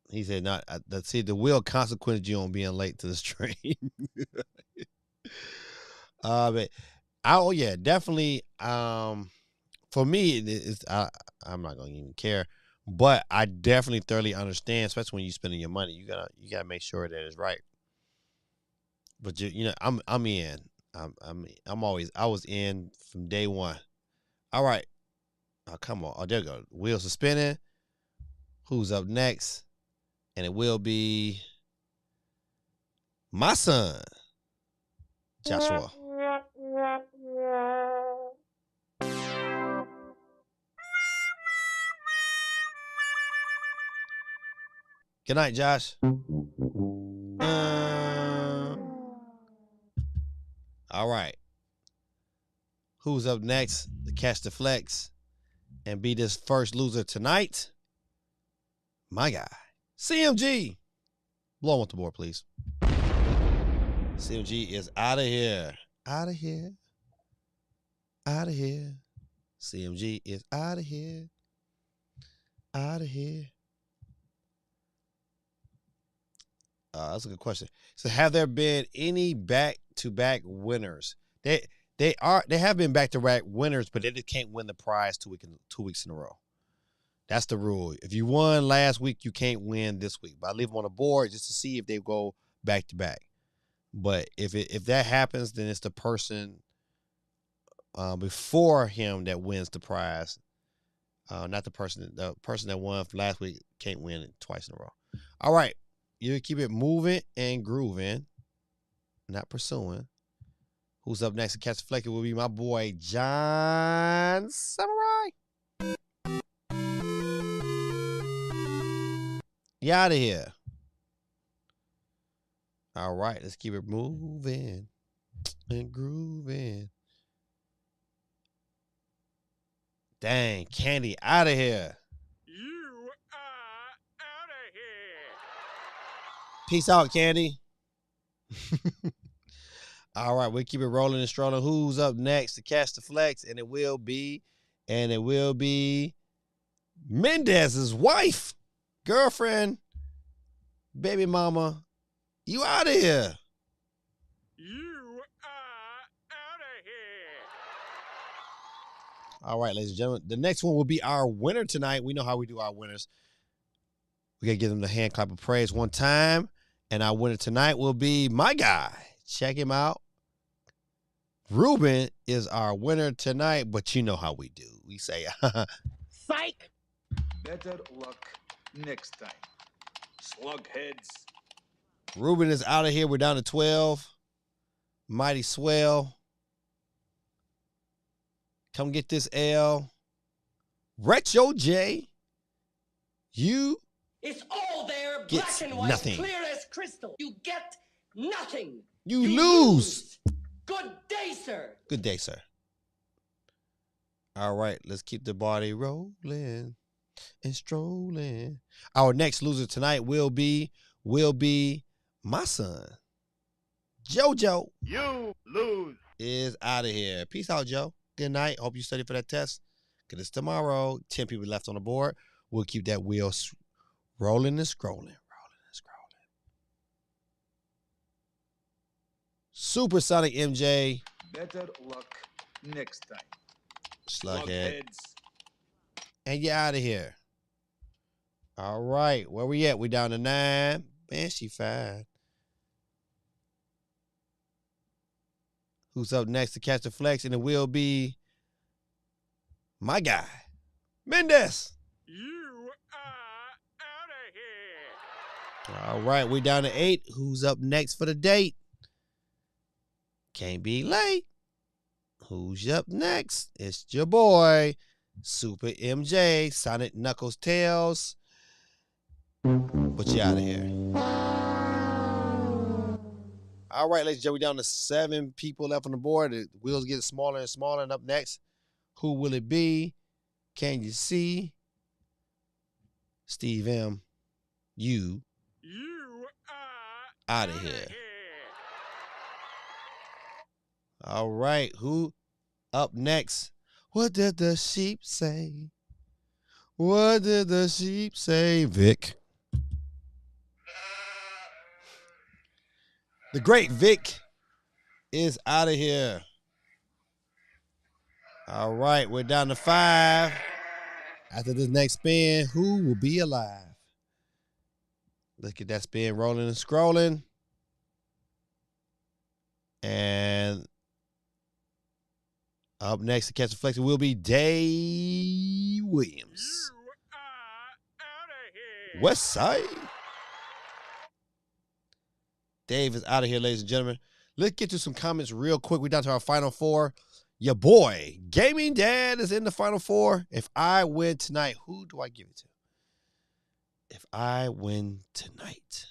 He said not. See, the will consequence you on being late to the stream. But yeah, definitely. For me, I'm not gonna even care. But I definitely thoroughly understand, especially when you're spending your money. You gotta make sure that it's right. But you know, I'm in. I was in from day one. All right. Oh, come on. Oh, there we go. Wheels are spinning. Who's up next? And it will be my son. Joshua. Good night, Josh. All right. Who's up next to catch the flex and be this first loser tonight? My guy, CMG. Blow him off the board, please. CMG is out of here. Out of here. Out of here. CMG is out of here. Out of here. That's a good question. So, have there been any back-to-back winners? They have been back-to-back winners, but they just can't win the prize 2 weeks in a row. That's the rule. If you won last week, you can't win this week. But I leave them on the board just to see if they go back-to-back. But if that happens, then it's the person before him that wins the prize. Not the person that won last week can't win it twice in a row. All right. You keep it moving and grooving, not pursuing. Who's up next to catch the fleck? It will be my boy, John Samurai. You out of here. All right, let's keep it moving and grooving. Dang, Candy out of here. You are out of here. Peace out, Candy. All right, we'll keep it rolling and strolling. Who's up next to catch the flex? And it will be Mendez's wife, girlfriend, baby mama. You out of here. You are out of here. All right, ladies and gentlemen. The next one will be our winner tonight. We know how we do our winners. We got to give them the hand clap of praise one time. And our winner tonight will be my guy. Check him out. Ruben is our winner tonight, but you know how we do. We say, Psych. Better luck next time. Slugheads. Ruben is out of here. We're down to 12. Mighty Swell. Come get this L. Retro J. You It's all there, gets black and white, nothing. clear as crystal. You get nothing. You lose. Good day, sir. Good day, sir. All right, let's keep the body rolling and strolling. Our next loser tonight will be my son, JoJo. You lose. Is out of here. Peace out, Joe. Good night. Hope you study for that test. Because it's tomorrow. 10 people left on the board. We'll keep that wheel rolling and scrolling. Supersonic MJ. Better luck next time. Slughead. And you're out of here. All right. Where we at? We down to 9. Man, she fine. Who's up next to catch the flex? And it will be my guy, Mendez. You are out of here. All right. We down to 8. Who's up next for the date? Can't be late. Who's up next? It's your boy, Super MJ, Sonic Knuckles Tails. But you out of here. All right, ladies and gentlemen, we down to 7 people left on the board. The wheels getting smaller and smaller. And up next, who will it be? Can you see? Steve M. You are out of here. All right, who up next? What did the sheep say? What did the sheep say, Vic? The great Vic is out of here. All right, we're down to 5. After this next spin, who will be alive? Let's get that spin rolling and scrolling. And up next to catch the flex will be Dave Williams. You are out of here. West Side. Dave is out of here, ladies and gentlemen. Let's get to some comments real quick. We're down to our final four. Your boy, Gaming Dad, is in the final four. If I win tonight, who do I give it to? If I win tonight.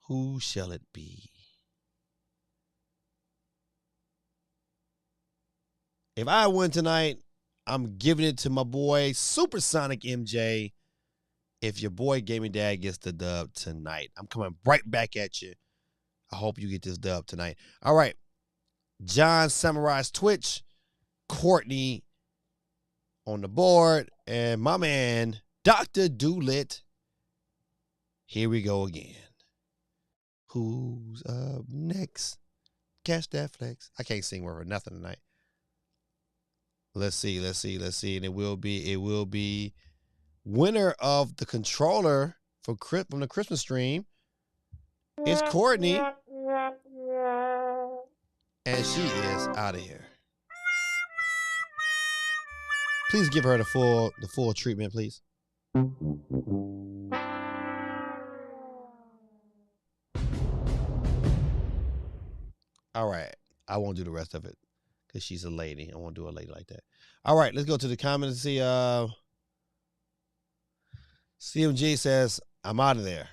Who shall it be? If I win tonight, I'm giving it to my boy, Supersonic MJ. If your boy Gaming Dad gets the dub tonight, I'm coming right back at you. I hope you get this dub tonight. All right. John Samurai's Twitch, Courtney on the board, and my man, Dr. Doolittle. Here we go again. Who's up next? Catch that flex. I can't sing for nothing tonight. Let's see. And it will be winner of the controller from the Christmas stream. It's Courtney. And she is out of here. Please give her the full treatment, please. All right. I won't do the rest of it because she's a lady. I won't do a lady like that. All right, let's go to the comments and see. CMG says, I'm out of there.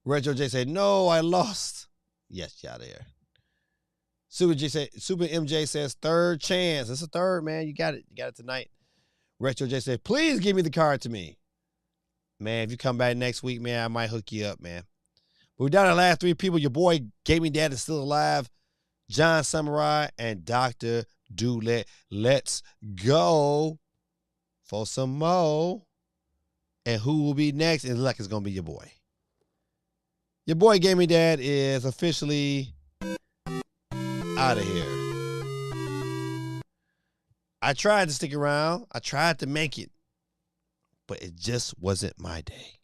Retro J said, no, I lost. Yes, you're out of here. Super MJ says, third chance. It's a third, man. You got it. You got it tonight. Retro J said, please give me the card to me. Man, if you come back next week, man, I might hook you up, man. But we're down to the last three people. Your boy, Gaming Dad, is still alive. John Samurai and Dr. Doolittle. Let's go for some more. And who will be next? It looks like it's going to be your boy. Your boy, Gaming Dad, is officially out of here. I tried to stick around. I tried to make it. But it just wasn't my day.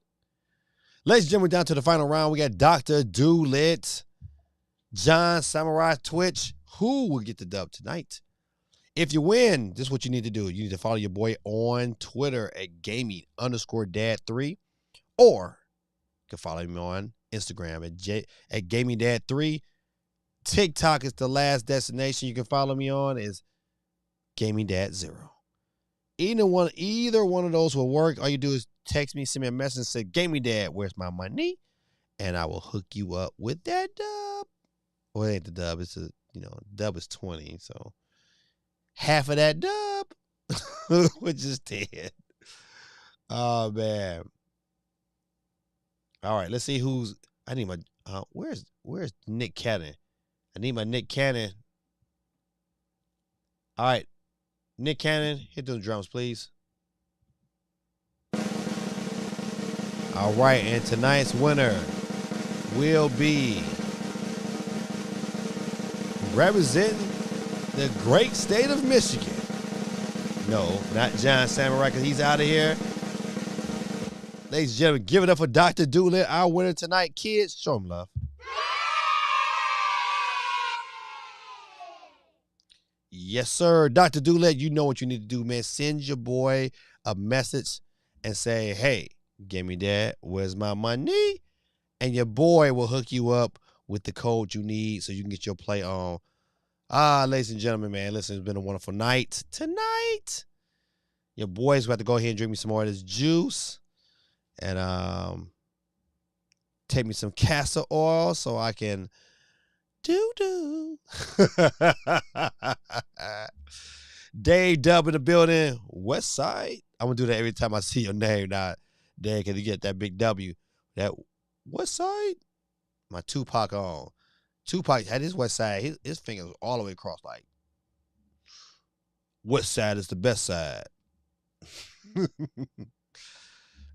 Ladies and gentlemen, down to the final round. We got Dr. Doolittle, John Samurai Twitch. Who will get the dub tonight? If you win, this is what you need to do. You need to follow your boy on Twitter at gaming_dad3. Or you can follow me on Instagram at gamingdad3. TikTok is the last destination you can follow me on is gamingdad0. Either one of those will work. All you do is text me, send me a message and say, Gaming Dad, where's my money? And I will hook you up with that dub. Well, it ain't the dub. It's dub is 20. So half of that dub, which is 10. Oh, man. All right, let's see who's. I need my. Where's Nick Cannon? I need my Nick Cannon. All right, Nick Cannon, hit those drums, please. All right, and tonight's winner will be representing the great state of Michigan. No, not John Samurai, because he's out of here. Ladies and gentlemen, give it up for Dr. Doolittle, our winner tonight. Kids, show him love. Yes, sir. Dr. Doolittle, you know what you need to do, man. Send your boy a message and say, hey, Gaming Dad, where's my money? And your boy will hook you up with the code you need so you can get your play on. Ladies and gentlemen, man, listen, it's been a wonderful night tonight. Your boy's about to go ahead and drink me some more of this juice. And take me some castor oil so I can do. Dave Dub in the building. West Side. I'm going to do that every time I see your name now. Dave, can you get that big W? That West Side? My Tupac on. Tupac had his West Side. His fingers was all the way across like, West Side is the best side.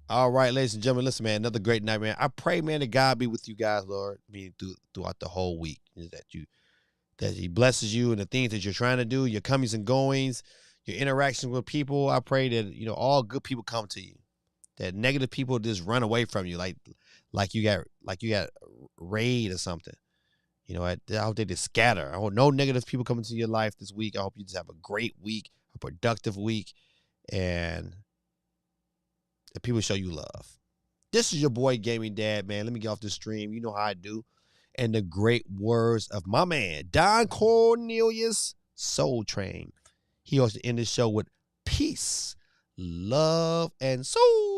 All right, ladies and gentlemen, listen, man, another great night, man. I pray, man, that God be with you guys, Lord, throughout the whole week. That he blesses you and the things that you're trying to do, your comings and goings, your interactions with people. I pray that, all good people come to you. That negative people just run away from you like you got raid or something. I hope they just scatter. I hope no negative people come into your life this week. I hope you just have a great week, a productive week, and that people show you love. This is your boy Gaming Dad, man. Let me get off this stream. You know how I do. And the great words of my man, Don Cornelius Soul Train. He also end the show with peace, love, and soul.